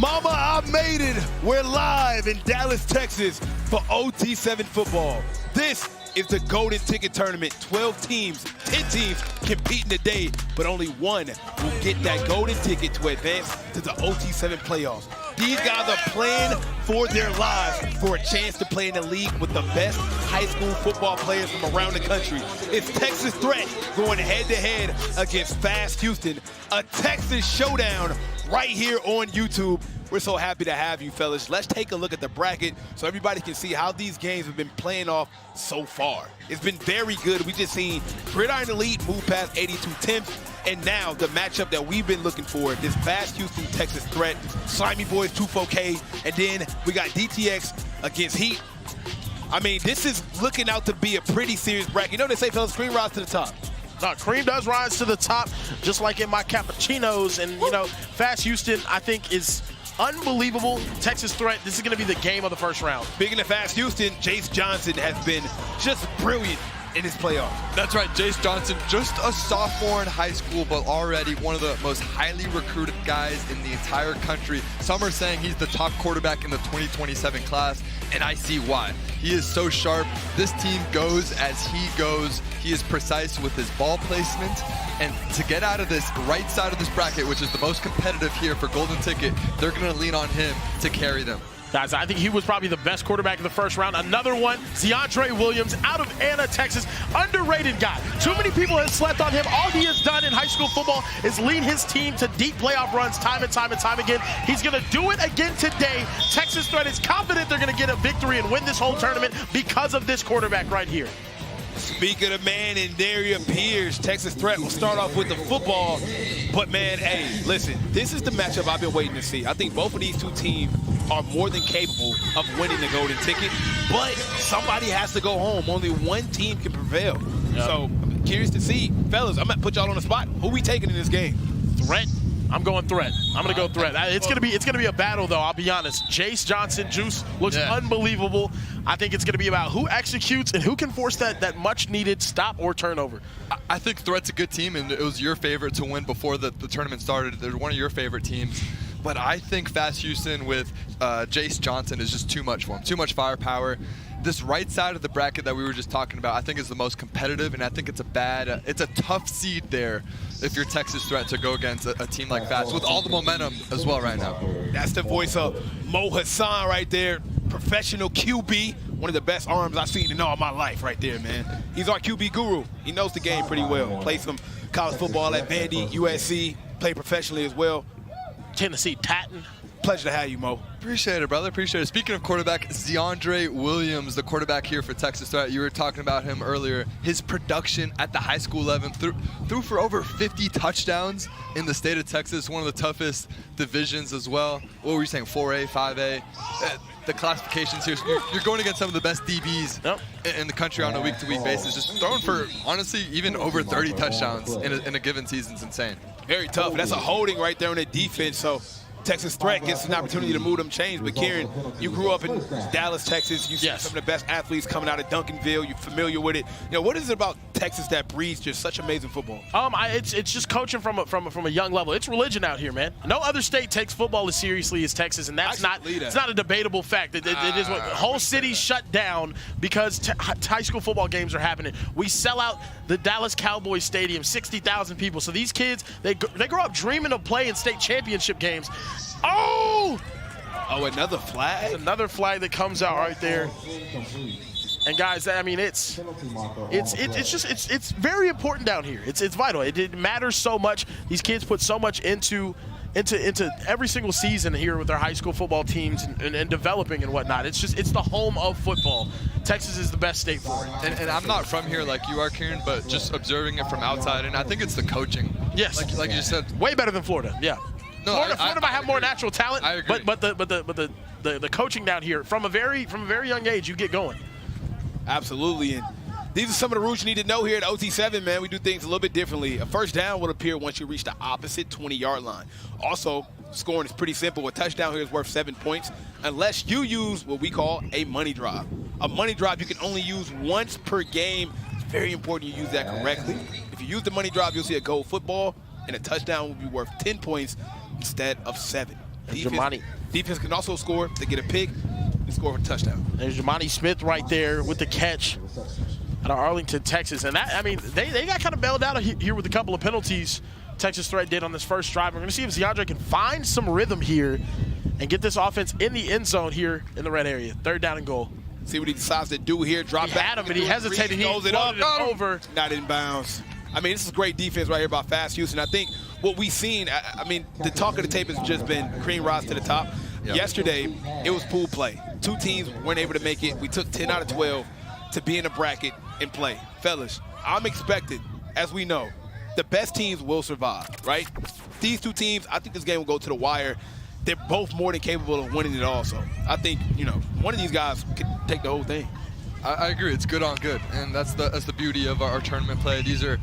Mama, I made it. We're live in Dallas, Texas for OT7 football. This is the Golden Ticket Tournament. 12 teams, 10 teams competing today, but only one will get that golden ticket to advance to the OT7 playoffs. These guys are playing for their lives for a chance to play in the league with the best high school football players from around the country. It's Texas Threat going head-to-head against Fast Houston, a Texas showdown right here on YouTube. We're so happy to have you, fellas. Let's take a look at the bracket so everybody can see how these games have been playing off so far. It's been very good. We just seen Gridiron Elite move past 82-10, and now the matchup that we've been looking for, this Fast Houston Texas Threat, Slimey Boyz 24K, and then we got DTX against Heat. I mean, this is looking out to be a pretty serious bracket. You know they say, fellas, cream rise to the top. No, cream does rise to the top, just like in my cappuccinos. And, you know, Fast Houston, I think, is unbelievable. Texas Threat, this is going to be the game of the first round. Speaking of Fast Houston, Jace Johnson has been just brilliant in his playoff. That's right, Jace Johnson, just a sophomore in high school, but already one of the most highly recruited guys in the entire country. Some are saying he's the top quarterback in the 2027 class, and I see why. He is so sharp. This team goes as he goes. He is precise with his ball placement, and to get out of this right side of this bracket, which is the most competitive here for Golden Ticket, they're going to lean on him to carry them. Guys, I think he was probably the best quarterback in the first round. Another one, DeAndre Williams out of Anna, Texas. Underrated guy. Too many people have slept on him. All he has done in high school football is lead his team to deep playoff runs time and time and time again. He's going to do it again today. Texas Threat is confident they're going to get a victory and win this whole tournament because of this quarterback right here. Speak of the man, and there he appears. Texas Threat will start off with the football. But, man, hey, listen, this is the matchup I've been waiting to see. I think both of these two teams are more than capable of winning the Golden Ticket, but somebody has to go home. Only one team can prevail. Yep. So I'm curious to see. Fellas, I'm going to put y'all on the spot. Who we taking in this game? Threat. I'm going Threat. I'm going to go Threat. It's going to be a battle, though, I'll be honest. Jace Johnson, Juice, looks unbelievable. I think it's going to be about who executes and who can force that much-needed stop or turnover. I think Threat's a good team, and it was your favorite to win before the tournament started. They're one of your favorite teams. But I think Fast Houston with Jace Johnson is just too much for him, too much firepower. This right side of the bracket that we were just talking about, I think is the most competitive, and I think it's a tough seed there if you're Texas Threat to go against a team like Fast with all the momentum as well right now. That's the voice of Mo Hassan right there, professional QB, one of the best arms I've seen in all my life right there, man. He's our QB guru. He knows the game pretty well. Played some college football at Vandy, USC, played professionally as well. Tennessee Titan. Pleasure to have you, Mo. Appreciate it, brother. Appreciate it. Speaking of quarterback, DeAndre Williams, the quarterback here for Texas Threat. You were talking about him earlier. His production at the high school level threw for over 50 touchdowns in the state of Texas, one of the toughest divisions as well. What were you saying, 4A, 5A? The classifications here, you're going against some of the best DBs in the country on a week-to-week basis. Just throwing for, honestly, even over 30 touchdowns in a given season is insane. Very tough. That's a holding right there on the defense. So Texas threat gets an opportunity to move them chains. But Kieran, you grew up in Dallas, Texas. You see some of the best athletes coming out of Duncanville. You're familiar with it. You know, what is it about Texas that breeds just such amazing football? It's just coaching from a young level. It's religion out here, man. No other state takes football as seriously as Texas, and that's it's not a debatable fact. It is what whole cities shut down because high school football games are happening. We sell out the Dallas Cowboys Stadium, 60,000 people. So these kids, they grow up dreaming of playing state championship games. Oh, another flag? It's another flag that comes out right there. And guys, I mean, it's very important down here. It's vital. It matters so much. These kids put so much into every single season here with their high school football teams and developing and whatnot. It's the home of football. Texas is the best state for it. And I'm not from here like you are, Kieran, but just observing it from outside, and I think it's the coaching. Yes. Like you just said. Way better than Florida, yeah. No, Florida might have more natural talent, I agree. but the coaching down here, from a very young age, you get going. Absolutely, and these are some of the rules you need to know here at OT7, man. We do things a little bit differently. A first down will appear once you reach the opposite 20-yard line. Also, scoring is pretty simple. A touchdown here is worth 7 points unless you use what we call a money drive. A money drive you can only use once per game. It's very important you use that correctly. If you use the money drive, you'll see a goal football, and a touchdown will be worth 10 points instead of 7. Defense can also score to get a pick and score for a touchdown. There's Jamani Smith right there with the catch out of Arlington, Texas. And that, I mean, they got kind of bailed out here with a couple of penalties Texas threat did on this first drive. We're going to see if DeAndre can find some rhythm here and get this offense in the end zone here in the red area. 3rd down and goal. See what he decides to do here. Drop back. He had him, but he hesitated. He goes it up. Over. Not in bounds. I mean, this is great defense right here by Fast Houston. I think what we've seen, I mean, the talk of the tape has just been cream rise to the top. Yep. Yesterday, it was pool play. 2 teams weren't able to make it. We took 10 out of 12 to be in the bracket and play. Fellas, I'm expecting, as we know, the best teams will survive, right? These 2 teams, I think this game will go to the wire. They're both more than capable of winning it all. So I think, you know, one of these guys could take the whole thing. I agree. It's good on good, and that's the beauty of our tournament play. These are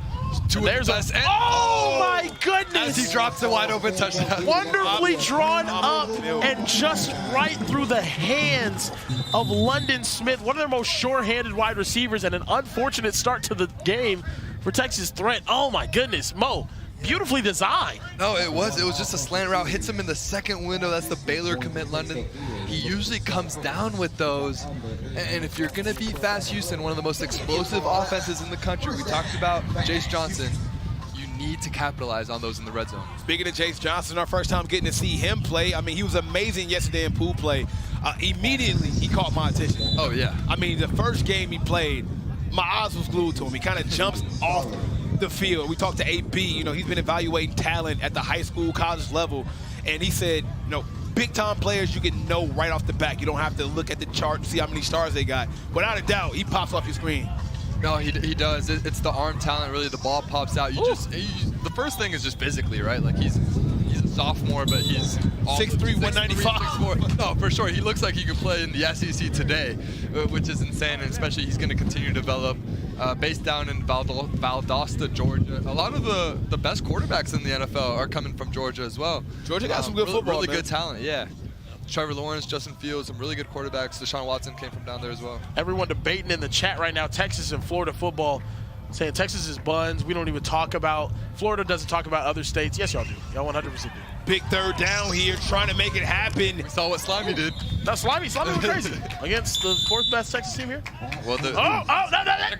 2 of the best. Oh my goodness! As he drops the wide open touchdown. Wonderfully drawn up and just right through the hands of London Smith, one of their most sure-handed wide receivers, and an unfortunate start to the game for Texas threat. Oh my goodness, Mo. Beautifully designed. No, it was just a slant route. Hits him in the second window. That's the Baylor commit, London. He usually comes down with those. And if you're going to beat Fast Houston, one of the most explosive offenses in the country, we talked about Jace Johnson, you need to capitalize on those in the red zone. Speaking of Jace Johnson, our first time getting to see him play. I mean, he was amazing yesterday in pool play. Immediately, he caught my attention. Oh, yeah. I mean, the first game he played, my eyes was glued to him. He kind of jumps off the field. We talked to AB, you know, he's been evaluating talent at the high school, college level, and he said, you know, big-time players you can know right off the bat. You don't have to look at the chart and see how many stars they got. Without a doubt, he pops off your screen. No, he does. It's the arm talent, really. The ball pops out. The first thing is just physically, right? Like, he's a sophomore, but he's 6'3", 195. 6'4". No, for sure. He looks like he could play in the SEC today, which is insane, and especially he's going to continue to develop. Based down in Valdosta, Georgia. A lot of the best quarterbacks in the NFL are coming from Georgia as well. Georgia got some good football, really man. good talent, yeah. Trevor Lawrence, Justin Fields, some really good quarterbacks. Deshaun Watson came from down there as well. Everyone debating in the chat right now, Texas and Florida football, saying Texas is buns. We don't even talk about, Florida doesn't talk about other states. Yes, y'all do. Y'all 100% do. Big 3rd down here, trying to make it happen. We saw what Slimey did. No, Slimey went crazy. Against the 4th best Texas team here? Well, no.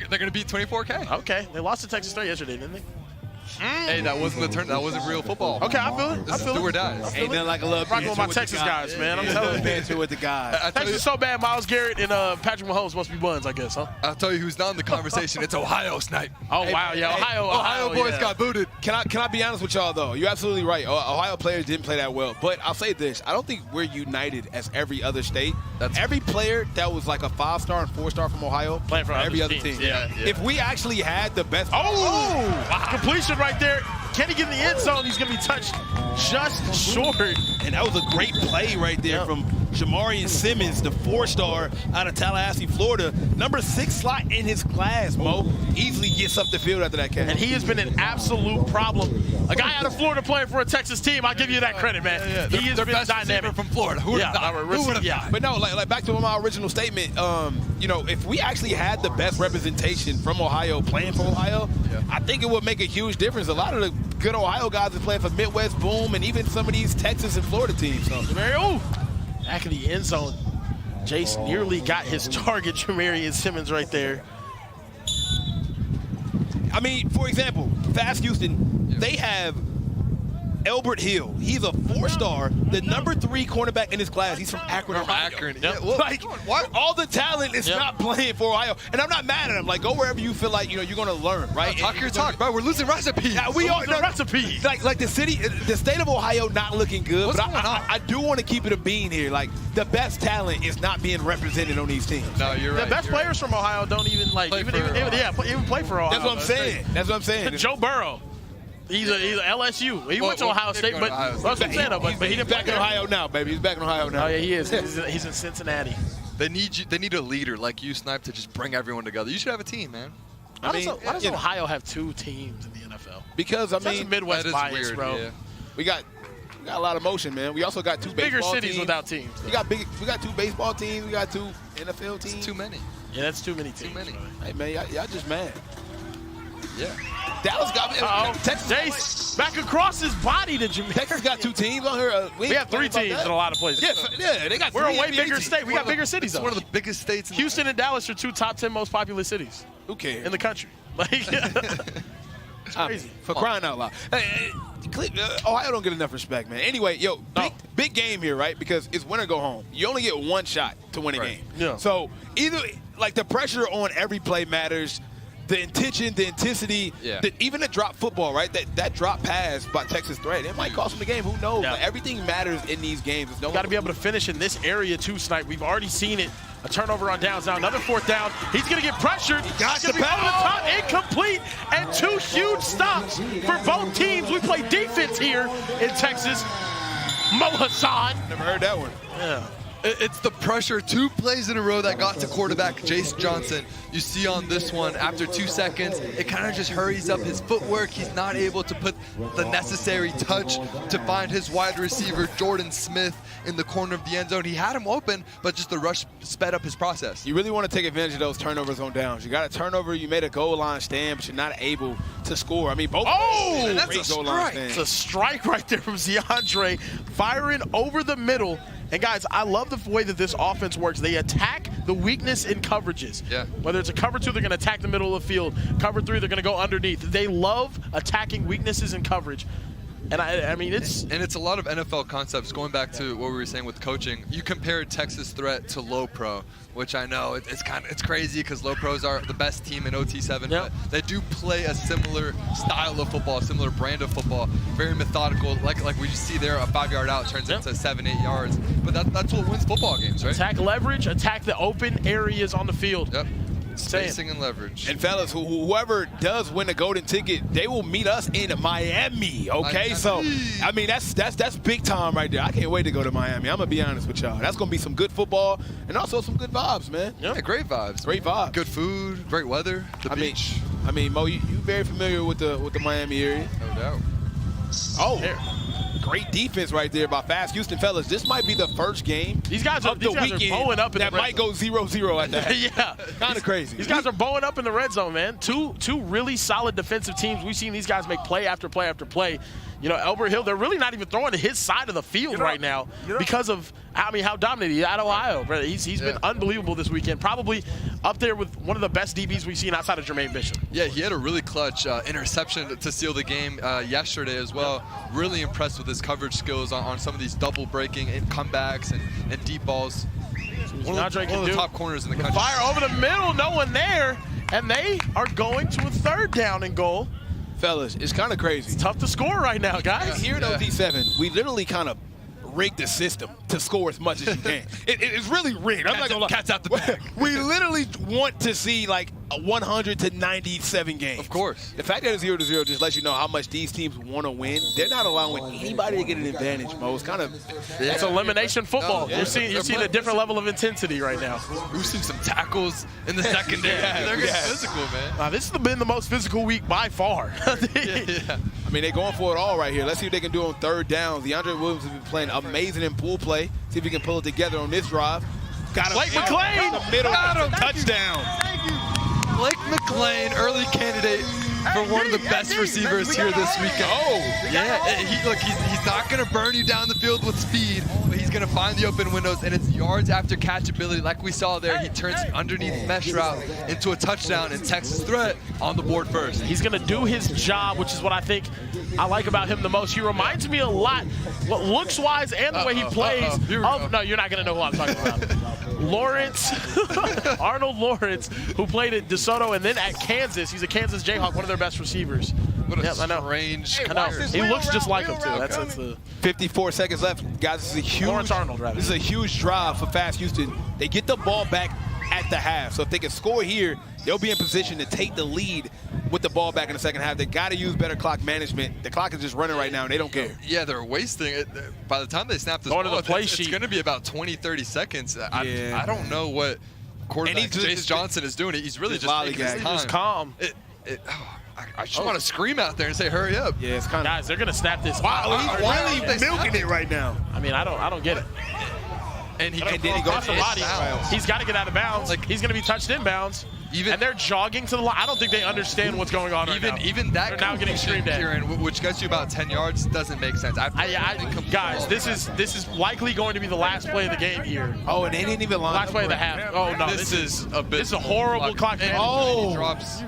They're going to beat 24K. Okay, they lost to Texas State yesterday, didn't they? Hey, that wasn't the turn. That wasn't real football. Okay, I feel it. This is do or die. Ain't nothing like a little rocking with my Texas guys, man. I'm telling you. Banter with the guys. Texas is so bad, Miles Garrett and Patrick Mahomes must be buns, I guess, huh? I'll tell you who's not in the conversation. It's Ohio Snipe. Oh, wow, yeah. Ohio boys got booted. Can I be honest with y'all, though? You're absolutely right. Ohio players didn't play that well. But I'll say this. I don't think we're united as every other state. Every player that was like a 5-star and 4-star from Ohio playing for every other teams. team. Yeah. If we actually had the best. Completion right there. Can he get in the end zone? He's going to be touched just short And that was a great play right there from Shamarian Simmons, the 4-star out of Tallahassee, Florida. Number 6 slot in his class, Mo. Easily gets up the field after that catch. And he has been an absolute problem. A guy out of Florida playing for a Texas team, I'll give you that credit, man. He has been dynamic. From Florida. Who would have thought? But no, like back to my original statement, you know, if we actually had the best representation from Ohio playing for Ohio, I think it would make a huge difference. A lot of the good Ohio guys are playing for Midwest Boom and even some of these Texas and Florida teams. So. Back in the end zone. Jace nearly got his target, Jamarian Simmons, right there. I mean, for example, Fast Houston, they have Elbert Hill. He's a 4-star, the number 3 cornerback in his class. He's from Akron, Ohio. Akron. Like, all the talent is not playing for Ohio. And I'm not mad at him. Like, go wherever you feel like, you know, you're going to learn, right? Talk your talk, bro. We're losing recipes. Yeah, we are. Recipes. Like the state of Ohio not looking good. What's but going on? I do want to keep it a bean here. Like, the best talent is not being represented on these teams. No, you're right. The best players from Ohio don't even, like, even play for Ohio. That's what I'm saying. That's what I'm saying. Joe Burrow. He's a LSU. He went to Ohio State, but that's what I'm saying. But he didn't back in Ohio now, baby. He's back in Ohio now. Oh yeah, he is. He's in Cincinnati. They need a leader like you, Snipe, to just bring everyone together. You should have a team, man. Why does Ohio have 2 teams in the NFL? Because I mean, that's Midwest bias, weird, bro. Yeah. We got a lot of motion, man. We also got 2 bigger baseball cities teams. without teams. We got 2 baseball teams. We got 2 NFL teams. It's too many. Yeah, that's too many teams. Too many. Hey man, y'all just mad. Yeah. Dallas got Texas. Jace back across his body to Jamaica. Texas got 2 teams on here. We have 3 teams in a lot of places. Yeah, they got. We're a way NBA bigger teams. state. We got bigger cities. It's one of the biggest states. Houston and Dallas are 2 top 10 most populous cities. Who cares? In the country. Like, it's crazy. For crying out loud. Ohio don't get enough respect, man. Anyway, big game here, right? Because it's win or go home. You only get 1 shot to win a game. Yeah. So either like the pressure on every play matters. The intention, the intensity, even the drop football, right? That drop pass by Texas Threat, it might cost them the game. Who knows? Yeah. But everything matters in these games. You got to be able to finish in this area too, Snipe. We've already seen it. A turnover on downs now. Another 4th down. He's going to get pressured. He's going to be over the top, incomplete, and 2 huge stops for both teams. We play defense here in Texas. Mo Hassan. Never heard that one. Yeah. It's the pressure, 2 plays in a row that got to quarterback Jace Johnson. You see on this one, after 2 seconds, it kind of just hurries up his footwork. He's not able to put the necessary touch to find his wide receiver, Jordan Smith, in the corner of the end zone. He had him open, but just the rush sped up his process. You really want to take advantage of those turnovers on downs. You got a turnover, you made a goal line stand, but you're not able to score. I mean, both. Oh, that's a strike. It's a strike right there from DeAndre, firing over the middle. And guys, I love the way that this offense works. They attack the weakness in coverages. Yeah. Whether it's a cover 2, they're going to attack the middle of the field. Cover 3, they're going to go underneath. They love attacking weaknesses in coverage. And I mean, it's a lot of NFL concepts. Going back to what we were saying with coaching, you compared Texas Threat to Low Pro, which I know it's crazy because Low Pros are the best team in OT7, but they do play a similar style of football, a similar brand of football, very methodical. Like we just see there, a 5-yard out turns into 7-8 yards. But that's what wins football games, right? Attack leverage, attack the open areas on the field. Yep. Spacing and leverage. And fellas, whoever does win the golden ticket, they will meet us in Miami. Okay, so I mean that's big time right there. I can't wait to go to Miami. I'm gonna be honest with y'all. That's gonna be some good football and also some good vibes, man. Yeah, great vibes. Great vibes. Good food, great weather, the beach. I mean, Mo, you very familiar with the Miami area? No doubt. Oh. Great defense right there by Fast Houston, fellas. This might be the first game these guys are bowing up in that the red might go 0-0 at that. Yeah, kind of crazy. These guys are bowing up in the red zone, man. Two really solid defensive teams. We've seen these guys make play after play after play. You know, Elbert Hill, they're really not even throwing to his side of the field right now because of, I mean, how dominant he is out of Ohio. Brother. He's been unbelievable this weekend. Probably up there with one of the best DBs we've seen outside of Jermaine Bishop. Yeah, he had a really clutch interception to seal the game yesterday as well. Really impressed with his coverage skills on some of these double breaking and comebacks and deep balls. One of the top corners in the country. Fire over the middle, no one there, and they are going to a 3rd down and goal. Fellas, it's kind of crazy. It's tough to score right now, guys. Here at OT7, we literally kind of rigged the system to score as much as you can. It's really rigged. I'm not gonna lie. Cat's out the bag. We literally want to see like a 100-97 game. Of course. The fact that it's 0-0 just lets you know how much these teams want to win. They're not allowing anybody to get an advantage, Mo. It's kind of It's elimination football. Yeah. You're seeing a different level of intensity right now. Boosting some tackles in the secondary. They're getting physical, man. This has been the most physical week by far. I mean, they're going for it all right here. Let's see what they can do on third down. DeAndre Williams has been playing amazing in pool play. See if he can pull it together on this drive. Got him. Blake McClain. The middle. Got him. Touchdown. Blake McClain, early candidate for one of the best receivers here this weekend. Oh, yeah. He's not going to burn you down the field with speed, but he's going to find the open windows, and it's yards after catch ability. Like we saw there, he turns the underneath mesh route into a touchdown, and Texas threat on the board first. He's going to do his job, which is what I think I like about him the most. He reminds me a lot, looks-wise and the way he plays. No, you're not going to know who I'm talking about. Lawrence, Arnold Lawrence, who played at DeSoto and then at Kansas. He's a Kansas Jayhawk, one of their best receivers. What a strange He looks just like him, too. That's the 54 seconds left. Guys, this is a huge, Lawrence Arnold, rather. This is a huge drive for Fast Houston. They get the ball back at the half. So if they can score here, they'll be in position to take the lead with the ball back in the second half. They got to use better clock management. The clock is just running right now, and they don't care. Yeah, they're wasting it. By the time they snap this Going to ball, the play it's sheet. going to be about 20, 30 seconds. I don't know what quarterback Jace Johnson is doing. He's really just taking his time. Just calm. I just want to scream out there and say, hurry up. Yeah, it's kind of. Guys, they're going to snap this. Why are they milking it right now? I mean, I don't get it. And then he goes the body. He's got to get out of bounds. He's going to be touched inbounds. And they're jogging to the line. I don't think they understand what's going on right now. Even that they're now getting screamed at. Kieran, which gets you about 10 yards, doesn't make sense. Guys, this is likely going to be the last play of the game here. Oh, and they didn't even line last up play of the right. half. Oh no, this is a horrible clock management. Oh, he drops.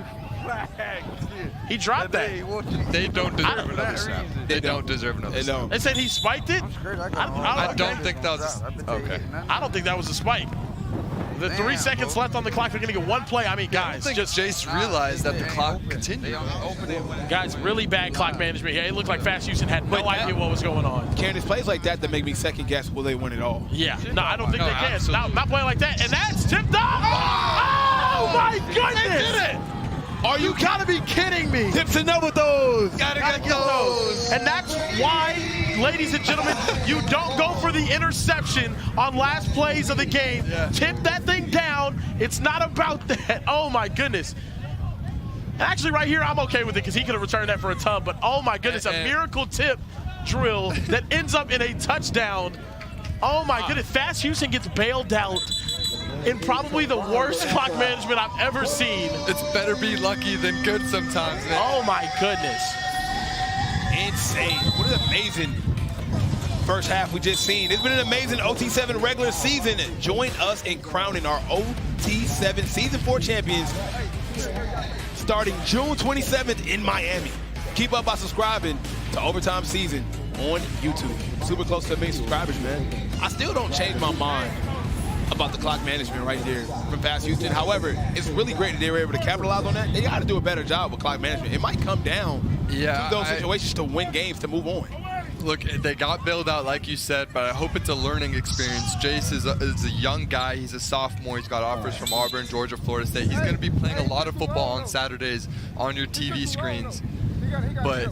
He dropped that. They don't deserve another snap. They don't deserve another snap. They said he spiked it. I don't think that was okay. I don't think that was a spike. The 3 seconds left on the clock. They're going to get one play. I mean, guys, I think Jace realized that the clock continued. Guys, really bad clock management. Yeah, it looked like Fast Houston had no idea what was going on. Karen, it's plays like that make me second guess will they win it all. Yeah, no, I don't think they can. Not playing like that. And that's tipped off. Oh my goodness! They did it. You gotta be kidding me. Tips and with those. Gotta get those. And that's why, ladies and gentlemen, you don't go for the interception on last plays of the game. Yeah. Tip that thing down. It's not about that. Oh my goodness. Actually, right here, I'm okay with it because he could have returned that for a tub. But oh my goodness, a miracle tip drill that ends up in a touchdown. Oh my goodness, Fast Houston gets bailed out in probably the worst clock management I've ever seen. It's better be lucky than good sometimes, man. Oh my goodness. Insane. What an amazing first half we just seen. It's been an amazing OT7 regular season. Join us in crowning our OT7 Season 4 champions starting June 27th in Miami. Keep up by subscribing to Overtime Season on YouTube. Super close to 1 million subscribers, man. I still don't change my mind about the clock management right there from Fast Houston. However, it's really great that they were able to capitalize on that. They got to do a better job with clock management. It might come down to those situations to win games, to move on. Look, they got bailed out, like you said, but I hope it's a learning experience. Jace is a young guy. He's a sophomore. He's got offers from Auburn, Georgia, Florida State. He's going to be playing a lot of football on Saturdays on your TV screens. But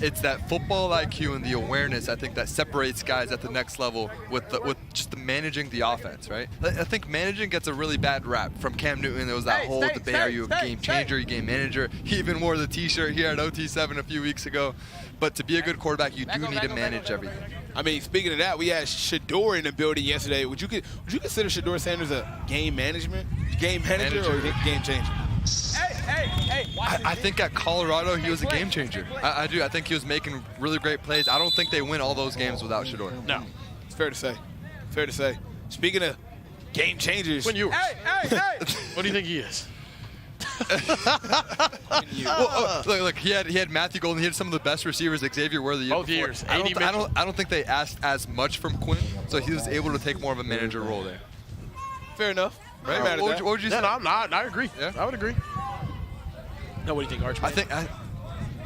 it's that football IQ and the awareness, I think, that separates guys at the next level with just the managing the offense, right? I think managing gets a really bad rap. From Cam Newton, there was that whole debate, are you a game changer, you game manager? He even wore the t-shirt here at OT7 a few weeks ago. But to be a good quarterback, you do need to manage everything. I mean, speaking of that, we had Shador in the building yesterday. Would you consider Shador Sanders a game manager or a game changer? I think at Colorado, he was a game changer. I do. I think he was making really great plays. I don't think they win all those games without Shador. No. It's fair to say. Fair to say. Speaking of game changers. When you what do you think he is? Look, he had Matthew Golden. He had some of the best receivers, Xavier Worthy. Both years. I don't think they asked as much from Quinn, so he was able to take more of a manager role there. Fair enough. Right. What would you say? No, I'm not. I agree. Yeah? I would agree. No, what do you think, Arch? I think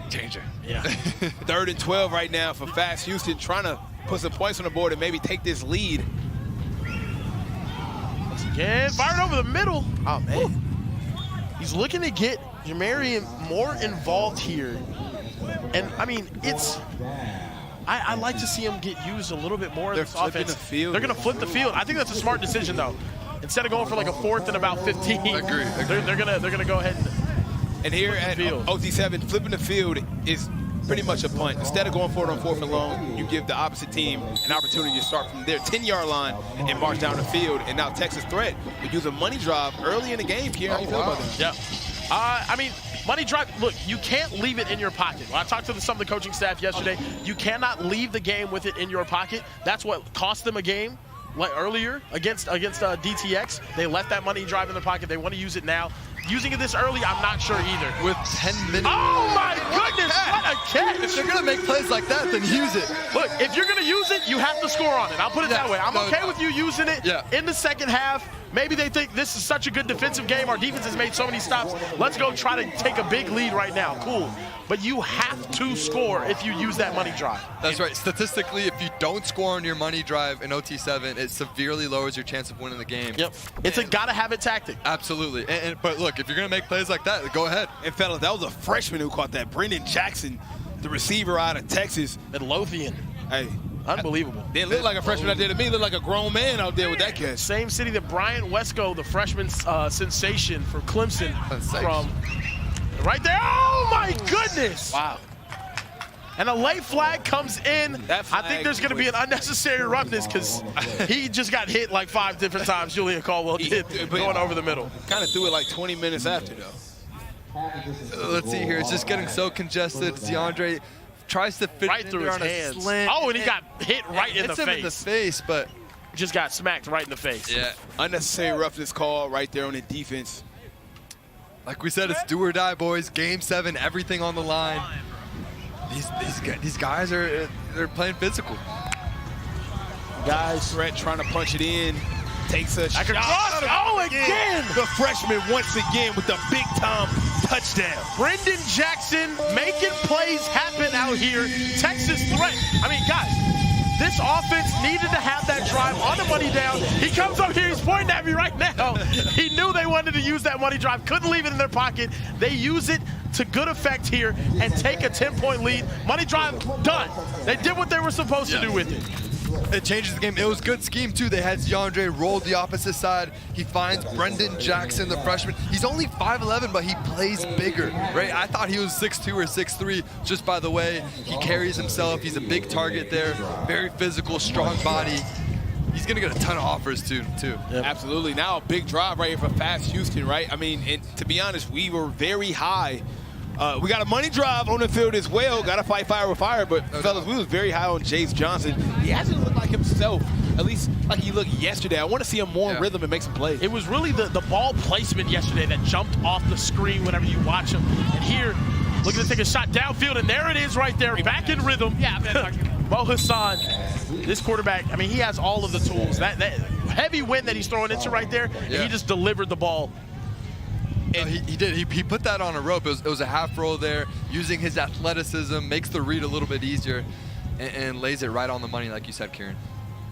changer. Yeah. 3rd and 12 right now for Fast Houston, trying to put some points on the board and maybe take this lead. Once again, fired over the middle. Oh, man. He's looking to get Jamarian more involved here. And, I mean, I like to see him get used a little bit more in this offense. They're going to flip the field. I think that's a smart decision, though. Instead of going for like a 4th and about 15, they're gonna go ahead and here at OT7, flipping the field is pretty much a punt. Instead of going for it on 4th and long, you give the opposite team an opportunity to start from their 10-yard line and march down the field. And now Texas Threat will use a money drive early in the game. Kieran, how you feel about that? Yeah. I mean, money drive, look, you can't leave it in your pocket. When I talked to some of the coaching staff yesterday, you cannot leave the game with it in your pocket. That's what cost them a game. Like earlier against DTX, they left that money drive in their pocket. They want to use it now. Using it this early, I'm not sure either. With 10 minutes. Oh my goodness, what a catch! If they're gonna make plays like that, then use it. Look, if you're gonna use it, you have to score on it. I'll put it that way. I'm okay with you using it in the second half. Maybe they think this is such a good defensive game. Our defense has made so many stops. Let's go try to take a big lead right now. Cool. But you have to score if you use that money drive. That's right. Statistically, if you don't score on your money drive in OT7, it severely lowers your chance of winning the game. Yep. It's a gotta-have-it tactic. Absolutely. But look, if you're going to make plays like that, go ahead. And fellas, that was a freshman who caught that. Brendan Jackson, the receiver out of Texas. Midlothian. Hey. Unbelievable. Didn't look like a freshman out there to me. Looked like a grown man out there with that catch. Same city that Bryant Wesco, the freshman sensation for Clemson, from right there. Oh, my goodness. Wow. And a late flag comes in. I think there's going to be an unnecessary roughness because he just got hit like 5 different times, Julian Caldwell did, going over the middle. Kind of threw it like 20 minutes after, though. Let's see here. It's just getting so congested. DeAndre tries to fit right it through in his on a hands. slant. Oh, and he got hit right in the face. Hits him in the face, but just got smacked right in the face. Yeah, unnecessary roughness call right there on the defense. Like we said, it's do or die, boys. Game 7, everything on the line. These guys are playing physical. Guys, Threat trying to punch it in. Takes a shot. Oh, again! The freshman once again with the big-time touchdown. Brendan Jackson making plays happen out here. Texas Threat. I mean, guys, this offense needed to have that drive on the money down. He comes up here, he's pointing at me right now. He knew they wanted to use that money drive, couldn't leave it in their pocket. They use it to good effect here and take a 10-point lead. Money drive, done. They did what they were supposed to do with it. It changes the game. It was good scheme, too. They had DeAndre roll the opposite side. He finds Brendan Jackson, the freshman. He's only 5'11", but he plays bigger, right? I thought he was 6'2" or 6'3", just by the way he carries himself. He's a big target there. Very physical, strong body. He's going to get a ton of offers, too. Yep. Absolutely. Now a big drive right here for Fast Houston, right? I mean, and to be honest, we were very high. We got a money drive on the field as well. Got to fight fire with fire, but fellas, we was very high on Jace Johnson. He hasn't looked like himself, at least like he looked yesterday. I want to see him more in rhythm and make some plays. It was really the ball placement yesterday that jumped off the screen whenever you watch him. And here, looking to take a shot downfield, and there it is right there, back in rhythm. Yeah, Mo Hassan, this quarterback, I mean, he has all of the tools. That heavy wind that he's throwing into right there, and he just delivered the ball. And he did. He put that on a rope. It was a half roll there, using his athleticism, makes the read a little bit easier, and lays it right on the money, like you said, Kieran.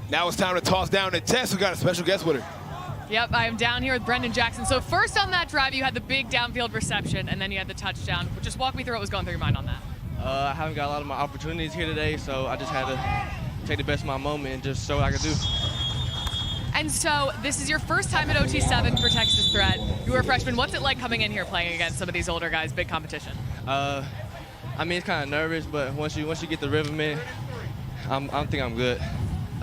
Now it's time to toss down the test. We got a special guest with her. Yep, I am down here with Brendan Jackson. So first on that drive, you had the big downfield reception, and then you had the touchdown. Just walk me through what was going through your mind on that. I haven't got a lot of my opportunities here today, so I just had to take the best of my moment and just show what I could do. And so this is your first time at OT7 for Texas Threat. You were a freshman. What's it like coming in here playing against some of these older guys, big competition? I mean, it's kind of nervous, but once you get the rhythm in, I think I'm good.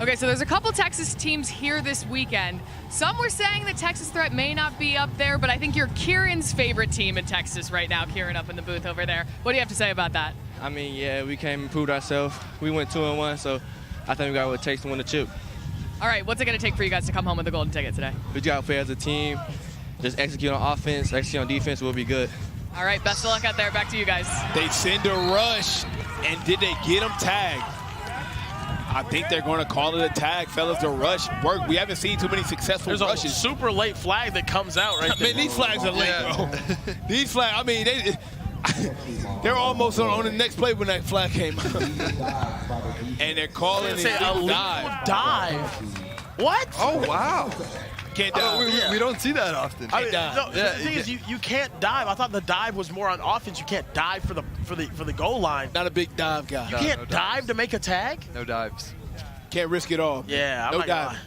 Okay, so there's a couple Texas teams here this weekend. Some were saying that Texas Threat may not be up there, but I think you're Kieran's favorite team in Texas right now, Kieran up in the booth over there. What do you have to say about that? I mean, yeah, we came and proved ourselves. We went 2-1, so I think we got what it takes to win the chip. All right, what's it going to take for you guys to come home with the golden ticket today? We got to play as a team, just execute on offense, execute on defense, we'll be good. All right, best of luck out there. Back to you guys. They send a rush, and did they get him tagged? I think they're going to call it a tag, fellas. The rush worked. We haven't seen too many successful rushes. There's a super late flag that comes out right there. Man, these flags are late, bro. These flags, I mean, they're almost on the next play when that flag came out. And they're calling it a dive. What? Oh, wow. Can't dive. We don't see that often. I mean, no, the thing is, you can't dive. I thought the dive was more on offense. You can't dive for the goal line. Not a big dive guy. You can't dive to make a tag. No dives. Can't risk it all. Yeah, no dive.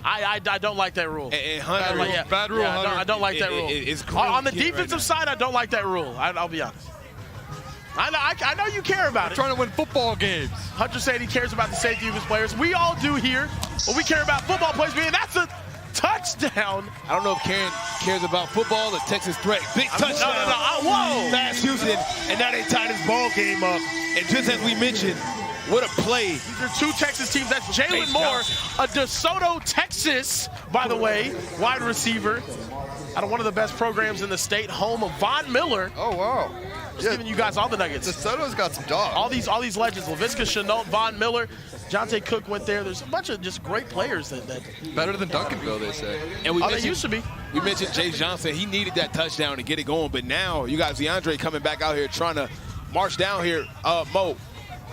I don't like that rule. And Hunter, bad rule. Yeah, I don't like that rule. It's on the defensive side, I don't like that rule. I'll be honest. I know you care about it. Trying to win football games. Hunter said he cares about the safety of his players. We all do here, but we care about football players. And that's a touchdown. I don't know if Karen cares about football or Texas threat. Big touchdown. Whoa. Fast Houston, and now they tied this ball game up. And just as we mentioned, what a play. These are two Texas teams. That's Jalen Moore, a DeSoto, Texas, by the way, wide receiver out of one of the best programs in the state, home of Von Miller. Oh, wow. Just giving you guys all the nuggets. DeSoto's got some dogs. All these legends. LaVisca Chenault, Von Miller, Jonte Cook went there. There's a bunch of just great players that better than Duncanville, they say. And they used to be. We mentioned Jay Johnson. He needed that touchdown to get it going, but now you got DeAndre coming back out here trying to march down here. Mo.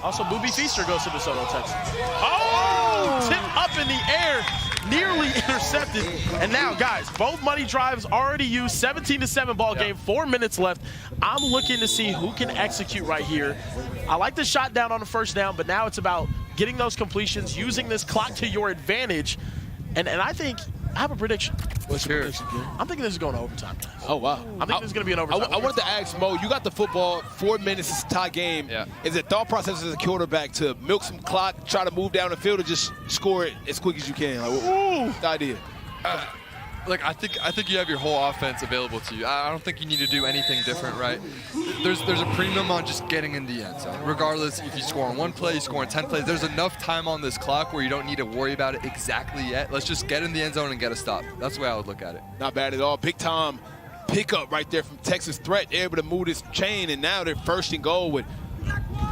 Also, Boobie Feaster goes to DeSoto, Texas. Oh! Tip up in the air. Nearly intercepted. And now, guys, both money drives already used. 17-7 ball game, 4 minutes left. I'm looking to see who can execute right here. I like the shot down on the first down, but now it's about getting those completions, using this clock to your advantage. And I think I have a prediction. What's your prediction, Gary? I'm thinking this is going to overtime, guys. Oh, wow. I think this is going to be an overtime. I wanted to ask Mo, you got the football, 4 minutes, it's a tie game. Yeah. Is it thought process as a quarterback to milk some clock, try to move down the field, or just score it as quick as you can? Like, what's the idea? Look, I think you have your whole offense available to you. I don't think you need to do anything different, right? There's a premium on just getting in the end zone. Regardless if you score on 1 play, you score on 10 plays, there's enough time on this clock where you don't need to worry about it exactly yet. Let's just get in the end zone and get a stop. That's the way I would look at it. Not bad at all. Big time pickup right there from Texas Threat. They're able to move this chain, and now they're 1st and goal with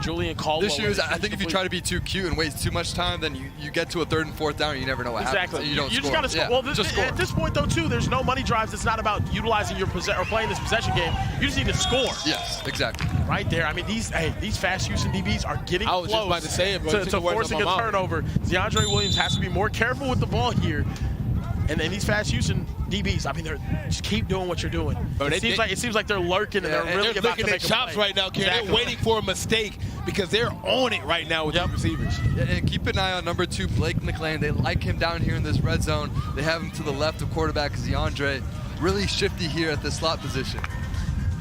Julian Caldwell. This year is, I think if you try to be too cute and waste too much time, then you get to a 3rd and 4th down and you never know what happens. Exactly. You don't you score. just got to score. Yeah, Well, just score. At this point, though, too, there's no money drives. It's not about utilizing your or playing this possession game. You just need to score. Yes, exactly. Right there. I mean, these fast Houston DBs are getting I was close just about to say it, bro. to forcing a turnover. DeAndre Williams has to be more careful with the ball here. And then these fast Houston DBs, I mean, they just keep doing what you're doing. Bro, it seems like they're lurking and they're really about to licking their make a chops play. right now, Karen. Exactly. They're waiting for a mistake because they're on it right now with the receivers. And keep an eye on number 2, Blake McLean. They like him down here in this red zone. They have him to the left of quarterback DeAndre. Really shifty here at the slot position.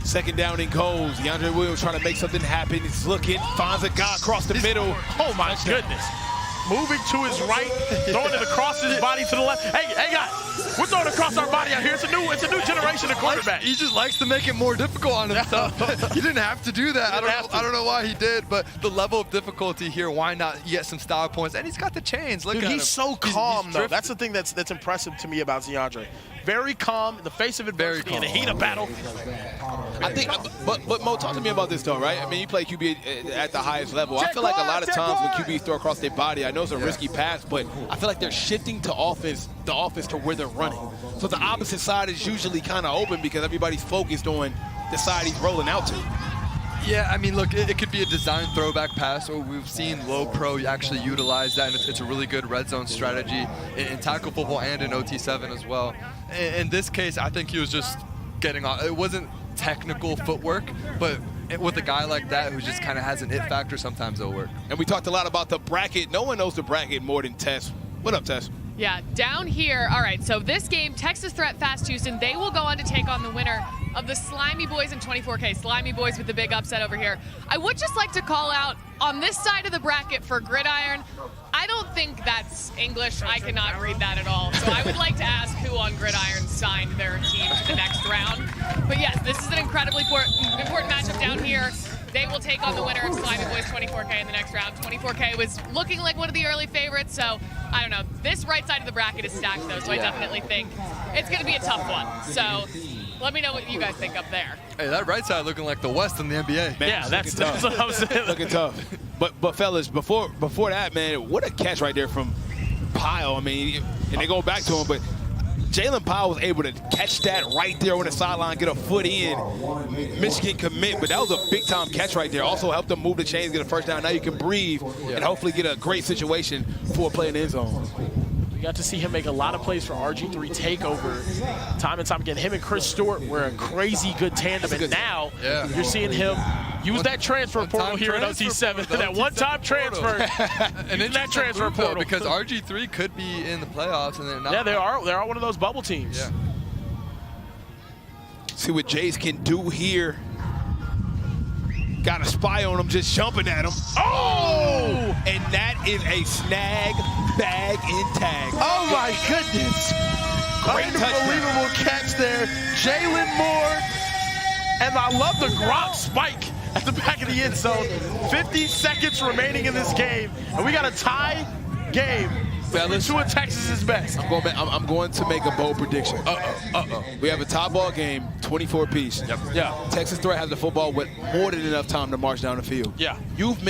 2nd down and goals. DeAndre Williams trying to make something happen. He's looking, finds a guy across the middle. Oh my goodness. Moving to his right, throwing it across his body to the left. Hey guys, we're throwing across our body out here. It's a new generation of quarterback. He just likes to make it more difficult on himself. He didn't have to do that. I don't know why he did, but the level of difficulty here, why not get some style points? And he's got the chains. Look at him. He's so calm, he's though. That's the thing that's impressive to me about DeAndre. Very calm in the face of adversity, in the heat of battle. I think, but Mo, talk to me about this though, right? I mean, you play QB at the highest level. I feel like a lot of times when QBs throw across their body, I know it's a risky pass, but I feel like they're shifting to the offense to where they're running. So the opposite side is usually kind of open because everybody's focused on the side he's rolling out to. Yeah, I mean, look, it could be a design throwback pass, or we've seen Low Pro actually utilize that, and it's a really good red zone strategy in tackle football and in OT7 as well. In this case, I think he was just getting off. It wasn't technical footwork, but with a guy like that who just kind of has an it factor, sometimes it'll work. And we talked a lot about the bracket. No one knows the bracket more than Tess. What up, Tess? Yeah, down here. All right, so this game, Texas Threat Fast Houston, they will go on to take on the winner of the Slimey Boyz and 24K. Slimey Boyz with the big upset over here. I would just like to call out on this side of the bracket for Gridiron. I don't think that's English. I cannot read that at all. So I would like to ask who on Gridiron signed their team to the next round. But yes, this is an incredibly important matchup down here. They will take on the winner of Slimey Boyz 24K in the next round. 24K was looking like one of the early favorites, so I don't know. This right side of the bracket is stacked, though, so I definitely think it's going to be a tough one. So let me know what you guys think up there. Hey, that right side looking like the West in the NBA. Man, Yeah, that's what I was saying. Looking tough. But fellas, before that, man, what a catch right there from Pyle. I mean, and they go back to him, but Jalen Powell was able to catch that right there on the sideline, get a foot in. Michigan commit, but that was a big-time catch right there. Also helped them move the chains, get a first down. Now you can breathe and hopefully get a great situation for a play in the end zone. We got to see him make a lot of plays for RG3 takeover time and time again. Him and Chris Stewart were a crazy good tandem, and now you're seeing him use that transfer portal here at OT7. That one-time transfer. And then that transfer portal. Because RG3 could be in the playoffs, and they're not. Yeah, they are. They're one of those bubble teams. Yeah. See what Jace can do here. Got a spy on him, just jumping at him. Oh! And that is a snag, bag, and tag. Oh my goodness! Unbelievable catch there, Jalen Moore. And I love the Gronk spike at the back of the end zone. 50 seconds remaining in this game, and we got a tie game. Fellas, two of Texas's best. I'm going to make a bold prediction. We have a tie ball game, 24 apiece. Yep. Yeah. Texas Threat has the football with more than enough time to march down the field. Yeah. I've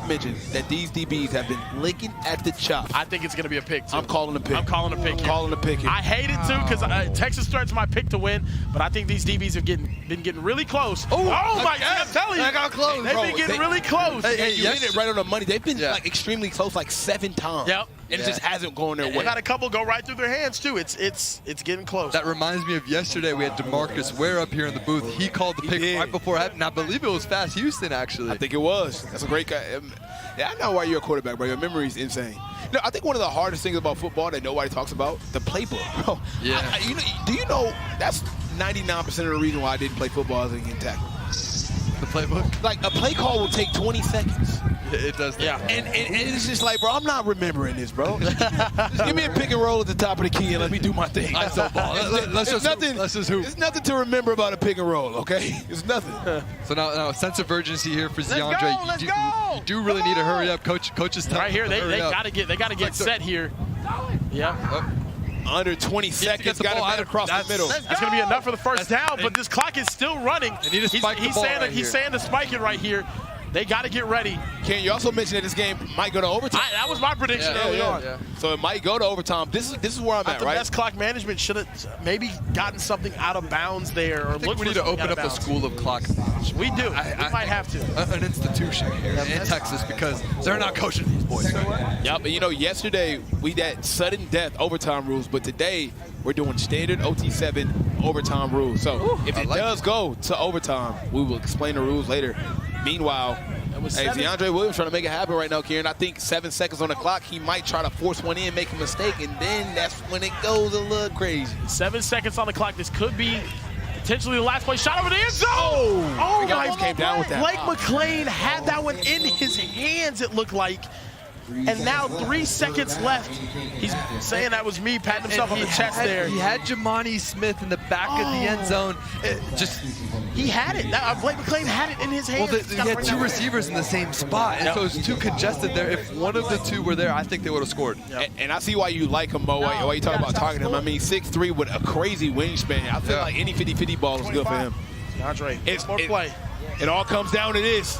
mentioned that these DBs have been licking at the chop. I think it's going to be a pick, too. I'm calling a pick. I'm calling a pick. Calling a pick. I hate it, too, because Texas Threat's my pick to win, but I think these DBs have been getting really close. Oh my God, I'm telling you. I got close. They've been getting really close. Hey, you hit it right on the money. They've been like extremely close, like 7 times. Yep. And it just hasn't gone their way. They've had a couple go right through their hands, too. It's getting close. That reminds me of yesterday. We had DeMarcus Ware up here in the booth. He called the pick right before happening. I believe it was Fast Houston, actually. I think it was. That's a great guy. Yeah, I know why you're a quarterback, bro. Your memory is insane. You know, I think one of the hardest things about football that nobody talks about, the playbook, bro. Yeah. Do you know that's 99% of the reason why I didn't play football as a getting tackled? The playbook? Like, a play call will take 20 seconds. It does. Yeah. And it's just like, bro, I'm not remembering this, bro. Just give me a pick and roll at the top of the key and let me do my thing. Let's just hoop. There's nothing to remember about a pick and roll, okay? It's nothing. So now a sense of urgency here for DeAndre. Let's go! You do really need to hurry up. Coach is telling right here, they gotta gotta get set here. Yeah. Under 20 seconds, got it across the middle. That's going to be enough for the first down, but this clock is still running. They need to spike the ball right he's saying to spike it right here. They got to get ready. Ken, you also mentioned that this game might go to overtime. That was my prediction early on. Yeah. So it might go to overtime. This is where I'm at, The right? best clock management should have maybe gotten something out of bounds there. Or I think we need to open up a school of clock. We do. We might have to. An institution here in Texas because they're not coaching these boys. Yeah, but you know, yesterday we had sudden death overtime rules, but today we're doing standard OT7 overtime rules. So if it does go to overtime, we will explain the rules later. Meanwhile, hey, DeAndre Williams trying to make it happen right now, Kieran. I think 7 seconds on the clock. He might try to force one in, make a mistake, and then that's when it goes a little crazy. 7 seconds on the clock. This could be potentially the last play. Shot over the end zone. Oh, guys came down with that. Blake McLean had that one in his hands, it looked like. And now 3 seconds left. He's saying that was me patting himself on the chest there. He had Jamani Smith in the back of the end zone. He had it. Blake McLean had it in his hands. Well, he had 2 receivers in the same spot, and so it was too congested there. If one of the 2 were there, I think they would have scored. Yep. And I see why you like him, Mo. Why you talk about targeting him. I mean, 6'3" with a crazy wingspan. I feel like any 50-50 ball is good for him. DeAndre, it's more play. It all comes down to this.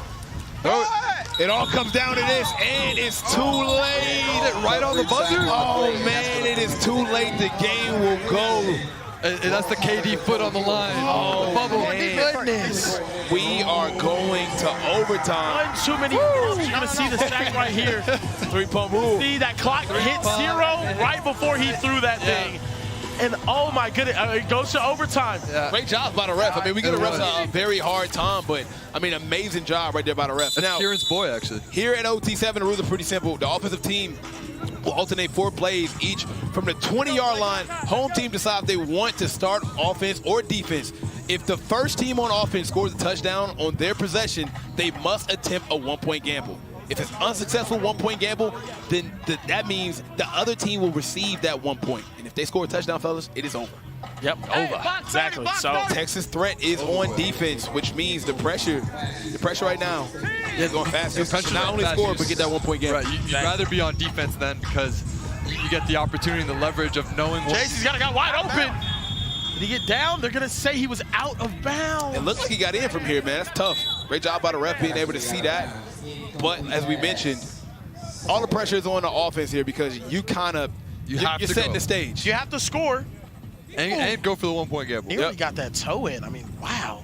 It all comes down to this, and it's too late. Right on the buzzer? Oh, man, it is too late. The game will go. And that's the KD foot on the line. Oh, bubble. Goodness. We are going to overtime. One too many balls. You're going to see the sack right here. 3-point move. See, that clock hit 0 right before he threw that thing. And oh my goodness, it goes to overtime. Yeah. Great job by the ref. I mean, we give the refs a very hard time, but I mean, amazing job right there by the refs. That's now, Kieran's boy, actually. Here at OT7, the rules are pretty simple. The offensive team will alternate 4 plays each from the 20-yard line. Home team decides if they want to start offense or defense. If the first team on offense scores a touchdown on their possession, they must attempt a 1-point gamble. If it's unsuccessful 1-point gamble, then that means the other team will receive that 1 point. And if they score a touchdown, fellas, it is over. Yep, over. Exactly. So Texas Threat is on defense, which means the pressure right now is going fast. Not only score, but get that 1-point gamble. Right, you'd rather be on defense then because you get the opportunity and the leverage of knowing what. Jason's got wide open. Did he get down? They're going to say he was out of bounds. It looks like he got in from here, man. That's tough. Great job by the ref being able to see that. But as we mentioned, all the pressure is on the offense here because you're setting the stage. You have to score. And go for the 1-point gamble. Nearly got that toe in. I mean, wow.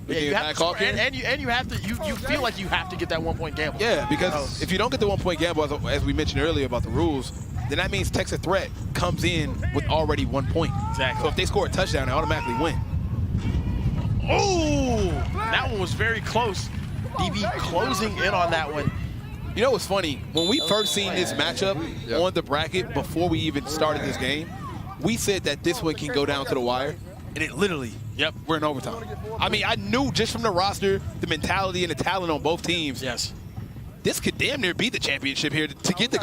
Yeah, you have to score, and you have to. You feel like you have to get that 1-point gamble. Yeah, because if you don't get the 1-point gamble, as we mentioned earlier about the rules, then that means Texas Threat comes in with already 1 point. Exactly. So if they score a touchdown, they automatically win. Oh, that one was very close. DB closing in on that one. You know what's funny? When we first seen this matchup on the bracket before we even started this game, we said that this one can go down to the wire, and it literally, we're in overtime. I mean, I knew just from the roster, the mentality and the talent on both teams. Yes. This could damn near be the championship here to get the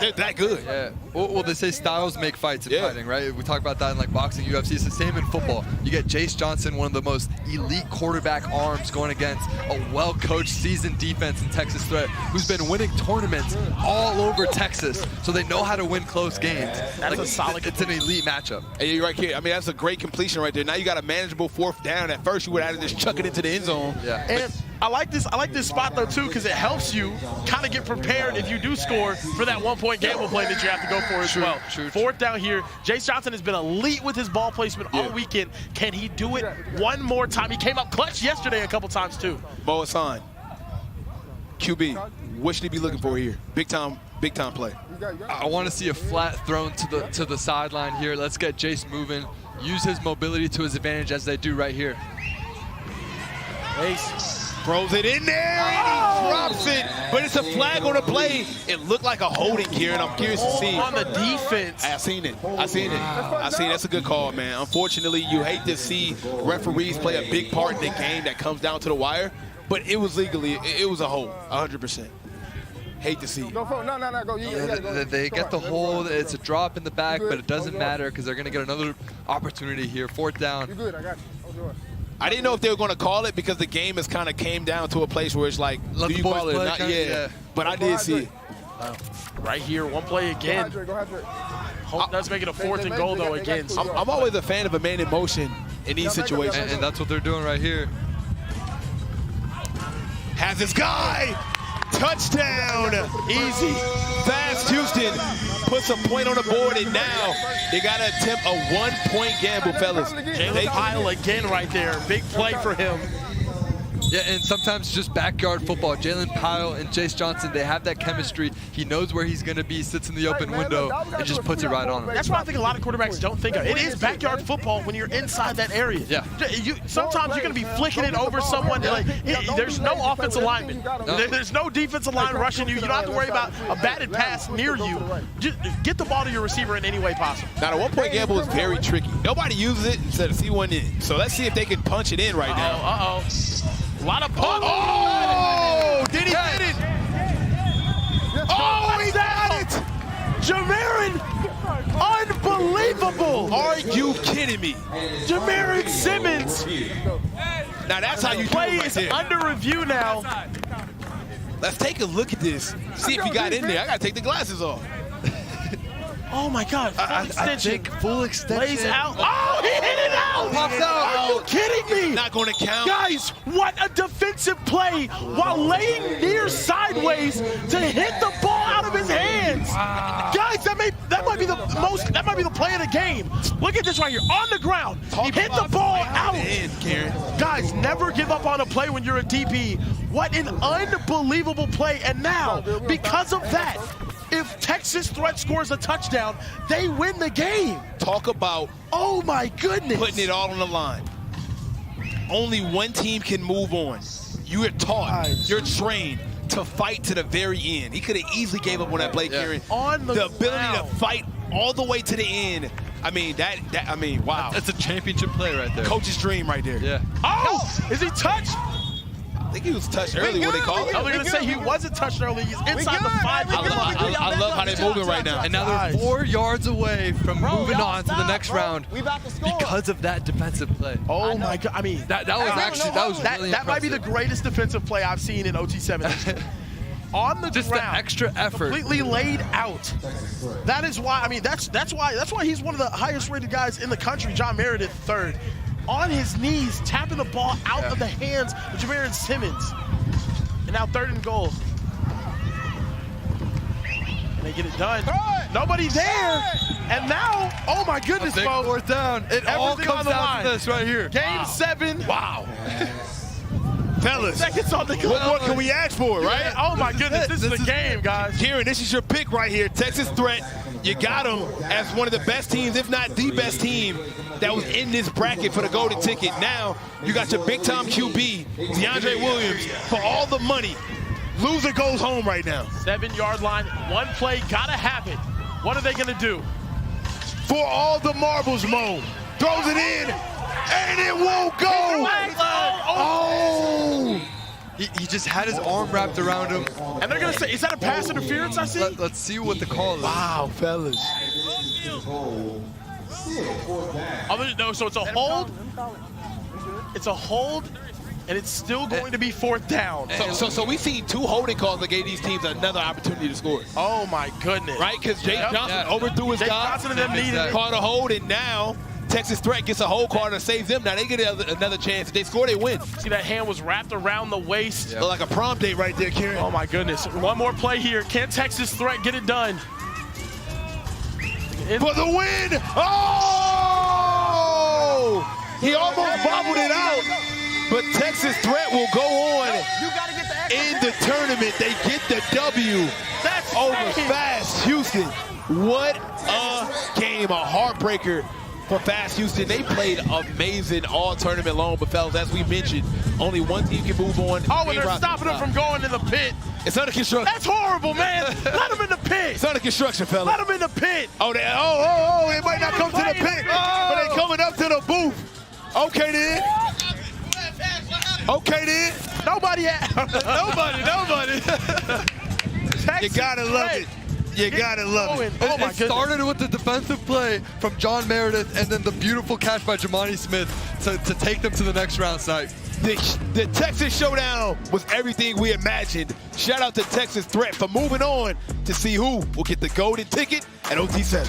They're that good. Yeah. Well, they say styles make fights in fighting, right? We talk about that in like boxing, UFC. It's the same in football. You get Jace Johnson, one of the most elite quarterback arms, going against a well-coached, seasoned defense in Texas Threat, who's been winning tournaments all over Texas, so they know how to win close games. That's a solid. It's an elite matchup. Hey, you're right here. I mean, that's a great completion right there. Now you got a manageable 4th down. At first, you would have to just chuck it into the end zone. Yeah. And I like this spot though too, because it helps you kind of get prepared if you do score for that 1-point gamble play that you have to go for as well. True. 4th down here. Jace Johnson has been elite with his ball placement all weekend. Can he do it one more time? He came up clutch yesterday a couple times too. Mo Hassan, QB, what should he be looking for here? Big time play. I want to see a flat thrown to the sideline here. Let's get Jace moving. Use his mobility to his advantage as they do right here. Jace throws it in there, and he drops it, but it's a flag on the play. It looked like a holding here, and I'm curious to see. On the defense. I seen it. That's a good call, man. Unfortunately, you hate to see referees play a big part in the game that comes down to the wire, but it was legally, it was a hold, 100%. Hate to see. Go for it. No, go. They get the hold. It's a drop in the back, but it doesn't matter because they're going to get another opportunity here. 4th down. You're good. I got you. I didn't know if they were going to call it because the game has kind of came down to a place where it's like, do you call it or not? Yeah. But I did see it. Right here, one play again. Hope that's making a 4th and goal though again. I'm always a fan of a man in motion in these situations. And that's what they're doing right here. Has his guy. Touchdown. Easy. Fast Houston puts a point on the board, and now they got to attempt a 1-point gamble, fellas. Jalen Pyle again right there. Big play for him. Yeah, and sometimes just backyard football. Jalen Pyle and Jace Johnson, they have that chemistry. He knows where he's going to be, sits in the open window, and just puts it right on him. That's what I think a lot of quarterbacks don't think of. It is backyard football when you're inside that area. Yeah. Sometimes you're going to be flicking it over someone. There's no offensive lineman. There's no defensive line rushing you. You don't have to worry about a batted pass near you. Just get the ball to your receiver in any way possible. Now, the 1-point gamble is very tricky. Nobody uses it instead of C1 in. So let's see if they can punch it in right now. A lot of punch. Oh! Did he get it? Oh, he got it! Jamarin, unbelievable! Are you kidding me? Jamarin Simmons. Now that's how you play do it right is there. under review now. Let's take a look at this. See if he got in there. I gotta take the glasses off. Oh my God! I think full extension. Lays out. Oh, he hit it out! Pops out. Are you kidding me? Not going to count. Guys, what a defensive play while laying near sideways to hit the ball out of his hands. Wow. Guys, that might be the play of the game. Look at this right here on the ground. He hit the ball out. Guys, never give up on a play when you're a DB. What an unbelievable play! And now, because of that, if Texas Threat scores a touchdown, they win the game. Talk about, oh my goodness, putting it all on the line. Only one team can move on. You are taught, you're trained to fight to the very end. He could have easily gave up on that play, Kieran. On the ability to fight all the way to the end. I mean, wow. That's a championship play right there. Coach's dream right there. Yeah. Oh, is he touched? I think he was touched early when they called it. I was going to say he wasn't touched early. He's inside the 5. I love how they're moving right now. And now they're 4 yards away from moving on to the next round because of that defensive play. Oh my God! I mean, that was really that might be the greatest defensive play I've seen in OT7. On the just ground, the extra effort, completely laid out. That is why. I mean, that's why he's one of the highest rated guys in the country. John Meredith, 3rd. On his knees, tapping the ball out of the hands of Jamarin Simmons. And now 3rd and goal. And they get it done. Nobody there. And now, oh my goodness, big folks. 4th down. It all comes down to this right here. Game 7. Wow. Fellas, seconds on the clock. What more can we ask for, right? Yeah. Oh my goodness, this is the game, guys. Kieran, this is your pick right here. Texas Threat You got them as one of the best teams, if not the best team, that was in this bracket for the golden ticket. Now, you got your big-time QB, DeAndre Williams, for all the money. Loser goes home right now. 7-yard line, one play, gotta have it. What are they gonna do? For all the marbles, Mo. Throws it in, and it won't go. Oh! He just had his arm wrapped around him. And they're gonna say, is that a pass interference I see? Let's see what the call is. Wow, fellas. No, so it's a hold. It's a hold, and it's still going to be 4th down. So we've seen 2 holding calls that gave these teams another opportunity to score. Oh my goodness. Right, because Jake Johnson overthrew his guy. Johnson and them needed it. Caught a hold, and now Texas Threat gets a hold call to save them. Now they get another chance. If they score, they win. See, that hand was wrapped around the waist. Yep. Like a prom date right there, Kieran. Oh my goodness. One more play here. Can Texas Threat get it done? For the win! Oh! He almost bobbled it out. But Texas Threat will go on in the tournament. They get the W over Fast Houston. What a game, a heartbreaker for Fast Houston. They played amazing all tournament long, but fellas, as we mentioned, only one team can move on. Oh, and they're stopping them from going in the pit. It's under construction. That's horrible, man. Let them in the pit. It's under construction, fellas. Let them in the pit. Oh, they might not come to the pit, but they coming up to the booth. Okay, then. Okay, then. Nobody. You gotta love it. You gotta love it. Oh it started with the defensive play from John Meredith and then the beautiful catch by Jamani Smith to take them to the next round site. The Texas Showdown was everything we imagined. Shout out to Texas Threat for moving on to see who will get the golden ticket at OT7.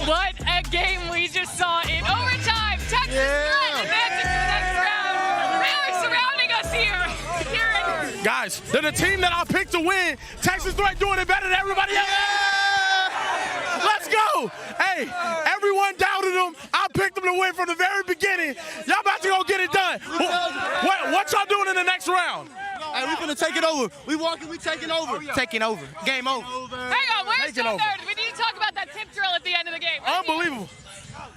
What a game we just saw in overtime. Texas Threat advancing to the next round. They are surrounding us here. Guys, they're the team that I picked to win. Texas Threat doing it better than everybody else. Let's go. Hey, everyone doubted them. I picked them to win from the very beginning. Y'all about to go get it done. What y'all doing in the next round? Hey, we finna take it over. We taking over. Oh, yeah. Taking over. Game over. Hang on, where's Joe Meredith? We need to talk about that tip drill at the end of the game. Unbelievable.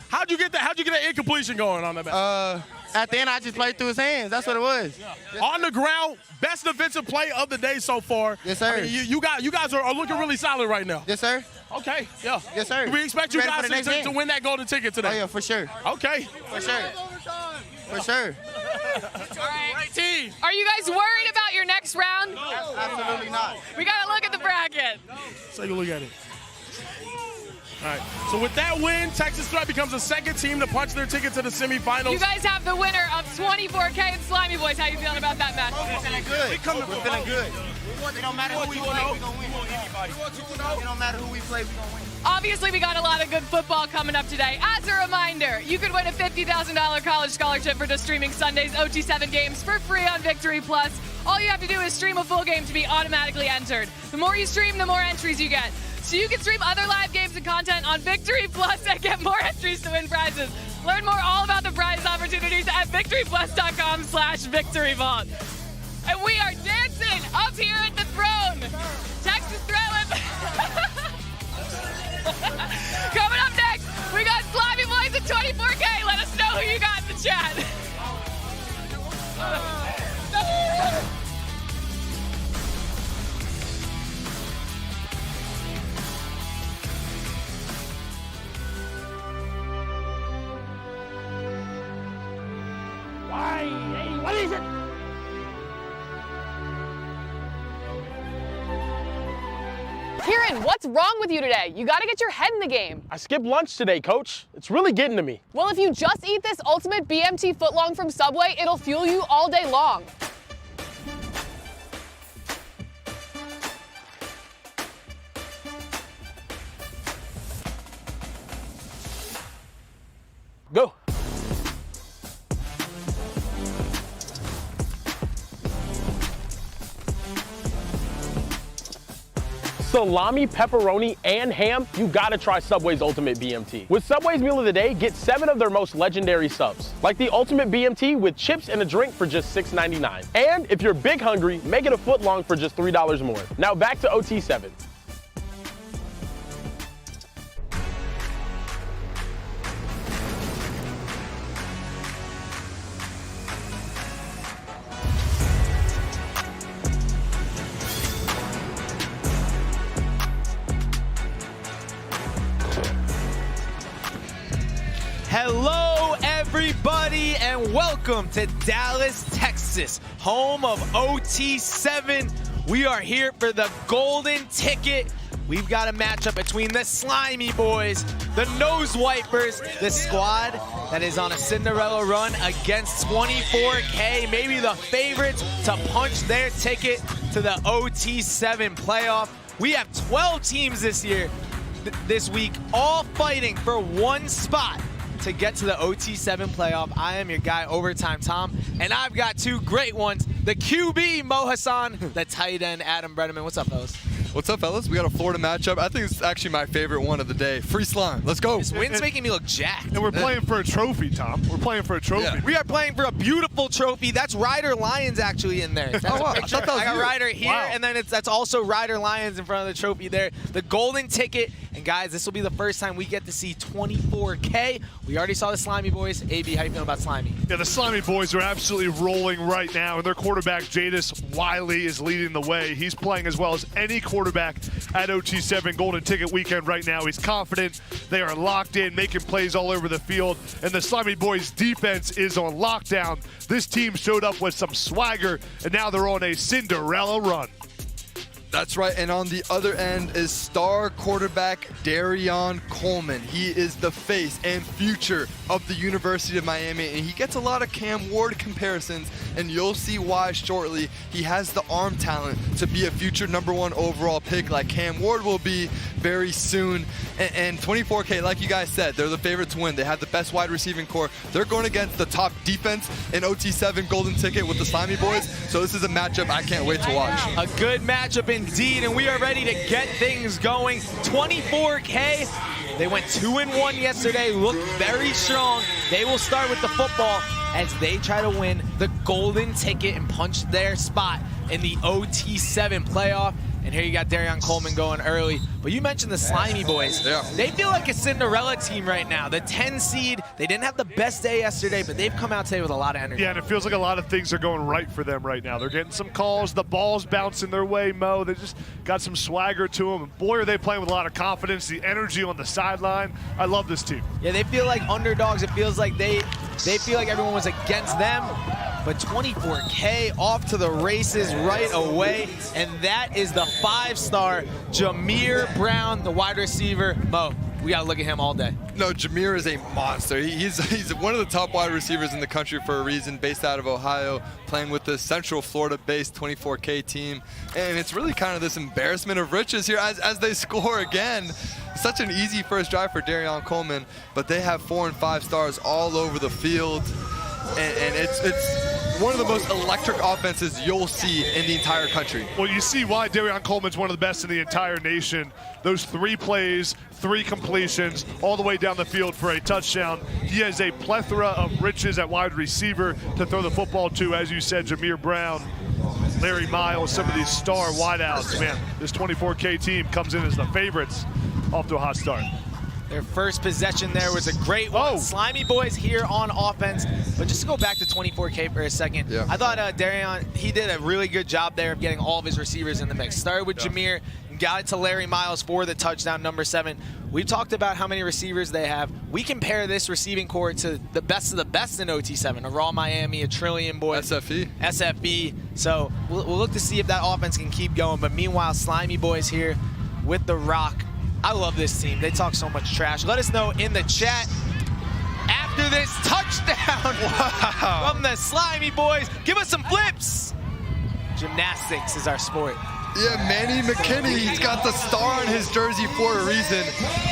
How'd you get that incompletion going on that match? At the end, I just played through his hands. That's what it was. Yeah. On the ground, best defensive play of the day so far. Yes, sir. I mean, you guys are looking really solid right now. Yes, sir. Okay, yeah. Yes, sir. We expect you guys to win that golden ticket today. Oh, yeah, for sure. Okay. For sure. For sure. All right. Team. Are you guys worried about your next round? Absolutely not. We got to look at the bracket. Let's take a look at it. All right, so with that win, Texas Threat becomes the second team to punch their ticket to the semifinals. You guys have the winner of 24K and Slimey Boyz. How you feeling about that match? We're feeling good. We're feeling good. It don't matter who we play, we're going to win. It don't matter who we play, we're going to win. Obviously, we got a lot of good football coming up today. As a reminder, you could win a $50,000 college scholarship for just streaming Sunday's OT7 games for free on Victory Plus. All you have to do is stream a full game to be automatically entered. The more you stream, the more entries you get. So you can stream other live games and content on Victory Plus and get more entries to win prizes. Learn more all about the prize opportunities at victoryplus.com/victoryvault. And we are dancing up here at the throne. Texas Threat with... Coming up next, we got Slimey Boyz at 24K. Let us know who you got in the chat. What is it? Kieran, Ryan, what's wrong with you today? You gotta get your head in the game. I skipped lunch today, Coach. It's really getting to me. Well, if you just eat this ultimate BMT footlong from Subway, it'll fuel you all day long. Go. Salami, pepperoni, and ham, you gotta try Subway's Ultimate BMT. With Subway's Meal of the Day, get 7 of their most legendary subs, like the Ultimate BMT with chips and a drink for just $6.99. And if you're big hungry, make it a foot long for just $3 more. Now back to OT7. Hello, everybody, and welcome to Dallas, Texas, home of OT7. We are here for the golden ticket. We've got a matchup between the Slimey Boyz, the Nose Wipers, the squad that is on a Cinderella run against 24K, maybe the favorites to punch their ticket to the OT7 playoff. We have 12 teams this year, this week, all fighting for one spot to get to the OT7 playoff. I am your guy, Overtime Tom, and I've got two great ones. The QB, Mo Hassan, the tight end, Adam Brenneman. What's up, fellas? What's up, fellas? We got a Florida matchup. I think it's actually my favorite one of the day. Free slime. Let's go. This wind's making me look jacked. And we're playing for a trophy, Tom. We're playing for a trophy. Yeah. We are playing for a beautiful trophy. That's Ryder Lions actually in there. That's oh, wow. a picture. I got Ryder here, wow. and then that's also Ryder Lions in front of the trophy there. The golden ticket. And guys, this will be the first time we get to see 24K. We already saw the Slimey Boyz. AB, how you feeling about Slimey? Yeah, the Slimey Boyz are absolutely rolling right now, and their quarterback, Jadis Wiley, is leading the way. He's playing as well as any quarterback at OT7 Golden Ticket Weekend right now. He's confident. They are locked in, making plays all over the field, and the Slimey Boyz defense is on lockdown. This team showed up with some swagger, and now they're on a Cinderella run. That's right, and on the other end is star quarterback Gridiron Coleman. He is the face and future of the University of Miami, and he gets a lot of Cam Ward comparisons, and you'll see why shortly. He has the arm talent to be a future #1 overall pick like Cam Ward will be very soon. And 24K, like you guys said, they're the favorite to win. They have the best wide receiving core. They're going against the top defense in OT7 Golden Ticket with the Slimey Boyz, so this is a matchup I can't wait to watch. A good matchup indeed, and we are ready to get things going. 24K, they went 2-1 yesterday, looked very strong. They will start with the football as they try to win the golden ticket and punch their spot in the OT7 playoff. And here you got Gridiron Coleman going early. But you mentioned the Slimey Boyz. Yeah. They feel like a Cinderella team right now. The 10 seed, they didn't have the best day yesterday, but they've come out today with a lot of energy. Yeah, and it feels like a lot of things are going right for them right now. They're getting some calls. The ball's bouncing their way, Mo. They just got some swagger to them. And boy, are they playing with a lot of confidence. The energy on the sideline. I love this team. Yeah, they feel like underdogs. It feels like they feel like everyone was against them. But 24K off to the races right away. And that is the 5-star Jameer Brown, the wide receiver. Mo, we got to look at him all day. No, Jameer is a monster. He's one of the top wide receivers in the country for a reason, based out of Ohio, playing with the Central Florida-based 24K team. And it's really kind of this embarrassment of riches here as they score again. Such an easy first drive for Gridiron Coleman, but they have 4 and 5 stars all over the field. And it's one of the most electric offenses you'll see in the entire country. Well, you see why Gridiron Coleman's one of the best in the entire nation. Those 3 plays, 3 completions, all the way down the field for a touchdown. He has a plethora of riches at wide receiver to throw the football to, as you said, Jameer Brown, Larry Miles, some of these star wideouts. Man, this 24K team comes in as the favorites, off to a hot start. Their first possession there was a great one. Slimey Boyz here on offense. But just to go back to 24K for a second, yeah. I thought Gridiron, he did a really good job there of getting all of his receivers in the mix. Started with Jameer, got it to Larry Miles for the touchdown, #7. We've talked about how many receivers they have. We compare this receiving core to the best of the best in OT7, a Raw Miami, a Trillion Boy. SFE. So we'll look to see if that offense can keep going. But meanwhile, Slimey Boyz here, with the rock. I love this team. They talk so much trash. Let us know in the chat after this touchdown from the Slimey Boyz. Give us some flips. Gymnastics is our sport. Yeah, Manny McKinney, he's got the star on his jersey for a reason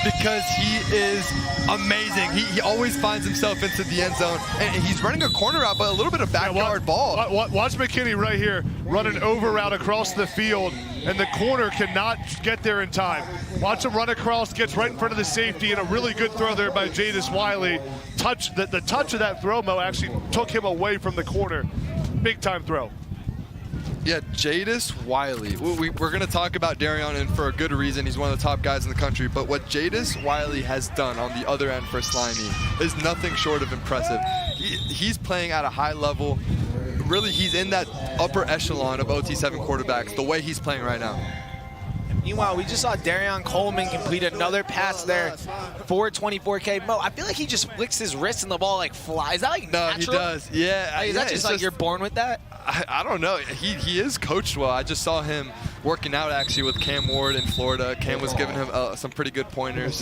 because he is amazing. He always finds himself into the end zone, and he's running a corner route, but a little bit of backyard ball. Watch McKinney right here run an over route across the field, and the corner cannot get there in time. Watch him run across, gets right in front of the safety, and a really good throw there by Jadis Wiley. The touch of that throw, Mo, actually took him away from the corner. Big time throw. Yeah, Jadis Wiley. We're going to talk about Darion, and for a good reason. He's one of the top guys in the country. But what Jadis Wiley has done on the other end for Slimy is nothing short of impressive. He's playing at a high level. Really, he's in that upper echelon of OT7 quarterbacks, the way he's playing right now. Meanwhile, we just saw Darion Coleman complete another pass there for 24K. Mo, I feel like he just flicks his wrist and the ball like flies. Is that like natural? No, he does. Yeah. Like, is that just like you're born with that? I don't know. He is coached well. I just saw him working out actually with Cam Ward in Florida. Cam was giving him some pretty good pointers.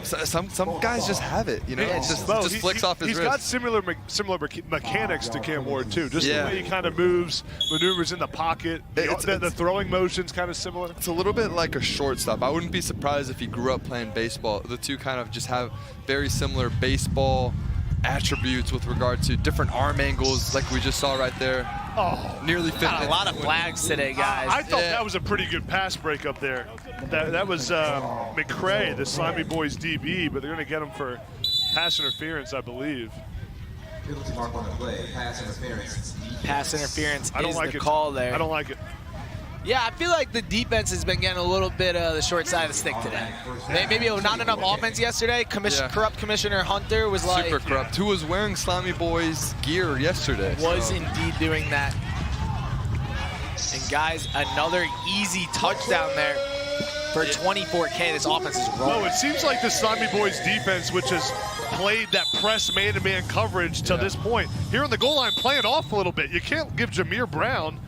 Some guys just have it, you know. It just flicks off his wrist. He's got similar mechanics to Cam Ward too. Just the way he kind of moves, maneuvers in the pocket. The throwing motion's kind of similar. It's a little bit like a shortstop. I wouldn't be surprised if he grew up playing baseball. The two kind of just have very similar baseball attributes with regard to different arm angles, like we just saw right there. Oh, nearly 50. Got a lot of flags today, guys. I thought that was a pretty good pass break up there. That was McCray, the Slimey Boyz DB, but they're going to get him for pass interference, I believe. Mark on the play. Pass interference. Pass interference I don't is like the it. call there. I don't like it. Yeah, I feel like the defense has been getting a little bit of the short side of the stick today. Maybe not enough offense yesterday. Corrupt Commissioner Hunter was like... Super corrupt. Who was wearing Slimey Boyz gear yesterday. Was indeed doing that. And guys, another easy touchdown there for 24K. This offense is rolling. No, it seems like the Slimey Boyz defense, which has played that press man-to-man coverage to this point, here on the goal line, playing off a little bit. You can't give Jameer Brown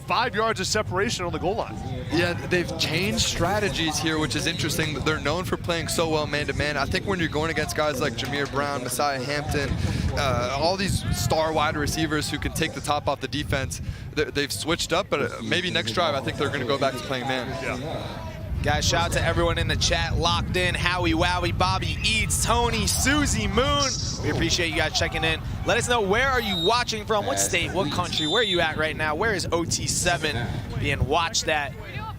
5 yards of separation on the goal line. Yeah, they've changed strategies here, which is interesting. They're known for playing so well man-to-man. I think when you're going against guys like Jameer Brown, Messiah Hampton, all these star wide receivers who can take the top off the defense, they've switched up, but maybe next drive I think they're going to go back to playing man. Yeah. Guys, shout out to everyone in the chat, locked in, Howie Wowie, Bobby Eats, Tony, Susie Moon. We appreciate you guys checking in. Let us know, where are you watching from? What state, what country, where are you at right now? Where is OT7 being watched at?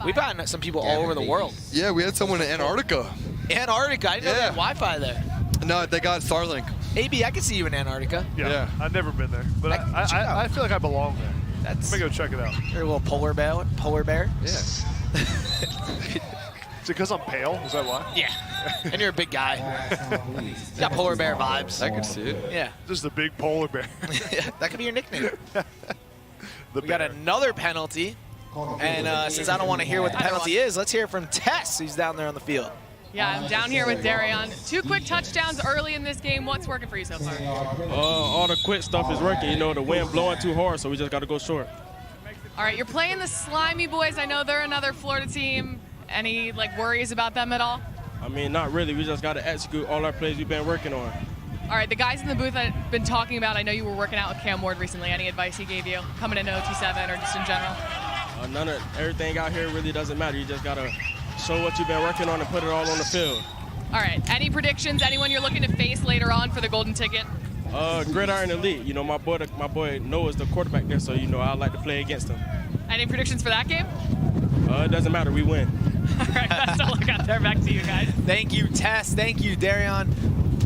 We've gotten some people all over the world. Yeah, we had someone in Antarctica. Antarctica? I didn't know they had Wi-Fi there. No, they got Starlink. AB, I can see you in Antarctica. Yeah. I've never been there, but I feel like I belong there. Let me go check it out. You're a little polar bear? Yeah. Is it because I'm pale? Is that why? Yeah. And you're a big guy. You got polar bear vibes. I can see it. Yeah. Just a big polar bear. Yeah, that could be your nickname. We got another penalty. And since I don't want to hear what the penalty is, let's hear from Tess, who's down there on the field. Yeah, I'm down here with Darion. 2 quick touchdowns early in this game. What's working for you so far? All the quick stuff is working. You know, the wind blowing too hard, so we just got to go short. All right, you're playing the Slimey Boyz. I know they're another Florida team. Any worries about them at all? I mean, not really. We just got to execute all our plays we've been working on. All right, the guys in the booth I've been talking about, I know you were working out with Cam Ward recently. Any advice he gave you coming into OT7 or just in general? Everything out here really doesn't matter. You just got to show what you've been working on and put it all on the field. All right, any predictions? Anyone you're looking to face later on for the golden ticket? Gridiron Elite. You know, my boy Noah's the quarterback there, so, you know, I like to play against him. Any predictions for that game? It doesn't matter. We win. All right, best of luck out there. Back to you guys. Thank you, Tess. Thank you, Darion.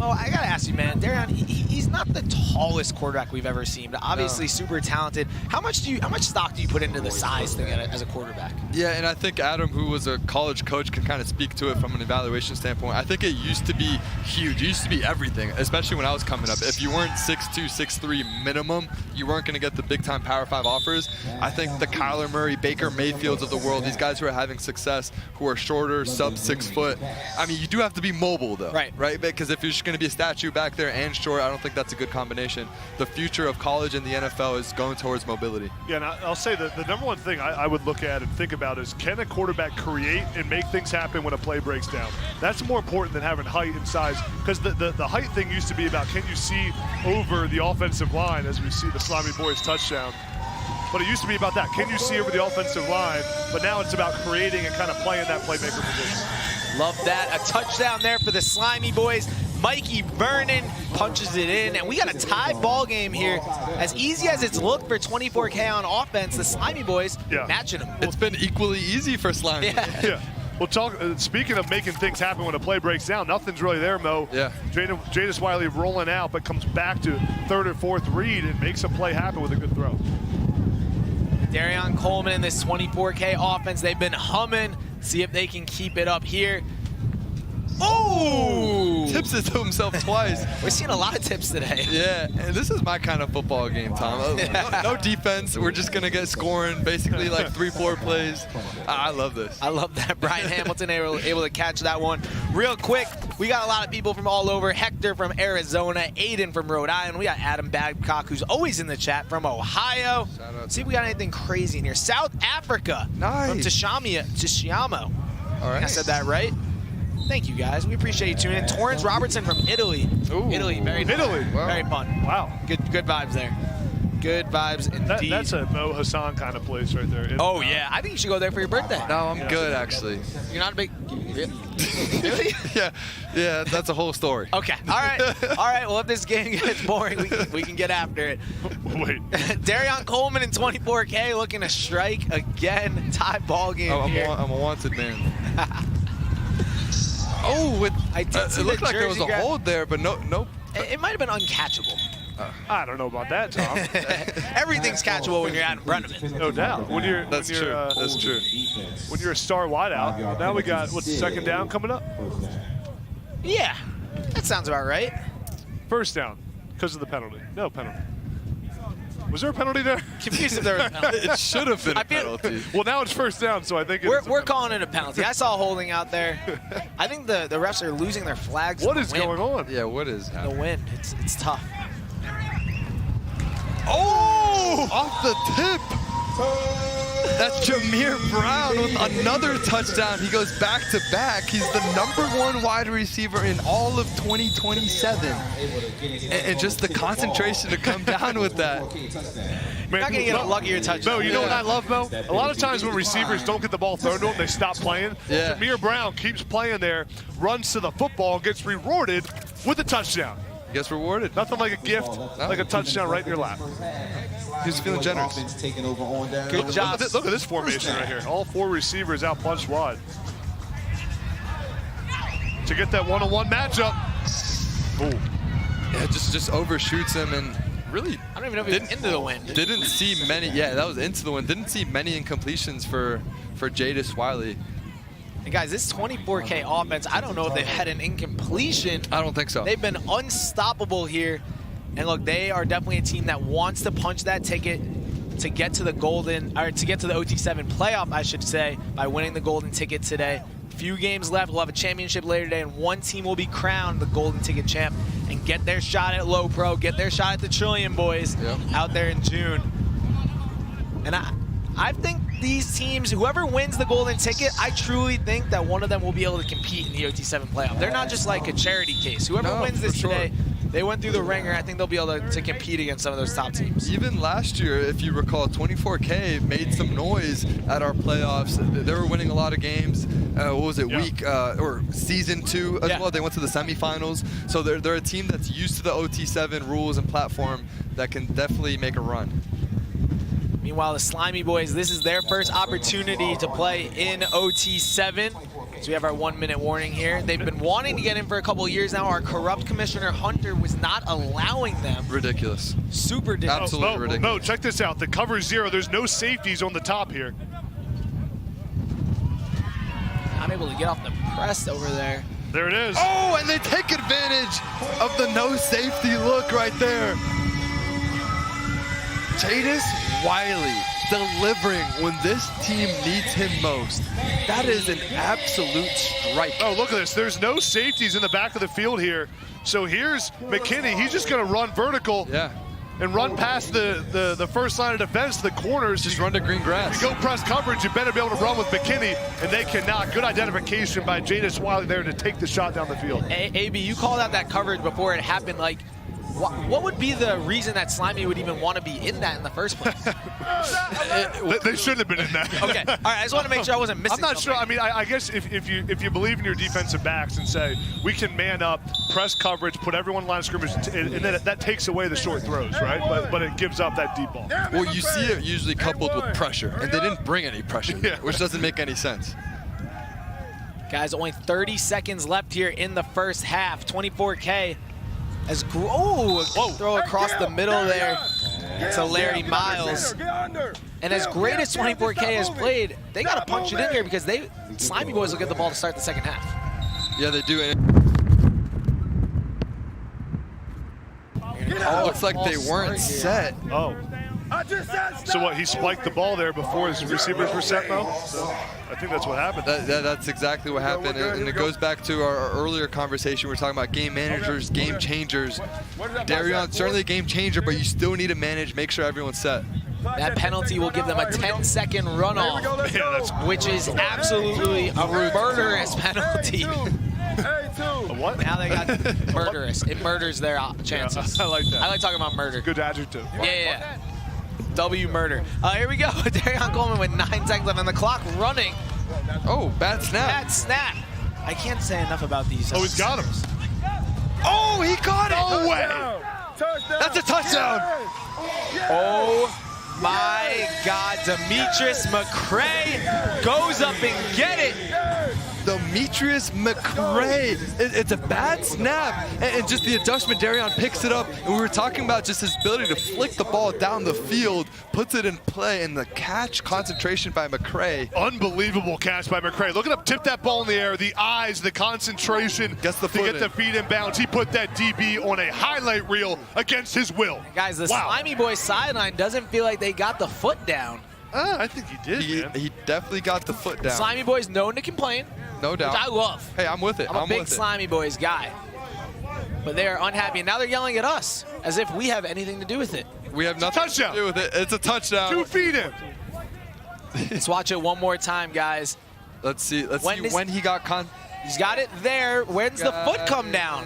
Oh, I gotta ask you, man. Darion, he's not the tallest quarterback we've ever seen, but obviously super talented. How much stock do you put into the size thing as a quarterback? Yeah, and I think Adam, who was a college coach, can kind of speak to it from an evaluation standpoint. I think it used to be huge. It used to be everything, especially when I was coming up. If you weren't 6'2", 6'3" minimum, you weren't going to get the big-time Power 5 offers. I think the Kyler Murray, Baker Mayfields of the world, these guys who are having success, who are shorter, sub 6 foot. I mean, you do have to be mobile, though. Right? Because if you're just going to be a statue back there and short, I don't think that's a good combination. The future of college and the NFL is going towards mobility. Yeah, and I'll say that the number one thing I would look at and think about is, can a quarterback create and make things happen when a play breaks down? That's more important than having height and size, because the height thing used to be about, can you see over the offensive line, as we see the Slimey Boyz touchdown. But it used to be about that. Can you see over the offensive line? But now it's about creating and kind of playing that playmaker position. Love that. A touchdown there for the Slimey Boyz. Mikey Vernon punches it in, and we got a tie ball game here. As easy as it's looked for 24K on offense, the Slimey Boyz matching them. It's been equally easy for Slimey. Yeah. Well, speaking of making things happen when a play breaks down, nothing's really there, Mo. Yeah. Jadis Wiley rolling out, but comes back to third or fourth read and makes a play happen with a good throw. Darion Coleman in this 24K offense, they've been humming. See if they can keep it up here. Oh! Tips it to himself twice. We're seeing a lot of tips today. Yeah, and this is my kind of football game, Tom. No defense. We're just going to get scoring basically like 3-4 plays. I love this. I love that. Brian Hamilton able to catch that one. Real quick, we got a lot of people from all over. Hector from Arizona, Aiden from Rhode Island. We got Adam Babcock, who's always in the chat, from Ohio. See if we got anything crazy in here. South Africa. Nice. From Tishiamo. All right. I said that right. Thank you, guys. We appreciate you tuning in. Torrance Robertson from Italy. Ooh. Italy, very fun. Italy. Wow. Very fun. Wow. Good vibes there. Good vibes indeed. That's a Mo Hassan kind of place right there. Oh, yeah. I think you should go there for your birthday. No, I'm good, actually. You're not a big... Really? Yeah, that's a whole story. Okay. All right. Well, if this game gets boring, we can get after it. Wait. Darion Coleman in 24K looking to strike again. Tie ball game here. I'm a wanted man. I did see it looked the like there was a jersey grab. hold there, but nope. It might have been uncatchable. I don't know about that, Tom. Everything's catchable when you're out in front of it. No doubt. That's true. When you're a star wideout, now we got, what's second down coming up? Yeah, that sounds about right. First down, because of the penalty. No penalty. Was there a penalty there? Confused if there was a penalty. It should have been a penalty. Well, now it's first down, so I think we're calling it a penalty. I saw holding out there. I think the refs are losing their flags. What is going on? Yeah, what is happening? The wind. It's tough. Oh! Off the tip. That's Jameer Brown with another touchdown. He goes back to back. He's the #1 wide receiver in all of 2027. And just the concentration to come down with that. You're not going to get a luckier touchdown. No, you know what I love, Mo? A lot of times when receivers don't get the ball thrown to them, they stop playing. Yeah. Jameer Brown keeps playing there, runs to the football, and gets rewarded with a touchdown. Gets rewarded. Nothing like a gift, like a touchdown right in your lap. He's feeling generous. Good job. Look at this formation right here. All 4 receivers out punched wide. To get that one-on-one matchup. Ooh. Yeah, just overshoots him and really. I don't even know if he's into the wind. Didn't see many. Yeah, that was into the wind. Didn't see many incompletions for Jadis Wiley. And guys, this 24K offense, I don't know if they've had an incompletion. I don't think so. They've been unstoppable here. And look, they are definitely a team that wants to punch that ticket to get to the OT7 playoff, I should say, by winning the golden ticket today. Few games left. We'll have a championship later today, and one team will be crowned the golden ticket champ and get their shot at Low Pro, get their shot at the Trillion Boys out there in June. And I think these teams, whoever wins the golden ticket, I truly think that one of them will be able to compete in the OT7 playoff. They're not just like a charity case. Whoever wins this today, they went through the ringer. I think they'll be able to compete against some of those top teams. Even last year, if you recall, 24K made some noise at our playoffs. They were winning a lot of games. What was it, week or season 2 as well? They went to the semifinals. So they're a team that's used to the OT7 rules and platform that can definitely make a run. Meanwhile, the Slimey Boyz, this is their first opportunity to play in OT7. So we have our 1-minute warning here. They've been wanting to get in for a couple of years now. Our corrupt Commissioner Hunter was not allowing them. Ridiculous. Super ridiculous. Absolutely ridiculous. No, check this out. The cover 0, there's no safeties on the top here. I'm able to get off the press over there. There it is. Oh, and they take advantage of the no safety look right there. Jadis Wiley delivering when this team needs him most. That is an absolute strike. Oh, look at this. There's no safeties in the back of the field here. So here's McKinney. He's just going to run vertical. Yeah. And run past the first line of defense, the corners. Just run to green grass. You go press coverage, you better be able to run with McKinney, and they cannot. Good identification by Jadis Wiley there to take the shot down the field. AB, you called out that coverage before it happened. Like, what would be the reason that Slimey would even want to be in that in the first place? They shouldn't have been in that. Okay, all right. I just want to make sure I wasn't missing. I'm not sure. I mean, I guess if you believe in your defensive backs and say we can man up, press coverage, put everyone in line of scrimmage, and then that takes away the short throws, right? But it gives up that deep ball. Well, you see it usually coupled with pressure, and they didn't bring any pressure, which doesn't make any sense. Guys, only 30 seconds left here in the first half. 24K. As throw across the middle there to Larry Miles. And as great as 24K has played, they got to punch it in here because Slimey Boyz will get the ball to start the second half. Yeah, they do. It looks like they weren't set. Oh. So what, he spiked the ball there before his receivers were set, though? So I think that's what happened. That's exactly what happened, and it goes back to our earlier conversation. We're talking about game managers, game changers. Darion, certainly a game changer, but you still need to manage, make sure everyone's set. That penalty will give them a 10-second runoff, which is absolutely a murderous penalty. What? Now they got murderous. It murders their chances. Yeah, I like that. I like talking about murder. Good adjective. Yeah. W murder. Here we go. Darion Coleman with 9 seconds left on the clock running. Oh, bad snap. Bad snap. I can't say enough about these. Oh, he's got him. Oh, he caught it. No way. That's a touchdown. Oh my God. Demetrius McCray goes up and get it. Demetrius McCray. It's a bad snap, and just the adjustment, Darion picks it up, and we were talking about just his ability to flick the ball down the field, puts it in play, and the catch concentration by McCray. Unbelievable catch by McCray. Look at him tip that ball in the air, the eyes, the concentration to get the feet in bounds. He put that DB on a highlight reel against his will. Guys, the Slimey Boyz sideline doesn't feel like they got the foot down. I think he did, man. He definitely got the foot down. Slimey Boyz known to complain. No doubt. Which I love. Hey, I'm with it. I'm a big Slimey Boyz guy. But they are unhappy, and now they're yelling at us as if we have anything to do with it. We have nothing to do with it. It's a touchdown. 2 feet in. Let's watch it one more time, guys. Let's see when he got He's got it there. When's the foot come down?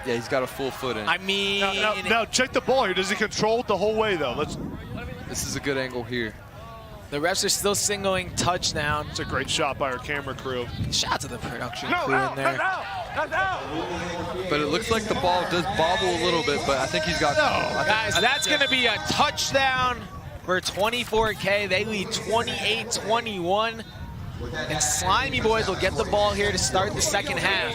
Yeah, he's got a full foot in. I mean... Now check the ball here. Does he control it the whole way, though? This is a good angle here. The refs are still signaling touchdown. It's a great shot by our camera crew. Shout out to the production crew in there. But it looks like the ball does bobble a little bit, but I think he's got... Guys, that's going to be a touchdown for 24K. They lead 28-21. And Slimey Boyz will get the ball here to start the second half.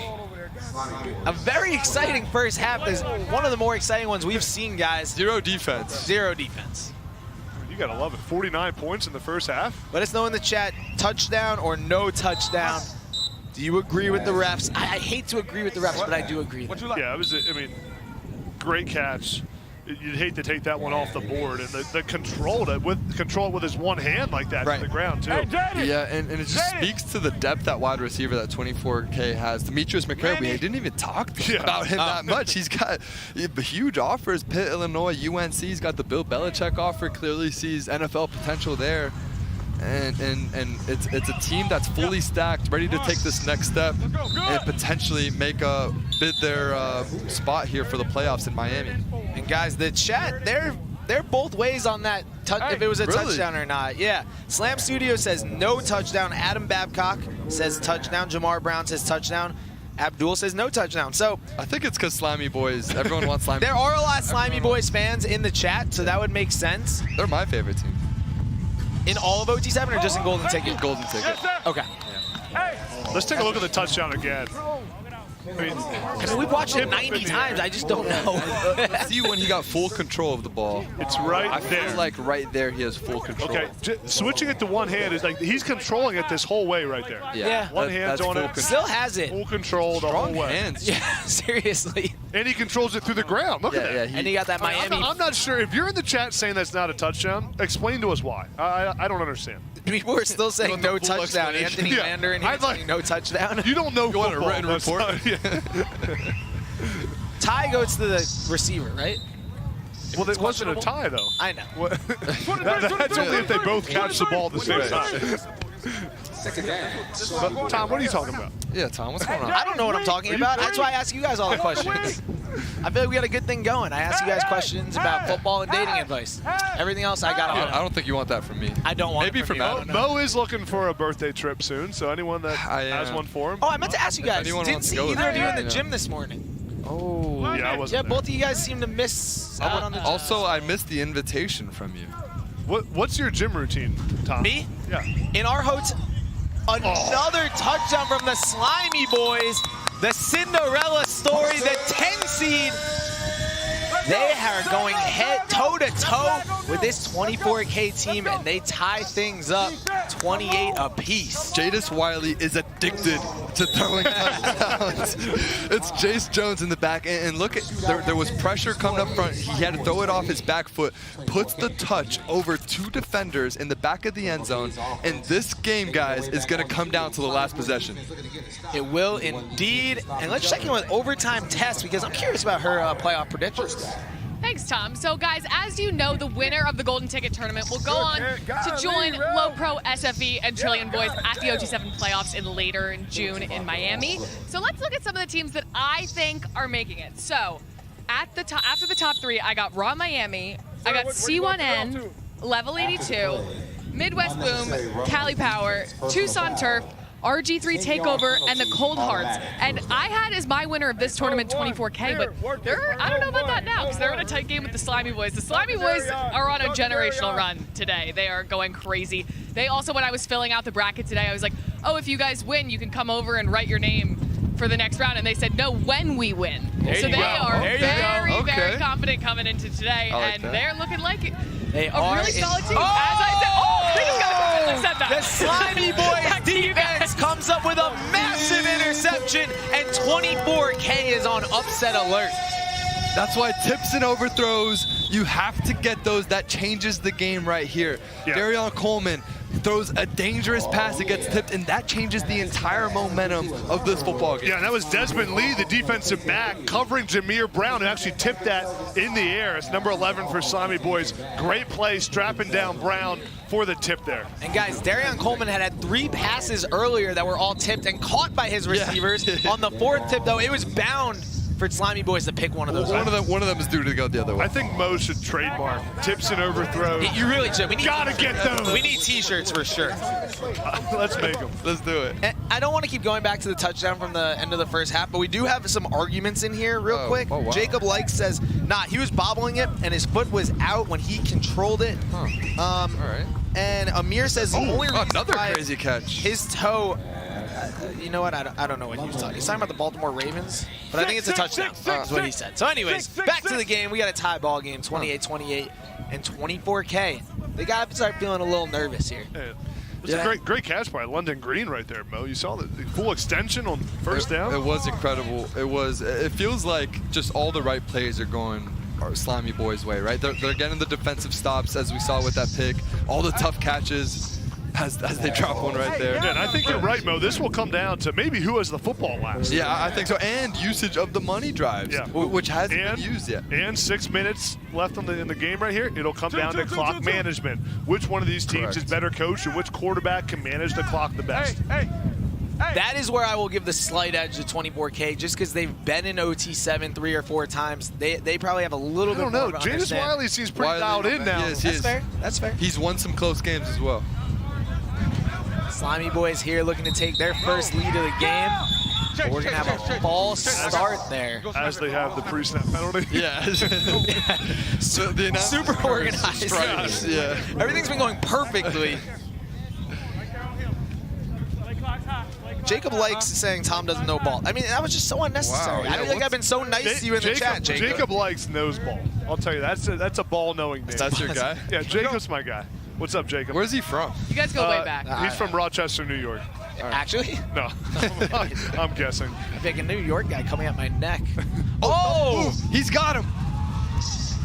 A very exciting first half. Is one of the more exciting ones we've seen, guys. Zero defense. Zero defense. You gotta love it. 49 points in the first half. Let us know in the chat, touchdown or no touchdown. Do you agree with the refs? I hate to agree with the refs, but I do agree. Yeah, it was. I mean, great catch. You'd hate to take that one off the board, and the control it with his one hand like that to the ground too. Yeah, and it just speaks to the depth that wide receiver that 24K has. Demetrius McCray, we didn't even talk about him that much. He's got huge offers. Pitt, Illinois, UNC. He's got the Bill Belichick offer. Clearly sees NFL potential there. And it's a team that's fully stacked, ready to take this next step and potentially make a bid their spot here for the playoffs in Miami. And guys, the chat, they're both ways on that, if it was a touchdown or not. Yeah, Slam Studio says no touchdown. Adam Babcock says touchdown. Jamar Brown says touchdown. Abdul says no touchdown. So I think it's because Slimey Boyz, everyone wants Slimey. There are a lot of Slimey Boyz fans in the chat, so that would make sense. They're my favorite team. In all of OT7 or just in Golden Ticket? Golden Ticket. Okay. Let's take a look at the touchdown again. I mean, we've watched it 90 times. I just don't know. See when he got full control of the ball. It's right there. I feel like right there he has full control. Okay, switching it to one hand is like he's controlling it this whole way right there. Yeah. One hand's on it. Still has it. Full control the whole way. Hands. Yeah, seriously. And he controls it through the ground. Look at that. And he got that Miami. I'm not sure. If you're in the chat saying that's not a touchdown, explain to us why. I don't understand. People are still saying no touchdown. Anthony Lander and he's saying no touchdown. You don't know You want a written report? Tie goes to the receiver, right? Well, it wasn't a tie, though. I know. That's only if they both catch the ball at the same time. But, Tom, what are you talking about? Yeah, Tom, what's going on? I don't know what I'm talking about. That's why I ask you guys all the questions. I feel like we got a good thing going. I ask you guys questions about football and dating advice. Everything else I got on. I don't think you want that from me. I don't want Maybe it from from you. Mo is looking for a birthday trip soon, so anyone that has one for him. Oh, I meant to ask you guys. Anyone Didn't wants to see go with either of you me, in the yeah. gym this morning. Oh. Yeah, I wasn't Yeah, there. both of you guys seem to miss out on the gym. Also, I missed the invitation from you. What's your gym routine, Tom? Me? Yeah. In our hotel, another touchdown from the Slimey Boyz. The Cinderella story, the 10 seed. They are going toe-to-toe with this 24K team, and they tie things up 28 apiece. Jadis Wiley is addicted to throwing touchdowns. It's Jace Jones in the back, and look at there was pressure coming up front. He had to throw it off his back foot, puts the touch over 2 defenders in the back of the end zone, and this game, guys, is going to come down to the last possession. It will indeed. And let's check in with Overtime Tess, because I'm curious about her playoff predictions. Thanks, Tom. So, guys, as you know, the winner of the Golden Ticket Tournament will go on to join Low Pro, SFE, and Trillion Boys at the OT7 playoffs later in June in Miami. So let's look at some of the teams that I think are making it. So, at the top, after the top 3, I got Raw Miami, I got C1N, Level 82, Midwest Boom, Cali Power, Tucson Turf, RG3 Takeover, and the Cold Hearts. And I had as my winner of this tournament 24K, but I don't know about that now because they're in a tight game with the Slimey Boyz. The Slimey Boyz are on a generational run today. They are going crazy. They also, when I was filling out the bracket today, I was like, oh, if you guys win, you can come over and write your name for the next round. And they said, no, when we win. So they are very confident coming into today, and they're looking like it. They a are really solid team. Oh! As I said, they just got a said that. The Slimey Boyz defense comes up with a massive interception, and 24K is on upset alert. That's why tips and overthrows, you have to get those. That changes the game right here. Yeah. Darion Coleman throws a dangerous pass, it gets tipped, and that changes the entire momentum of this football game. Yeah, and that was Desmond Lee, the defensive back, covering Jameer Brown, who actually tipped that in the air. It's number 11 for Slimey Boyz. Great play, strapping down Brown for the tip there. And guys, Darion Coleman had 3 passes earlier that were all tipped and caught by his receivers. On the 4th tip, though, it was bound for Slimey Boyz to pick one of those. One of them is due to go the other way. I think Mo should trademark tips and overthrows. You really should. We need Gotta get those. We need T-shirts for sure. Let's make them. Let's do it. And I don't want to keep going back to the touchdown from the end of the first half, but we do have some arguments in here real quick. Oh, wow. Jacob Likes says, nah, he was bobbling it, and his foot was out when he controlled it. All right. And Amir says the only reason Another why crazy catch. his toe. You know what? I don't know what he was talking. He's talking about the Baltimore Ravens, but I think it's a touchdown. That's what he said. So anyways, back to the game. We got a tie ball game, 28-28 and 24K. They got to start feeling a little nervous here. It's a great catch by London Green right there, Mo. You saw the full extension on first down. It was incredible. It feels like just all the right plays are going our Slimey Boyz way, right? They're getting the defensive stops, as we saw with that pick. All the tough catches. As they drop one right there. Yeah, and I think you're right, Mo. This will come down to maybe who has the football last. Yeah, I think so. And usage of the money drives, which hasn't been used yet. And 6 minutes left in the game right here. It'll come down to clock management. Which one of these teams is better coached, and which quarterback can manage the clock the best? That is where I will give the slight edge to 24K, just because they've been in OT7 3 or 4 times. They probably have a little bit more. I don't know. Jadis Wiley seems pretty dialed in now. That's fair. That's fair. He's won some close games as well. Slimey Boyz here looking to take their first lead of the game. But we're going to have a false start there. As they have the pre-snap penalty. Yeah. So super organized. Stripes, yeah. Everything's been going perfectly. Jacob Likes saying Tom doesn't know ball. I mean, that was just so unnecessary. Wow, I feel like I've been so nice to you in the chat, Jacob. Jacob Likes knows ball. I'll tell you, that's a ball-knowing man. That's your guy? Yeah, Jacob's my guy. What's up, Jacob? Where's he from? You guys go way back. He's from Rochester, New York. Actually? No. I'm guessing. I think a New York guy coming at my neck. Oh, he's got him.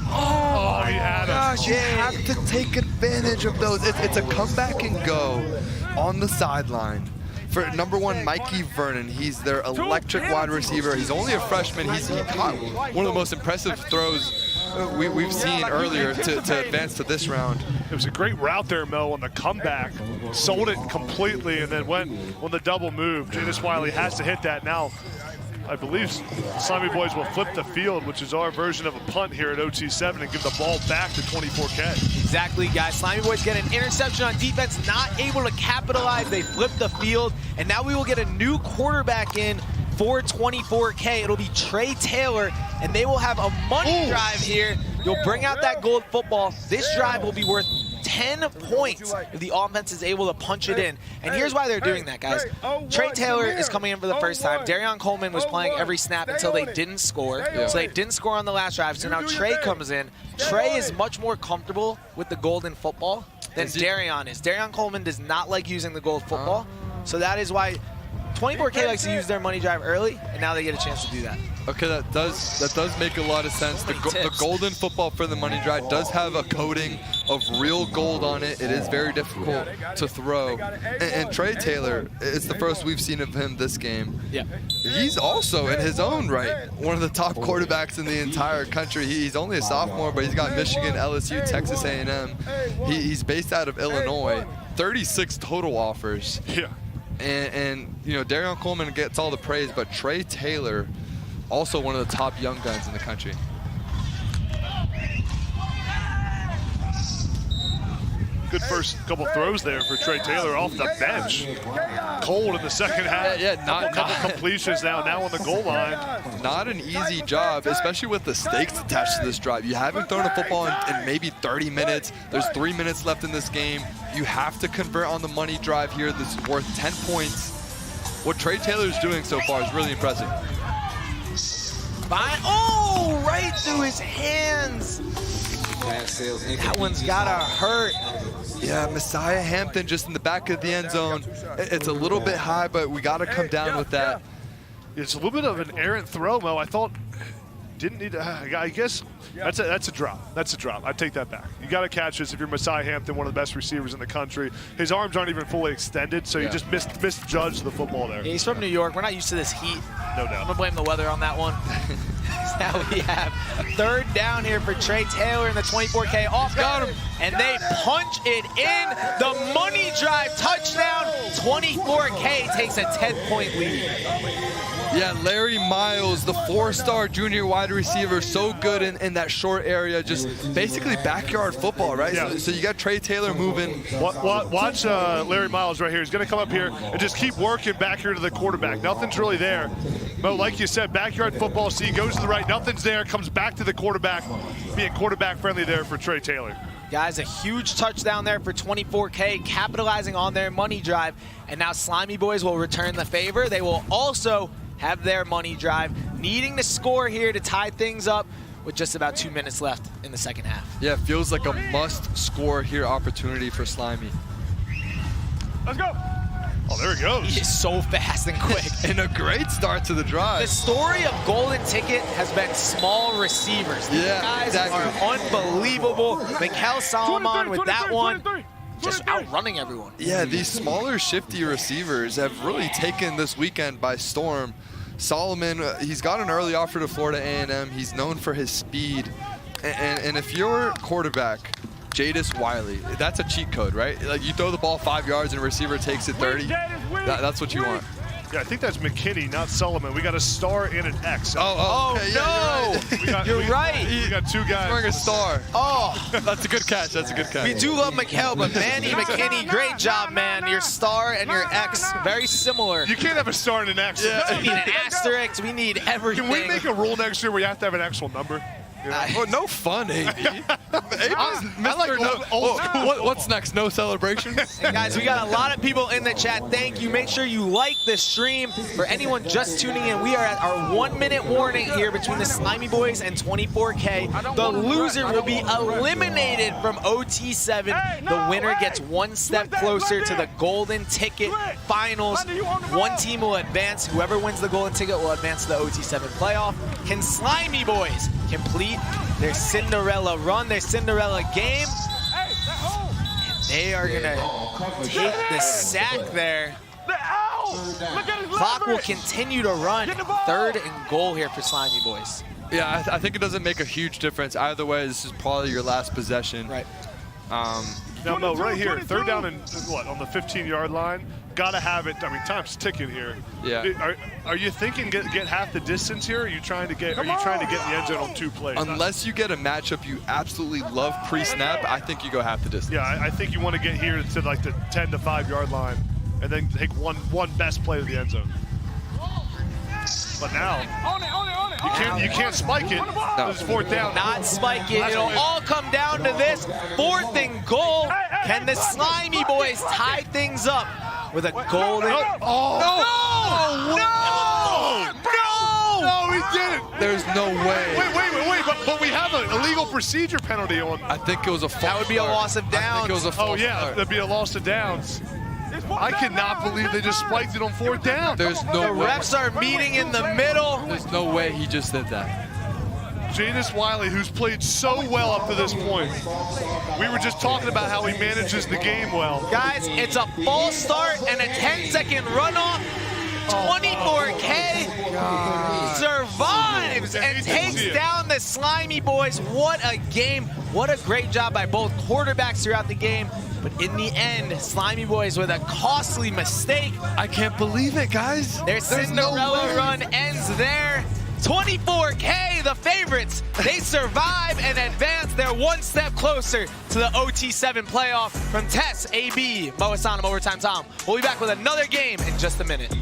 Oh, he had him. Gosh, you have to take advantage of those. It's a comeback and go on the sideline. For number 1, Mikey Vernon, he's their electric wide receiver. He's only a freshman. He caught one of the most impressive throws we've seen earlier to advance to this round. It was a great route there, Mo, on the comeback. Sold it completely and then went on the double move. Jadis Wiley has to hit that now. I believe Slimey Boyz will flip the field, which is our version of a punt here at OT7, and give the ball back to 24K. Exactly, guys. Slimey Boyz get an interception on defense, not able to capitalize. They flip the field, and now we will get a new quarterback in for 24K. It'll be Trey Taylor, and they will have a money drive here. You'll bring out that gold football. This drive will be worth 10 points if the offense is able to punch it in. And here's why they're doing that, guys. Trey Taylor is coming in for the first time. Darion Coleman was playing every snap until they didn't score. So they didn't score on the last drive. So now Trey comes in. Trey is much more comfortable with the golden football than Darion is. Darion Coleman does not like using the gold football. So that is why 24K likes to use their money drive early, and now they get a chance to do that. Okay, that does make a lot of sense. The golden football for the money drive does have a coating of real gold on it. It is very difficult to throw. And Trey Taylor, it's the first we've seen of him this game. Yeah. He's also, in his own right, one of the top quarterbacks in the entire country. He's only a sophomore, but he's got Michigan, LSU, Texas A&M. He's based out of Illinois. 36 total offers. Yeah. And you know, Darion Coleman gets all the praise, but Trey Taylor, also one of the top young guns in the country. Good first couple throws there for Trey Taylor off the bench. Cold in the second half. Couple completions now on the goal line. Not an easy job, especially with the stakes attached to this drive. You haven't thrown a football in maybe 30 minutes. There's 3 minutes left in this game. You have to convert on the money drive here. This is worth 10 points. What Trey Taylor is doing so far is really impressive. Oh, right through his hands. That one's gotta hurt. Yeah, Messiah Hampton just in the back of the end zone. It's a little bit high, but we got to come down with that. It's a little bit of an errant throw, Mo. I thought didn't need to. I guess that's a drop. That's a drop. I take that back. You got to catch this if you're Messiah Hampton, one of the best receivers in the country. His arms aren't even fully extended, so you just misjudged the football there. Yeah, he's from New York. We're not used to this heat. No doubt. I'm gonna blame the weather on that one. Now we have third down here for Trey Taylor in the 24K off. Got him. And they punch it in. The money drive touchdown. 24K takes a 10-point lead. Yeah, Larry Miles, the 4-star junior wide receiver, so good in that short area, just basically backyard football, right? Yeah. So you got Trey Taylor moving. Watch Larry Miles right here. He's going to come up here and just keep working back here to the quarterback. Nothing's really there. But like you said, backyard football, so he goes to the right, nothing's there, comes back to the quarterback, being quarterback friendly there for Trey Taylor. Guys, a huge touchdown there for 24K, capitalizing on their money drive. And now Slimey Boyz will return the favor. They will also have their money drive, needing to score here to tie things up with just about 2 minutes left in the second half. Yeah, feels like a must-score here opportunity for Slimey. Let's go. Oh, there he goes. He is so fast and quick. And a great start to the drive. The story of Golden Ticket has been small receivers. These guys are unbelievable. Mikel Solomon with that one, just outrunning everyone. Yeah, these smaller, shifty receivers have really taken this weekend by storm. Solomon, he's got an early offer to Florida A&M. He's known for his speed. And if you're quarterback, Jadis Wiley, that's a cheat code, right? Like, you throw the ball 5 yards and a receiver takes it 30. That's what you want. Yeah, I think that's McKinney, not Sullivan. We got a star and an X. Okay, no! You're right. We got two guys. He's wearing a star. Oh, that's a good catch. That's a good catch. We do love Mikel, but Manny McKinney, great job, man. Your star and your X, very similar. You can't have a star and an X. Yeah. We need an asterisk. We need everything. Can we make a rule next year where you have to have an actual number? No fun, AB. I like what's next? No celebration? And guys, we got a lot of people in the chat. Thank you. Make sure you like the stream. For anyone just tuning in, we are at our 1 minute warning here between the Slimey Boyz and 24K. The loser will be eliminated from OT7. The winner gets one step closer to the golden ticket finals. One team will advance. Whoever wins the golden ticket will advance to the OT7 playoff. Can Slimey Boyz complete their Cinderella run, their Cinderella game? And they are gonna take the sack there. Clock will continue to run. 3rd and goal here for Slimey Boyz. Yeah, I think it doesn't make a huge difference. Either way, this is probably your last possession. Right. Now, Mo, right here, 3rd down and what, on the 15-yard line? Gotta have it. I mean, time's ticking here. Yeah. Are you thinking get half the distance here? Or are you trying to get in the end zone on 2 plays? Unless you get a matchup you absolutely love pre-snap, I think you go half the distance. Yeah, I think you want to get here to like the 10 to 5-yard line, and then take one best play to the end zone. But now, you can't spike it. No. It's 4th down. Not spike it. It'll all come down to this. 4th and goal. Can the Slimey Boyz tie things up with a golden? No, he didn't. There's no way. Wait, but we have an illegal procedure penalty on. I think it was a false That would be a loss of downs. I think it was a false start. That'd be a loss of downs. I cannot believe they just spiked it on 4th down. There's no way. The refs are meeting in the middle. There's no way he just did that. Jadis Wiley, who's played so well up to this point. We were just talking about how he manages the game well. Guys, it's a false start and a 10-second runoff. 24K survives and takes down the Slimey Boyz. What a game. What a great job by both quarterbacks throughout the game. But in the end, Slimey Boyz with a costly mistake. I can't believe it, guys. Their Cinderella run ends there. 24K, the favorites, they survive and advance. They're one step closer to the OT7 playoff. From Tess, AB, Mo Hassan, Overtime Tom. We'll be back with another game in just a minute.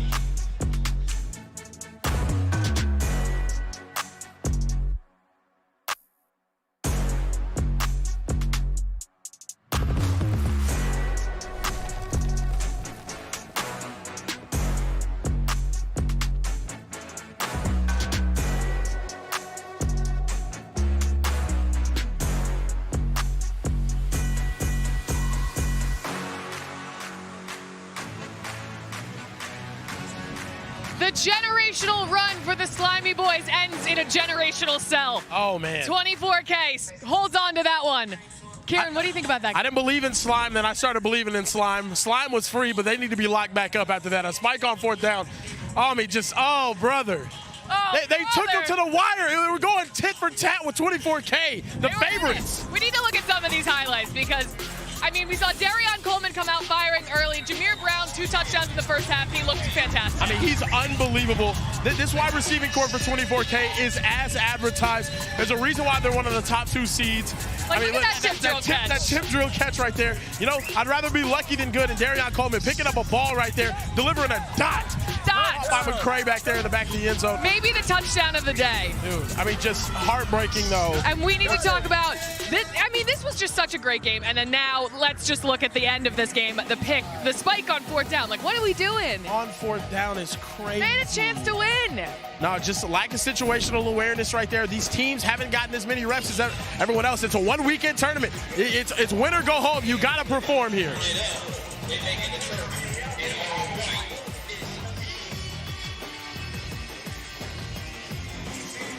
The generational run for the Slimey Boyz ends in a generational cell. Oh, man. 24K holds on to that one. Kieran, what do you think about that? I didn't believe in slime, then I started believing in slime. Slime was free, but they need to be locked back up after that. A spike on 4th down. Oh, brother. They took him to the wire. They were going tit for tat with 24K, the favorites. We need to look at some of these highlights because, I mean, we saw Darion Coleman come out firing early. Jameer Brown, 2 touchdowns in the first half. He looked fantastic. I mean, he's unbelievable. This wide receiving core for 24K is as advertised. There's a reason why they're one of the top 2 seeds. Like, look at that tip drill catch. That tip drill catch right there. You know, I'd rather be lucky than good. And Darion Coleman picking up a ball right there, delivering a dot. By McCray back there in the back of the end zone. Maybe the touchdown of the day. Dude, I mean, just heartbreaking, though. And we need to talk about this. I mean, this was just such a great game. And then now let's just look at the end of this game. The pick, the spike on 4th down. Like, what are we doing? On 4th down is crazy. They had a chance to win. No, just lack of situational awareness right there. These teams haven't gotten as many reps as everyone else. It's a one-weekend tournament. It's win or go home. You got to perform here.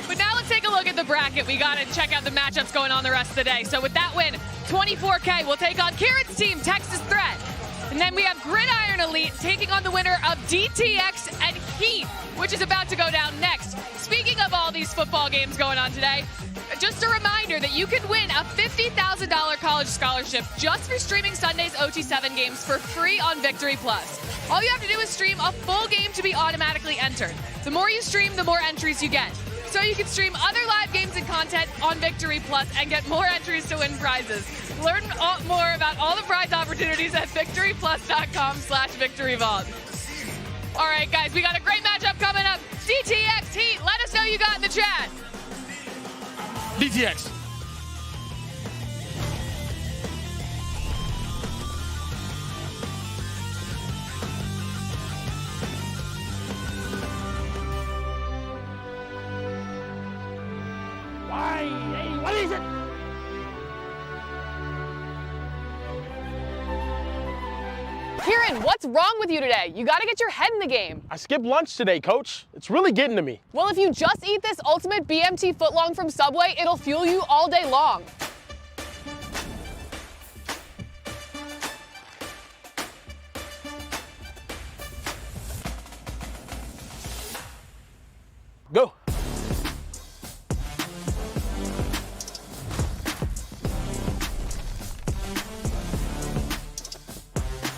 But now let's take a look at the bracket. We got to check out the matchups going on the rest of the day. So with that win, 24K will take on Kieran's team, Texas Threat. And then we have Gridiron Elite taking on the winner of DTX and Heat, which is about to go down next. Speaking of all these football games going on today, just a reminder that you can win a $50,000 college scholarship just for streaming Sunday's OT7 games for free on Victory Plus. All you have to do is stream a full game to be automatically entered. The more you stream, the more entries you get. So you can stream other live games and content on Victory Plus and get more entries to win prizes. Learn more about all the prize opportunities at victoryplus.com/victoryvault. All right, guys, we got a great matchup coming up. DTX Heat, let us know you got in the chat. DTX. Kieran, what's wrong with you today? You gotta get your head in the game. I skipped lunch today, Coach. It's really getting to me. Well, if you just eat this ultimate BMT footlong from Subway, it'll fuel you all day long. Go.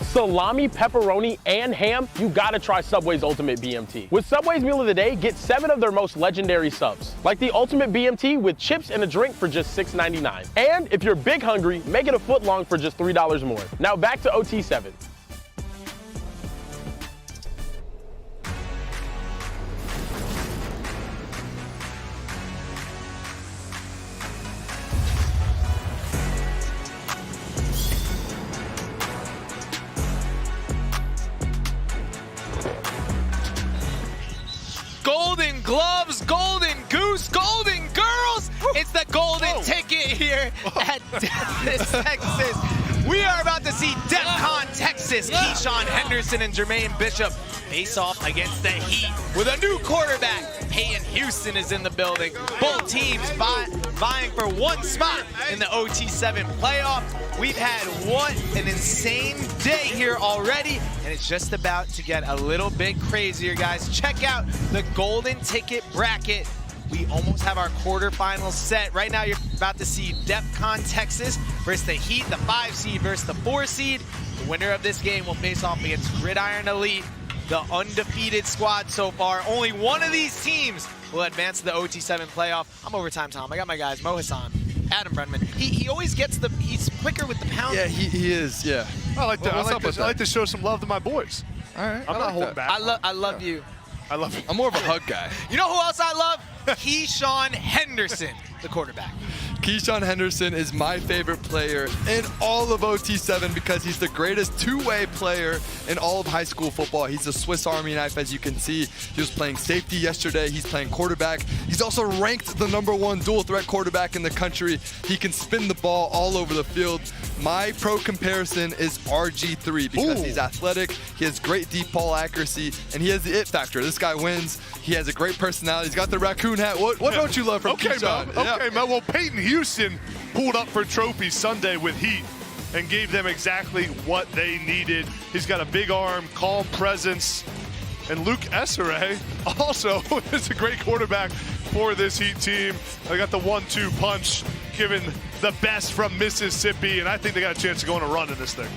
Salami, pepperoni, and ham, you gotta try Subway's Ultimate BMT. With Subway's Meal of the Day, get 7 of their most legendary subs, like the Ultimate BMT with chips and a drink for just $6.99. And if you're big hungry, make it a foot long for just $3 more. Now back to OT7. Golden gloves, golden goose, golden girls. It's the golden ticket here at Dallas, Texas. We are about to see DEFCON Texas. Keyshawn Henderson and Jermaine Bishop face off against the Heat with a new quarterback. Peyton Houston is in the building. Both teams vying for one spot in the OT7 playoff. We've had what an insane day here already, and it's just about to get a little bit crazier, guys. Check out the golden ticket bracket. We almost have our quarterfinals set. Right now, you're about to see DEFCON Texas versus the Heat, the 5 seed versus the 4 seed. The winner of this game will face off against Gridiron Elite, the undefeated squad so far. Only one of these teams will advance to the OT7 playoff. I'm overtime, Tom. I got my guys, Mo Hassan, Adam Brenman. He always gets he's quicker with the pounding. Yeah, he is, yeah. I like to show some love to my boys. All right. I'm not holding back. I love you. I love you. I'm more of a hug guy. You know who else I love? Keyshawn Henderson, the quarterback. Keyshawn Henderson is my favorite player in all of OT7 because he's the greatest two-way player in all of high school football. He's a Swiss Army knife, as you can see. He was playing safety yesterday. He's playing quarterback. He's also ranked the #1 dual threat quarterback in the country. He can spin the ball all over the field. My pro comparison is RG3 because he's athletic, he has great deep ball accuracy, and he has the it factor. This guy wins. He has a great personality. He's got the raccoon hat. What don't you love from Keyshawn? Okay, man. Well, Peyton Houston pulled up for trophy Sunday with Heat and gave them exactly what they needed. He's got a big arm, calm presence, and Luke Essere also is a great quarterback for this Heat team. They got the 1-2 punch, given the best from Mississippi, and I think they got a chance to go on a run in this thing.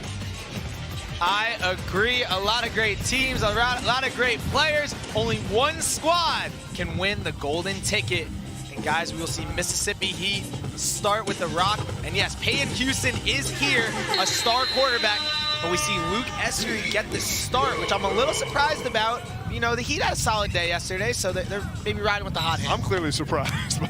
I agree. A lot of great teams, a lot of great players. Only one squad can win the golden ticket. And guys, we will see Mississippi Heat start with the rock. And yes, Peyton Houston is here, a star quarterback. But we see Luke Essere get the start, which I'm a little surprised about. You know, the Heat had a solid day yesterday, so they're maybe riding with the hot hand. I'm clearly surprised. No,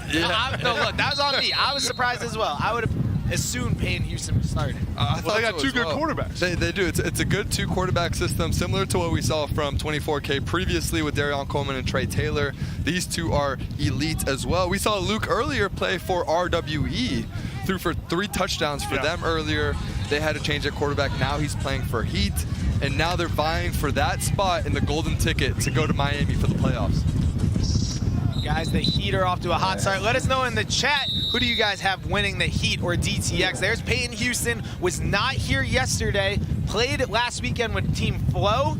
look, that was on me. I was surprised as well. I would have assumed Peyton Houston started. Well, they got two good quarterbacks. They do. It's a good 2 quarterback system, similar to what we saw from 24K previously with Darion Coleman and Trey Taylor. These 2 are elite as well. We saw Luke earlier play for RWE, threw for 3 touchdowns for them earlier. They had to change their quarterback. Now he's playing for Heat, and now they're vying for that spot in the golden ticket to go to Miami for the playoffs. Guys, the Heat are off to a hot start. Let us know in the chat, who do you guys have winning the Heat or DTX? There's Peyton Houston, was not here yesterday, played last weekend with Team Flow,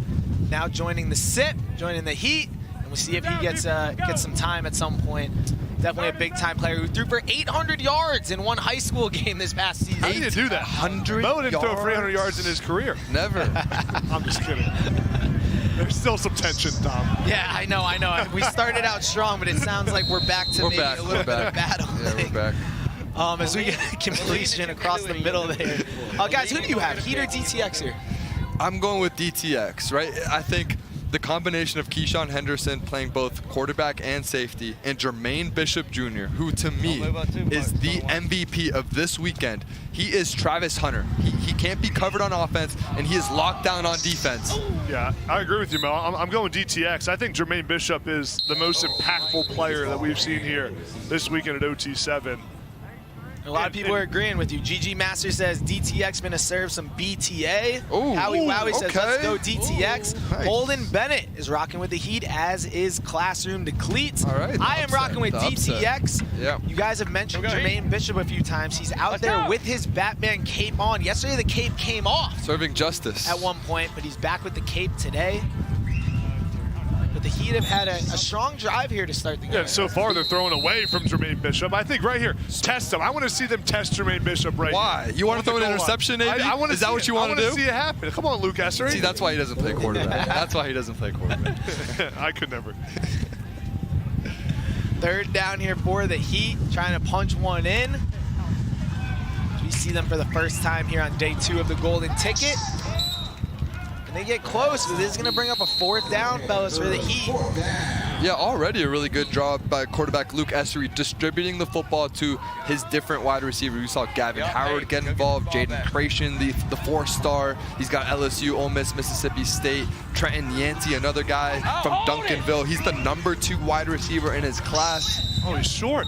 now joining the SIP, joining the Heat, and we'll see if he gets some time at some point. Definitely a big-time player who threw for 800 yards in one high school game this past season. How did you do that? 100 Mo didn't throw 300 yards in his career. Never. I'm just kidding. There's still some tension, Tom. Yeah, I know. We started out strong, but it sounds like we're back to a little bit of battle. Yeah, we're back. As we get completion across the middle there. Guys, who do you have, Heat or DTX here? I'm going with DTX, right? I think the combination of Keyshawn Henderson playing both quarterback and safety, and Jermaine Bishop Jr., who to me is the MVP of this weekend. He is Travis Hunter. He can't be covered on offense, and he is locked down on defense. Yeah, I agree with you, Mel. I'm going DTX. I think Jermaine Bishop is the most impactful player that we've seen here this weekend at OT7. A lot of people are agreeing with you. GG Master says DTX gonna serve some BTA. Ooh, Howie Wowie says let's go DTX. Ooh, nice. Holden Bennett is rocking with the Heat, as is Classroom to Cleats. All right, I am rocking with DTX. Yeah. You guys have mentioned Jermaine Bishop a few times. He's out there with his Batman cape on. Yesterday the cape came off. Serving justice. At one point, but he's back with the cape today. But the Heat have had a strong drive here to start the game. Yeah, so far they're throwing away from Jermaine Bishop. I think right here, test him. I want to see them test Jermaine Bishop right Why? here. You want to throw an interception, maybe? Is that what you want to do? I want to see it happen. Come on, Luke Essery. See, that's why he doesn't play quarterback. That's why he doesn't play quarterback. I could never. Third down here for the Heat, trying to punch one in. We see them for the first time here on day 2 of the Golden Ticket. And they get close, but this is going to bring up a 4th down, fellas, for the Heat. Yeah, already a really good job by quarterback Luke Essery distributing the football to his different wide receivers. We saw Gavin Howard get involved, Jaden Creation, the 4-star. He's got LSU, Ole Miss, Mississippi State. Trenton Yancey, another guy from Duncanville. He's the number 2 wide receiver in his class. Oh, he's short.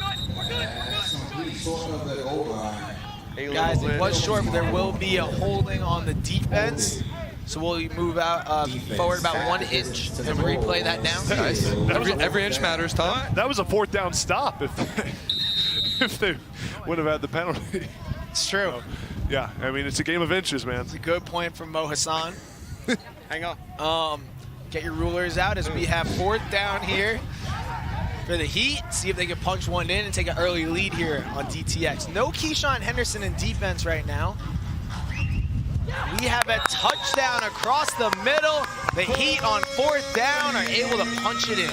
Guys, it was short, but there will be a holding on the defense. So we'll move out forward about 1 inch and replay that down. Nice. Every inch matters, Tom. That was a 4th down stop if they would have had the penalty. It's true. Yeah, I mean, it's a game of inches, man. It's a good point from Mo Hassan. Hang on. Get your rulers out as we have 4th down here for the Heat. See if they can punch one in and take an early lead here on DTX. No Keyshawn Henderson in defense right now. We have a touchdown across the middle. The Heat on 4th down are able to punch it in.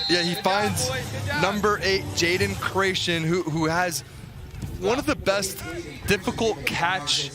Yeah, he finds number 8, Jaden Creation, who has one of the best difficult catch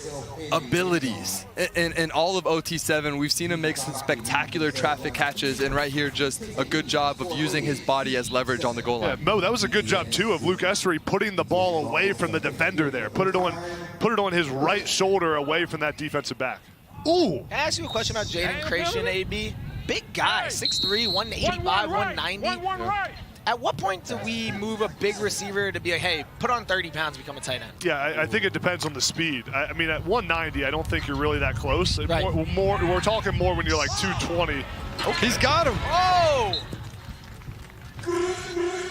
abilities in all of OT7. We've seen him make some spectacular traffic catches, and right here, just a good job of using his body as leverage on the goal line. Yeah, Mo, that was a good job too of Luke Essery putting the ball away from the defender there. Put it on his right shoulder away from that defensive back. Ooh! Can I ask you a question about Jaden Creation, AB? Big guy, 6'3", 185, 190. Yeah. At what point do we move a big receiver to be like, hey, put on 30 pounds, become a tight end? Yeah, I think it depends on the speed. I mean, at 190, I don't think you're really that close. Right. We're talking more when you're like 220. Okay. He's got him. Oh!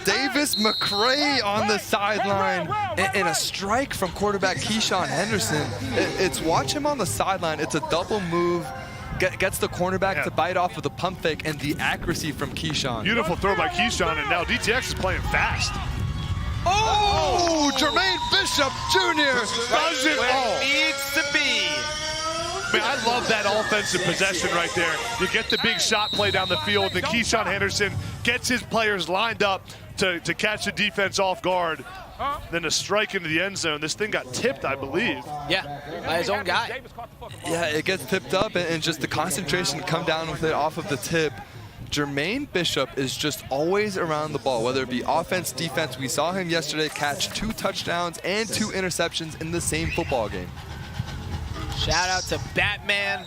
Davis McCray on the sideline, and a strike from quarterback Keyshawn Henderson. It's watch him on the sideline. It's a double move. Gets the cornerback to bite off with a pump fake, and the accuracy from Keyshawn. Beautiful throw by Keyshawn, and now DTX is playing fast. Oh, Jermaine Bishop Jr. does it all. Needs to be. Man, I love that offensive possession right there. You get the big shot play down the field, then Keyshawn Henderson gets his players lined up to catch the defense off guard. Then a strike into the end zone. This thing got tipped, I believe. Yeah, by his own guy. Yeah, it gets tipped up, and just the concentration to come down with it off of the tip. Jermaine Bishop is just always around the ball, whether it be offense, defense. We saw him yesterday catch 2 touchdowns and 2 interceptions in the same football game. Shout out to Batman,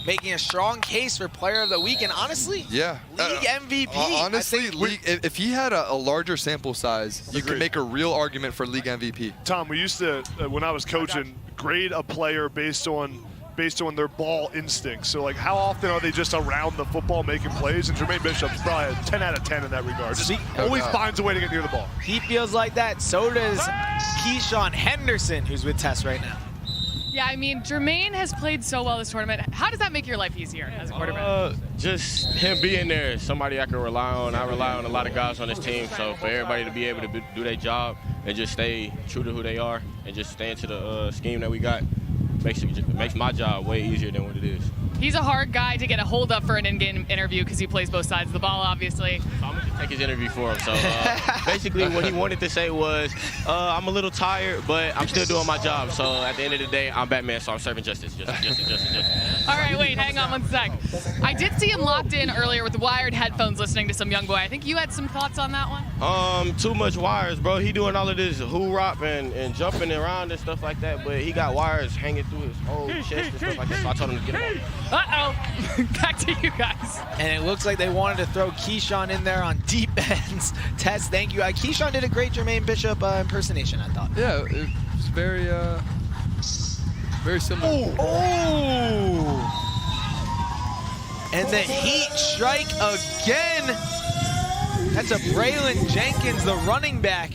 making a strong case for Player of the Week, and honestly, yeah, League MVP. Honestly, if he had a larger sample size, you could make a real argument for League MVP. Tom, we used to, when I was coaching, grade a player based on their ball instincts. So, like, how often are they just around the football making plays? And Jermaine Bishop's probably a 10 out of 10 in that regard. Just always finds a way to get near the ball. He feels like that. So does Keyshawn Henderson, who's with Tess right now. Yeah, I mean, Jermaine has played so well this tournament. How does that make your life easier as a quarterback? Just him being there, somebody I can rely on. I rely on a lot of guys on this team, so for everybody to be able to do their job and just stay true to who they are and just stay into the scheme that we got makes my job way easier than what it is. He's a hard guy to get a hold of for an in-game interview because he plays both sides of the ball, obviously. So I'm going to take his interview for him. So basically what he wanted to say was, I'm a little tired, but I'm still doing my job. So at the end of the day, I'm Batman, so I'm serving justice. All right, wait, hang on 1 sec. I did see him locked in earlier with wired headphones listening to some young boy. I think you had some thoughts on that one? Too much wires, bro. He doing all of this hoorah and jumping around and stuff like that, but he got wires hanging through his whole chest and stuff like that, so I told him to get him off. Uh-oh. Back to you guys. And it looks like they wanted to throw Keyshawn in there on defense. Tess, thank you. Keyshawn did a great Jermaine Bishop impersonation, I thought. Yeah, it was very similar. Oh! And the Heat strike again. That's a Braylon Jenkins, the running back.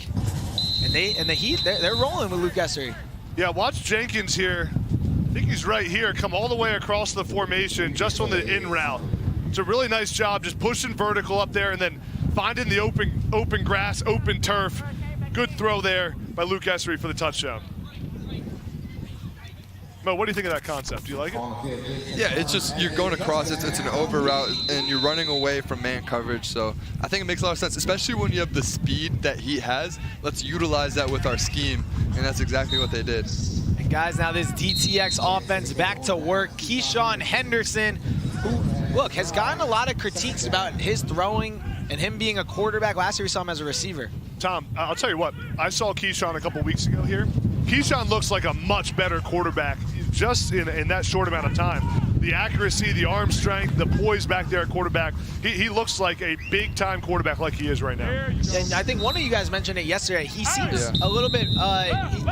And the Heat, they're rolling with Luke Essery. Yeah, watch Jenkins here. I think he's right here. Come all the way across the formation, just on the in route. It's a really nice job, just pushing vertical up there and then finding the open grass, open turf. Good throw there by Luke Essery for the touchdown. Mo, what do you think of that concept? Do you like it? Yeah, it's just you're going across. It's an over route, and you're running away from man coverage. So I think it makes a lot of sense, especially when you have the speed that Heat has. Let's utilize that with our scheme, and that's exactly what they did. And guys, now this DTX offense back to work. Keyshawn Henderson, who, look, has gotten a lot of critiques about his throwing and him being a quarterback. Last year we saw him as a receiver. Tom, I'll tell you what. I saw Keyshawn a couple weeks ago here. Keyshawn looks like a much better quarterback just in that short amount of time. The accuracy, the arm strength, the poise back there at quarterback. He looks like a big-time quarterback like he is right now. And I think one of you guys mentioned it yesterday. He seems a little bit,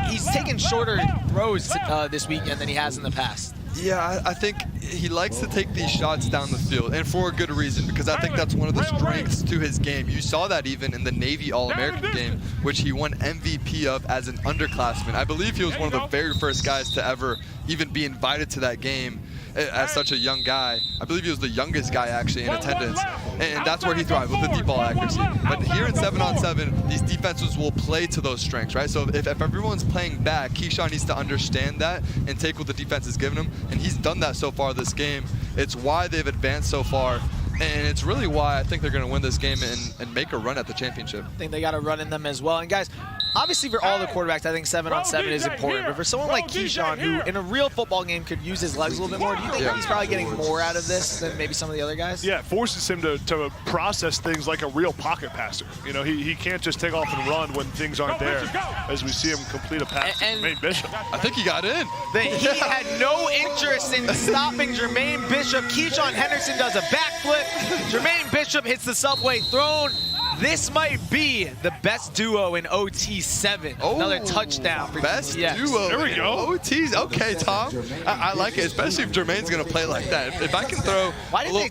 he's taken shorter throws this weekend than he has in the past. Yeah, I think he likes to take these shots down the field, and for a good reason, because I think that's one of the strengths to his game. You saw that even in the Navy All-American game, which he won MVP of as an underclassman. I believe he was one of the very first guys to ever even be invited to that game as such a young guy. I believe he was the youngest guy actually in attendance, and that's where he thrived with the deep ball accuracy. But here in 7-on-7, these defenses will play to those strengths, right? So if everyone's playing back, Keyshawn needs to understand that and take what the defense is giving him, and he's done that so far this game. It's why they've advanced so far, and it's really why I think they're going to win this game and make a run at the championship. I think they got a run in them as well. And guys, obviously for all the quarterbacks, I think 7-on-7 is important. But for someone like Keyshawn, who in a real football game could use his legs a little bit more, do you think he's probably getting more out of this than maybe some of the other guys? Yeah, it forces him to process things like a real pocket passer. You know, he can't just take off and run when things aren't there, as we see him complete a pass to Jermaine Bishop. I think he got in. He had no interest in stopping Jermaine Bishop. Keyshawn Henderson does a backflip. Jermaine Bishop hits the subway throne. This might be the best duo in OT7. Oh, another touchdown for best DTX. duo. There we go. OTs. Okay, Tom. I like it, especially if Jermaine's going to play like that. If I can throw. Why did they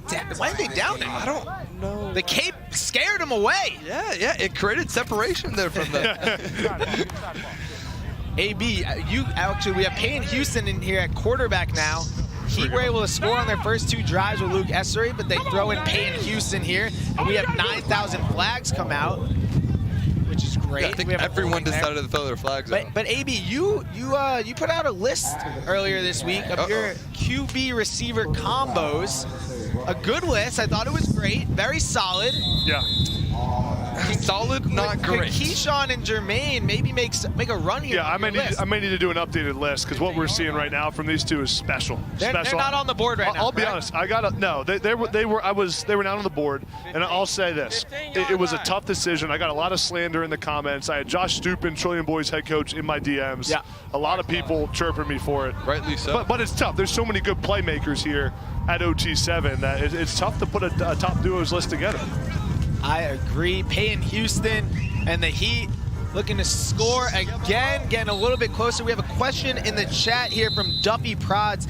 down him? I don't know. The cape scared him away. Yeah. It created separation there from them. AB, we have Payne Houston in here at quarterback now. Heat were able to score on their first two drives with Luke Essery, but they throw in Payne Houston here, and we have 9,000 flags come out, which is great. Yeah, I think everyone decided to throw their flags out. But AB, you put out a list earlier this week of your QB receiver combos. A good list. I thought it was great. Very solid. Yeah. Solid, not great. Keyshawn and Jermaine maybe make a run here. Yeah, I may need to do an updated list because what we're seeing right now from these two is special. They're not on the board right now. I'll be honest. They were not on the board, and I'll say this: it was a tough decision. I got a lot of slander in the comments. I had Josh Stupin, Trillion Boys head coach, in my DMs. Yeah. A lot of people chirping me for it. Rightly so. But it's tough. There's so many good playmakers here at OT7 that it's tough to put a top duos list together. I agree. Payne Houston and the Heat looking to score again, getting a little bit closer. We have a question in the chat here from Duffy Prods.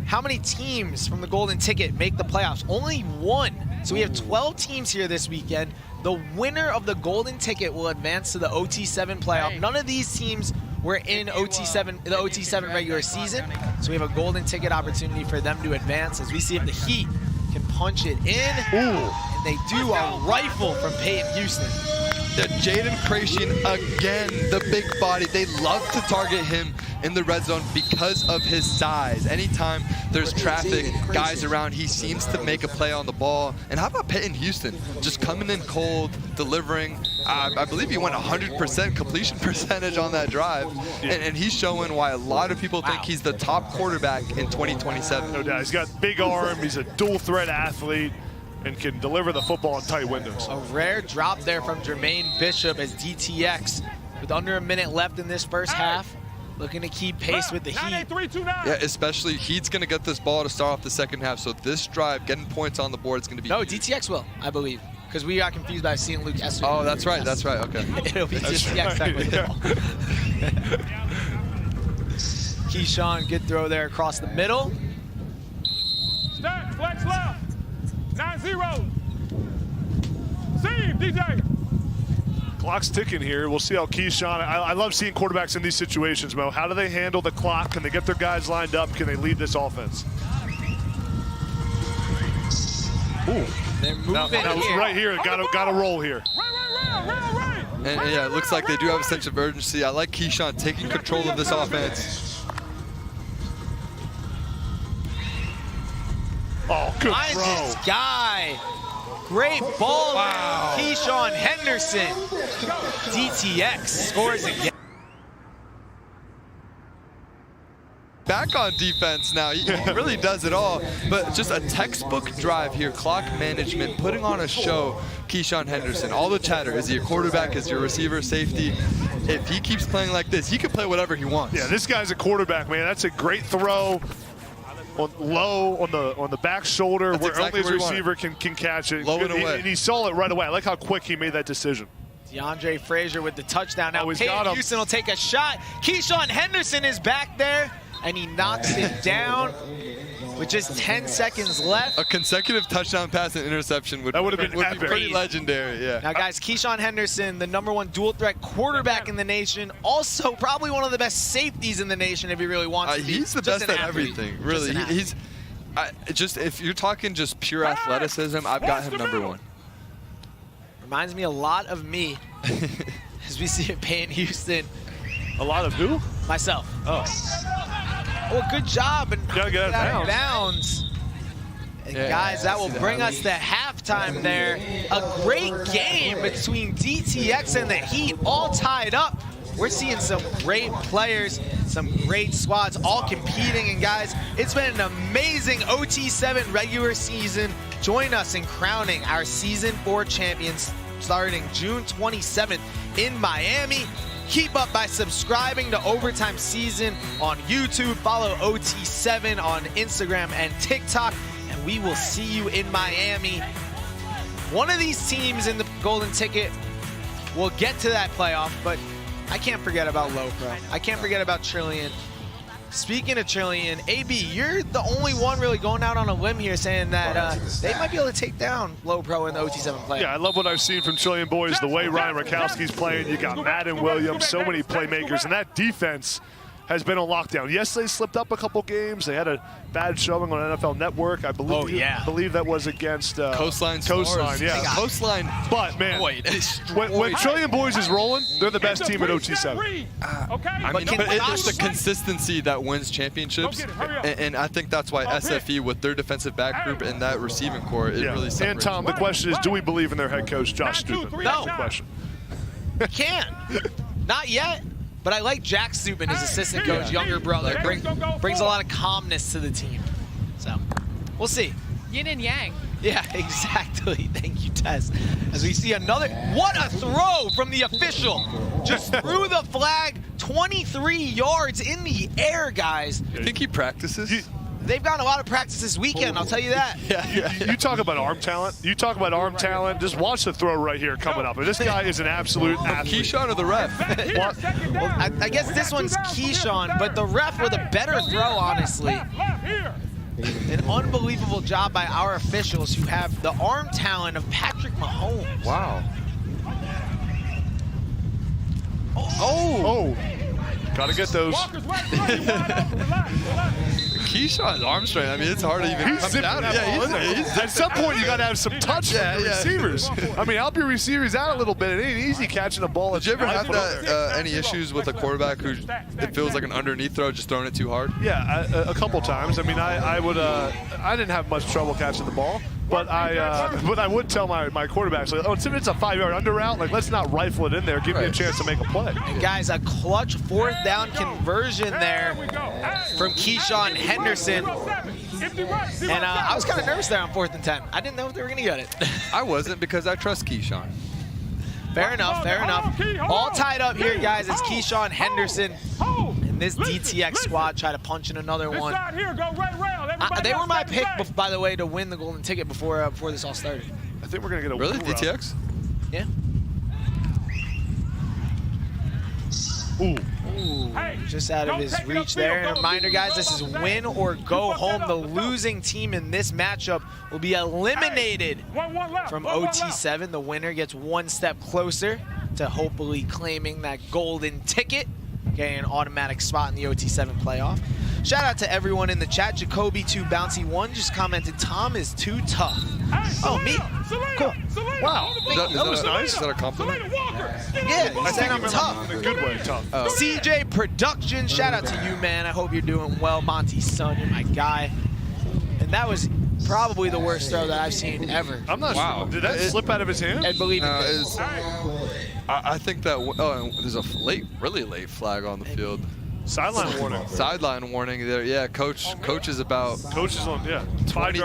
How many teams from the Golden Ticket make the playoffs? Only one. So we have 12 teams here this weekend. The winner of the Golden Ticket will advance to the OT7 playoff. None of these teams were in the OT7 regular season. So we have a Golden Ticket opportunity for them to advance as we see if the Heat can punch it in. Ooh. They do a rifle from Payne Houston. The Jaden Krashian again, the big body. They love to target him in the red zone because of his size. Anytime there's traffic, guys around, he seems to make a play on the ball. And how about Payne Houston? Just coming in cold, delivering. I believe he went 100% completion percentage on that drive. And he's showing why a lot of people think he's the top quarterback in 2027. No doubt. He's got big arm. He's a dual threat athlete and can deliver the football in tight windows. A rare drop there from Jermaine Bishop as DTX with under a minute left in this first half looking to keep pace with the Heat. Yeah, especially Heat's going to get this ball to start off the second half. So this drive, getting points on the board is going to be No, huge. DTX will, I believe. Because we got confused by seeing Luke yesterday. Oh, that's right. That's right. Okay. It'll be That's DTX that right. will. Keyshawn, good throw there across the middle. Start, flex left. 9-0. Seam, DJ. Clock's ticking here. We'll see how Keyshawn. I love seeing quarterbacks in these situations, Mo. How do they handle the clock? Can they get their guys lined up? Can they lead this offense? Ooh. They're moving now, right here, got to roll here. And yeah, it looks like they do have a sense of urgency. I like Keyshawn taking control of this offense. Oh, good Finds throw. this guy. Great ball. Wow. Keyshawn Henderson. DTX scores again. Back on defense now. He really does it all. But just a textbook drive here. Clock management, putting on a show. Keyshawn Henderson. All the chatter. Is he a quarterback? Is he a receiver, safety? If he keeps playing like this, he can play whatever he wants. Yeah, this guy's a quarterback, man. That's a great throw. Low on the back shoulder, That's where exactly only his where receiver can catch it. Low and Good. away. And he saw it right away. I like how quick he made that decision. DeAndre Frazier with the touchdown. Now he's got Peyton him. Houston will take a shot. Keyshawn Henderson is back there, and he knocks it down with just 10 seconds left. A consecutive touchdown pass and interception would have been be epic. pretty legendary. Yeah. Now, guys, Keyshawn Henderson, the #1 dual threat quarterback in the nation, also probably one of the best safeties in the nation if he really wants to be. He's the Just best an at athlete. everything. Just Really, an athlete. he's just if you're talking just pure athleticism, I've got him #1. Reminds me a lot of me as we see it Peyton Houston. A lot of who? Myself. Oh. Oh, good job. And Gotta get out of bounds. And Yeah, guys, that I will see bring that. us to halftime there. A great game between DTX and the Heat, all tied up. We're seeing some great players, some great squads, all competing. And guys, it's been an amazing OT7 regular season. Join us in crowning our Season 4 champions starting June 27th in Miami. Keep up by subscribing to Overtime Season on YouTube. Follow OT7 on Instagram and TikTok. And we will see you in Miami. One of these teams in the Golden Ticket will get to that playoff, but I can't forget about Low Pro. I can't forget about Trillion. Speaking of Trillion, AB, you're the only one really going out on a limb here saying that they might be able to take down Low Pro in the OT7 playoff. Yeah, I love what I've seen from Slimey Boyz. The way Ryan Rakowski's playing, you got Madden Williams, so many playmakers, and that defense has been on lockdown. Yes, they slipped up a couple games. They had a bad showing on NFL Network. I believe. Oh, yeah. I believe that was against Coastline. Yeah, Coastline. But man, when Slimey Boyz is rolling, they're the best team at OT7. I mean, but it's the consistency that wins championships, and I think that's why SFE with their defensive back group and that receiving core, it really separates. And Tom, the question is, do we believe in their head coach, Josh Stupin? No. Question. We can't. Not yet. But I like Jack Stupin, his assistant coach, younger brother. Brings a lot of calmness to the team. So, we'll see. Yin and yang. Yeah, exactly. Thank you, Tess. As we see another, what a throw from the official. Just threw the flag 23 yards in the air, guys. I think he practices. They've gotten a lot of practice this weekend, I'll tell you that. You talk about arm talent. You talk about arm talent. Just watch the throw right here coming up. And this guy is an absolute athlete. Keyshawn or the ref? Well, I guess this one's Keyshawn, but the ref with a better throw, honestly. An unbelievable job by our officials who have the arm talent of Patrick Mahomes. Wow. Oh. Gotta get those. Keyshawn's arm strength, I mean, it's hard to even He's come zipping down. that ball, isn't it? At some point, you got to have some touch from your receivers. I mean, help your receivers out a little bit. It ain't easy catching a ball. Did you ever have that, any issues with a quarterback who it feels like an underneath throw, just throwing it too hard? Yeah, a couple times. I mean, I didn't have much trouble catching the ball. But I would tell my quarterbacks, like, oh, it's a 5-yard under route. Like, let's not rifle it in there. Give me a chance to make a play. And guys, a clutch 4th down conversion there from Keyshawn Henderson. And I was kind of nervous there on 4th and 10. I didn't know if they were going to get it. I wasn't, because I trust Keyshawn. Fair enough, fair enough. All tied up here, guys. It's Keyshawn Henderson and this DTX squad try to punch in another one. They were my pick, by the way, to win the golden ticket before this all started. I think we're going to get a Really? DTX? Yeah. Ooh. Just out of his reach there. And a reminder, guys, this is win or go home. The losing team in this matchup will be eliminated from OT7. The winner gets one step closer to hopefully claiming that golden ticket, getting an automatic spot in the OT7 playoff. Shout out to everyone in the chat. Jacoby2Bouncy1 just commented, Tom is too tough. Oh, me? Cool. Wow. That was nice. Is that a compliment? Yeah, he said I'm tough. In a good way, tough. CJ Productions, shout out to you, man. I hope you're doing well. Monty's son, you're my guy. And that was probably the worst throw that I've seen ever. I'm not sure. Did that slip out of his hand? I believe it did. I think that there's a really late flag on the field. Sideline warning. Sideline warning there. Yeah, coach is about. Coach is on, yeah. 20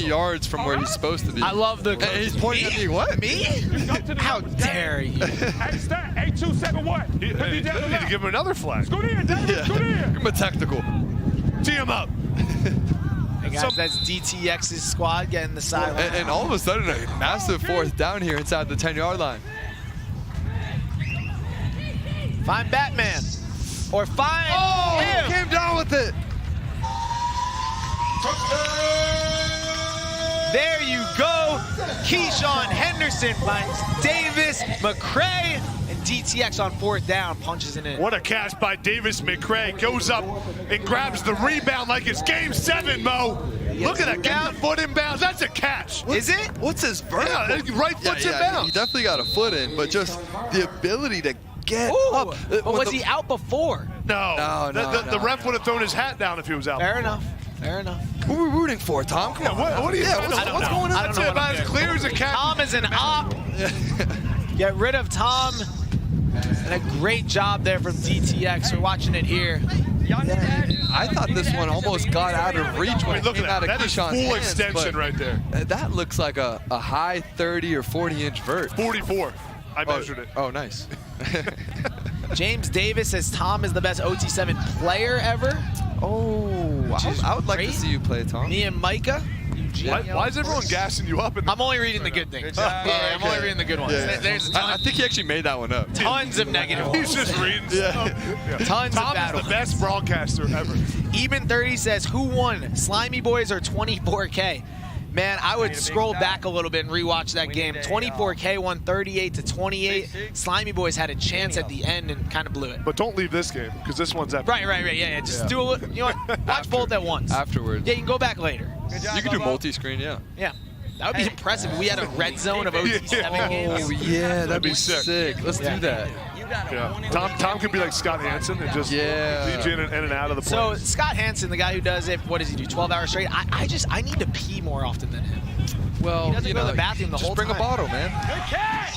yards from where he's supposed to be. I love the. And he's pointing at me. What? Me? How dare you? Hey, start 8271. You need to give him another flag. Scoot in, David. Scoot in. Give him a technical. Tee him up. Hey guys, that's DTX's squad getting the sideline. And all of a sudden, a massive fourth down here inside the 10-yard line. Find Batman. Or find him. He came down with it. There you go. Keyshawn Henderson finds Davis McCray, and DTX on fourth down punches it in. What a catch by Davis McCray. Goes up and grabs the rebound like it's game 7, Mo. Look at that. Get the foot inbounds. That's a catch. Is it? What's his vertical? Yeah, right foot's inbounds. He definitely got a foot in, but just the ability to get up. But was he out before? No. The ref would have thrown his hat down if he was out. Fair enough. Fair enough. Who are we rooting for, Tom? Come on. What are you doing? What's going on? That's about as clear as a cat. Tom is an op. Get rid of Tom. And a great job there from DTX. We're watching it here. I thought this one almost got out of reach when it came out of That is Keyshawn's full hands, extension right there. That looks like a high 30 or 40-inch vert. 44. I measured it. Oh, nice. James Davis says Tom is the best OT7 player ever. Oh, I would like to see you play, Tom. Me and Micah. Why is everyone gassing you up? I'm only reading the good things. Yeah, I'm only reading the good ones. Yeah. There's I think he actually made that one up. Tons of negative ones. He's just reading stuff. Tons of Tom bad is the ones. best broadcaster ever. Even 30 says, who won, Slimey Boyz or 24K? Man, I would scroll back a little bit and rewatch that game. 24K won 38-28. Slimey Boyz had a chance at the end and kind of blew it. But don't leave this game, because this one's epic. Right. Yeah. Just do a little, you know what? Watch both at once. Afterwards. Yeah, you can go back later. You can do multi-screen, yeah. Yeah. That would be impressive if we had a red zone of OT7 games. Oh, yeah, that'd be sick. Let's do that. Yeah. Tom could be like Scott Hansen and just lead you in and out of the play. So Scott Hansen, the guy who does it, what does he do, 12 hours straight? I need to pee more often than him. Well, he doesn't go to the bathroom the whole time. Just bring a bottle, man.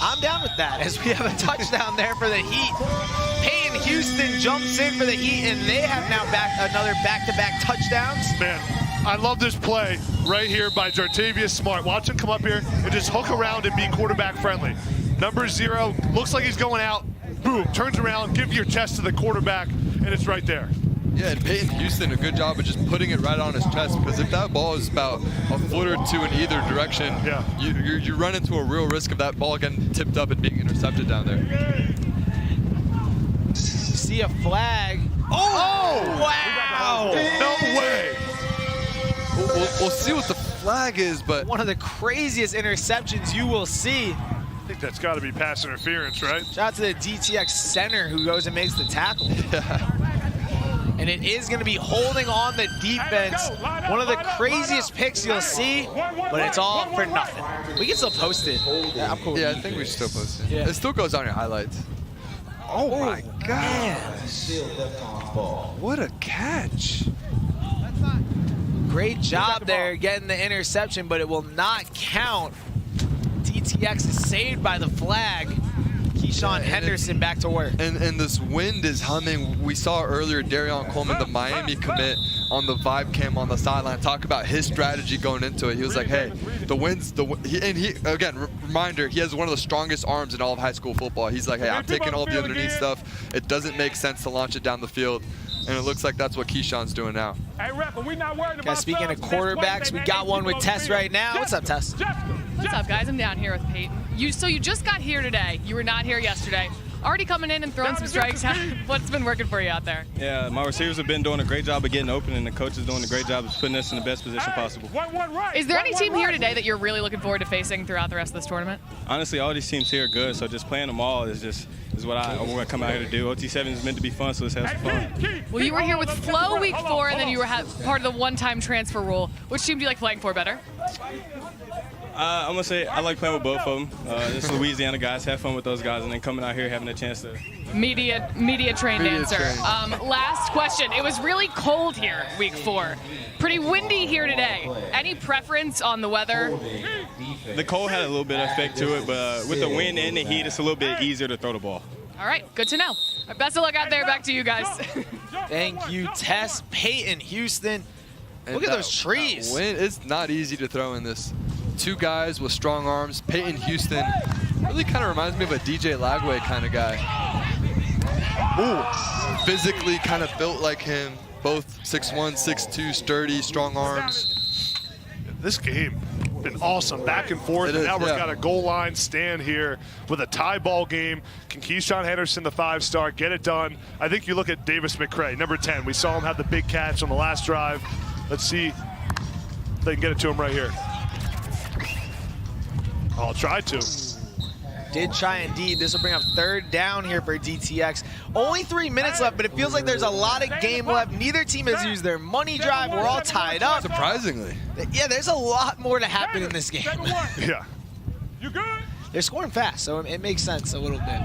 I'm down with that, as we have a touchdown there for the Heat. Peyton Houston jumps in for the Heat, and they have now another back-to-back touchdowns. Man, I love this play right here by Jartavius Smart. Watch him come up here and just hook around and be quarterback friendly. Number 0, looks like he's going out. Boom, turns around, give your chest to the quarterback, and it's right there. Yeah, and Peyton Houston, a good job of just putting it right on his chest, because if that ball is about a foot or two in either direction, you run into a real risk of that ball getting tipped up and being intercepted down there. You see a flag. Oh! Wow! No way! We'll see what the flag is, but one of the craziest interceptions you will see. I think that's got to be pass interference, right? Shout out to the DTX center who goes and makes the tackle. And it is going to be holding on the defense. One of the craziest picks you'll see, but it's all for nothing. We can still post it. Yeah, I'm cool. Yeah, I think we should still post it. Yeah. It still goes on your highlights. Oh my God. What a catch. Great job there getting the interception, but it will not count. DTX is saved by the flag. Keyshawn Henderson back to work. And this wind is humming. We saw earlier Darion Coleman, the Miami commit, on the vibe cam on the sideline, talk about his strategy going into it. He was like, hey, the wind's again, reminder, he has one of the strongest arms in all of high school football. He's like, hey, I'm taking all the underneath stuff. It doesn't make sense to launch it down the field. And it looks like that's what Keyshawn's doing now. Hey, Rep, we not worried about Guys, speaking of quarterbacks, we got one with Tess right now. What's up, Tess? What's up, guys? I'm down here with Peyton. So you just got here today. You were not here yesterday. Already coming in and throwing some strikes. What's been working for you out there? Yeah, my receivers have been doing a great job of getting open, and the coach is doing a great job of putting us in the best position possible. Is there any team here today that you're really looking forward to facing throughout the rest of this tournament? Honestly, all these teams here are good, so just playing them all is what we're going to come out here to do. OT7 is meant to be fun, so let's have some fun. Well, you were here with Flo week 4, and then you were part of the one-time transfer rule. Which team do you like playing for better? I'm going to say I like playing with both of them. Just Louisiana guys, have fun with those guys, and then coming out here having a chance to... Media trained answer. Last question. It was really cold here week 4. Pretty windy here today. Any preference on the weather? The cold had a little bit of effect to it, but with the wind and the heat, it's a little bit easier to throw the ball. All right, good to know. Best of luck out there. Back to you guys. Thank you, Tess. Peyton, Houston. And look at those trees. Wind, it's not easy to throw in this. 2 guys with strong arms. Peyton Houston really kind of reminds me of a DJ Lagway kind of guy. Ooh. Physically kind of built like him. Both 6'1", 6'2", sturdy, strong arms. This game been awesome, back and forth. And now we've got a goal line stand here with a tie ball game. Can Keyshawn Henderson, the 5-star, get it done? I think you look at Davis McCray, number 10. We saw him have the big catch on the last drive. Let's see if they can get it to him right here. I'll try to. Did try indeed. This will bring up 3rd down here for DTX. Only 3 minutes left, but it feels like there's a lot of game left. Neither team has used their money drive. We're all tied up. Surprisingly. Yeah, there's a lot more to happen in this game. Yeah. You good? They're scoring fast, so it makes sense a little bit.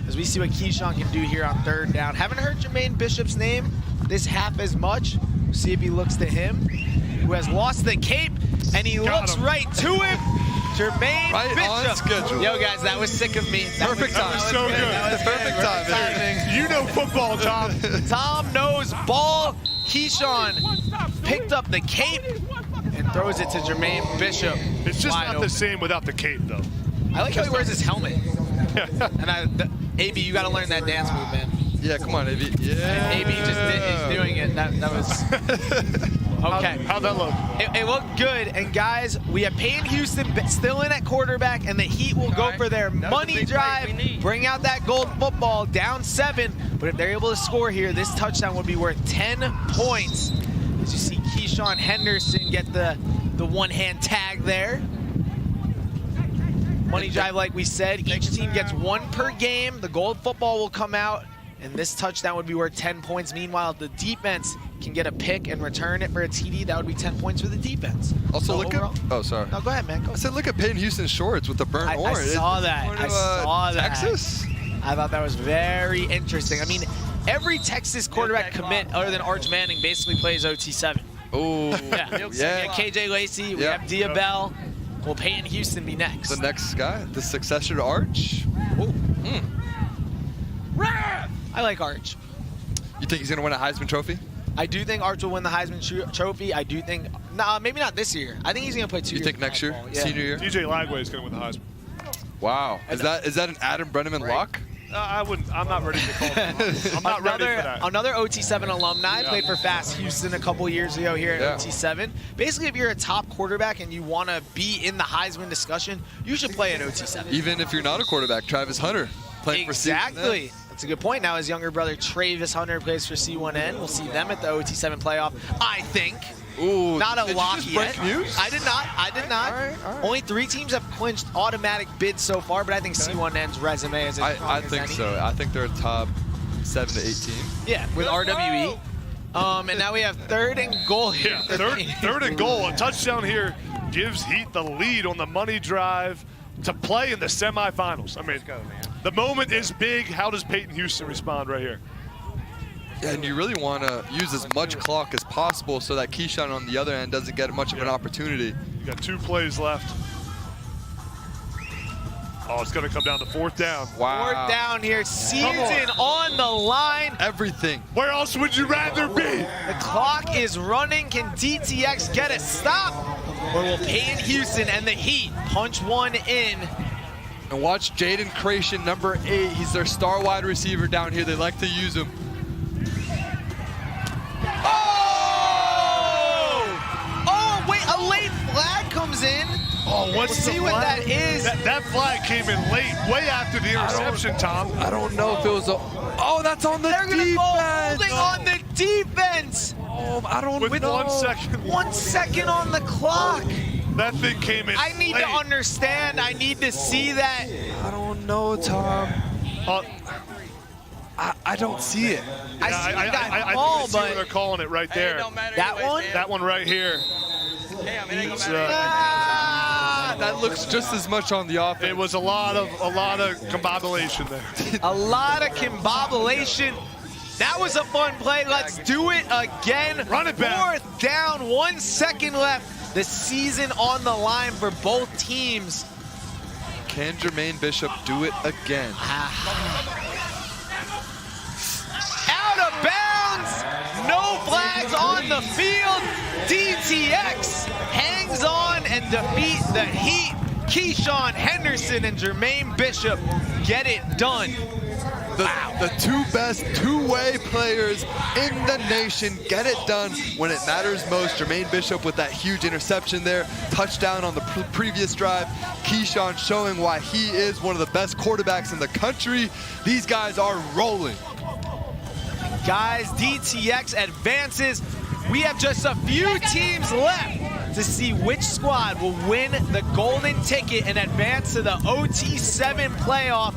As we see what Keyshawn can do here on 3rd down. Haven't heard Jermaine Bishop's name this half as much. We'll see if he looks to him, who has lost the cape, and he looks right to him. Jermaine Bishop. On schedule. Yo, guys, that was sick of me. Perfect time. So good. Perfect timing. You know football, Tom. Tom knows ball. Keyshawn picked up the cape and throws it to Jermaine Bishop. It's just not the same without the cape, though. I like how he wears his helmet. And AB, you got to learn that dance move, man. Yeah, come on, AB. Yeah. AB is doing it. That was... Okay. How'd that look? It looked good. And guys, we have Peyton Houston still in at quarterback, and the Heat will go for their money drive, bring out that gold football, down 7. But if they're able to score here, this touchdown would be worth 10 points. As you see Keyshawn Henderson get the one-hand tag there. Money drive, like we said, each team gets 1 per game. The gold football will come out, and this touchdown would be worth 10 points. Meanwhile, the defense can get a pick and return it for a TD. That would be 10 points for the defense. Also, so look overall, at... Oh, sorry. No, go ahead, man. Go. I said look at Peyton Houston's shorts with the burnt orange. I saw that. I saw that. Texas? I thought that was very interesting. I mean, every Texas quarterback commit other than Arch Manning basically plays OT7. Oh, yeah. KJ Lacey, we have Diabell. Will Peyton Houston be next? The next guy, the successor to Arch. Ooh. I like Arch. You think he's going to win a Heisman Trophy? I do think Arch will win the Heisman Trophy. I do think, maybe not this year. I think he's going to play 2 years. You think next year, senior year? DJ Lagway is going to win the Heisman. Wow. Is that an Adam Brenneman lock? I wouldn't. I'm not ready to call it. I'm not ready for that. Another OT7 alumni, played for Fast Houston a couple years ago here at OT7. Basically, if you're a top quarterback and you want to be in the Heisman discussion, you should play at OT7. Even if you're not a quarterback, Travis Hunter playing for C1N. Exactly. That's a good point. Now his younger brother, Travis Hunter, plays for C1N. We'll see them at the OT7 playoff, I think. Ooh, not a lock yet. News? I did not. All right. Only 3 teams have clinched automatic bids so far, but I think C1N's resume is as strong I as think any. so. I think they're a top 7 to 8 team. Yeah, with RWE. And now we have 3rd and goal here. Yeah, third and goal. A touchdown here gives Heat the lead on the money drive to play in the semifinals. I mean, the moment is big. How does Peyton Houston respond right here? And you really want to use as much clock as possible so that Keyshawn on the other end doesn't get much of an opportunity. You got 2 plays left. Oh, it's going to come down to 4th down. Wow. 4th down here, season on the line. Everything. Where else would you rather be? The clock is running. Can DTX get a stop? Or will Peyton Houston and the Heat punch one in? And watch Jaden Creation, number 8. He's their star wide receiver down here. They like to use him. Oh, wait, a late flag comes in. Oh, Let's see what that is. That flag came in late, way after the interception, Tom. I don't know if it was a... Oh, that's on the They're defense. gonna go holding on the defense. Oh, I don't With know. 1 second. 1 second on the clock. That thing came in I need late. to understand. I need to see that. I don't know, Tom. I don't see it. I see that call, I see where but they're calling it right there. that one? That one right here. That looks just as much on the offense. It was a lot of combobulation there. A lot of combobulation. That was a fun play. Let's do it again. Run it back. 4th down, 1 second left. The season on the line for both teams. Can Jermaine Bishop do it again? Out of bounds. No flags on the field. DTX hangs on and defeats the Heat. Keyshawn Henderson and Jermaine Bishop get it done. The 2 best two-way players in the nation get it done when it matters most. Jermaine Bishop with that huge interception there, touchdown on the previous drive. Keyshawn showing why he is one of the best quarterbacks in the country. These guys are rolling. Guys, DTX advances. We have just a few teams left to see which squad will win the golden ticket and advance to the OT7 playoff.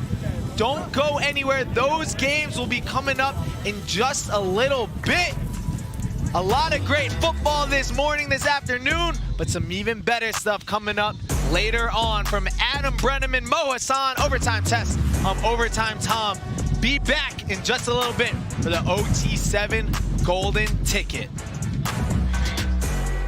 Don't go anywhere. Those games will be coming up in just a little bit. A lot of great football this morning, this afternoon, but some even better stuff coming up later on from Adam Brenneman, Mo Hassan, Overtime Test. I'm Overtime Tom. Be back in just a little bit for the OT7 golden ticket.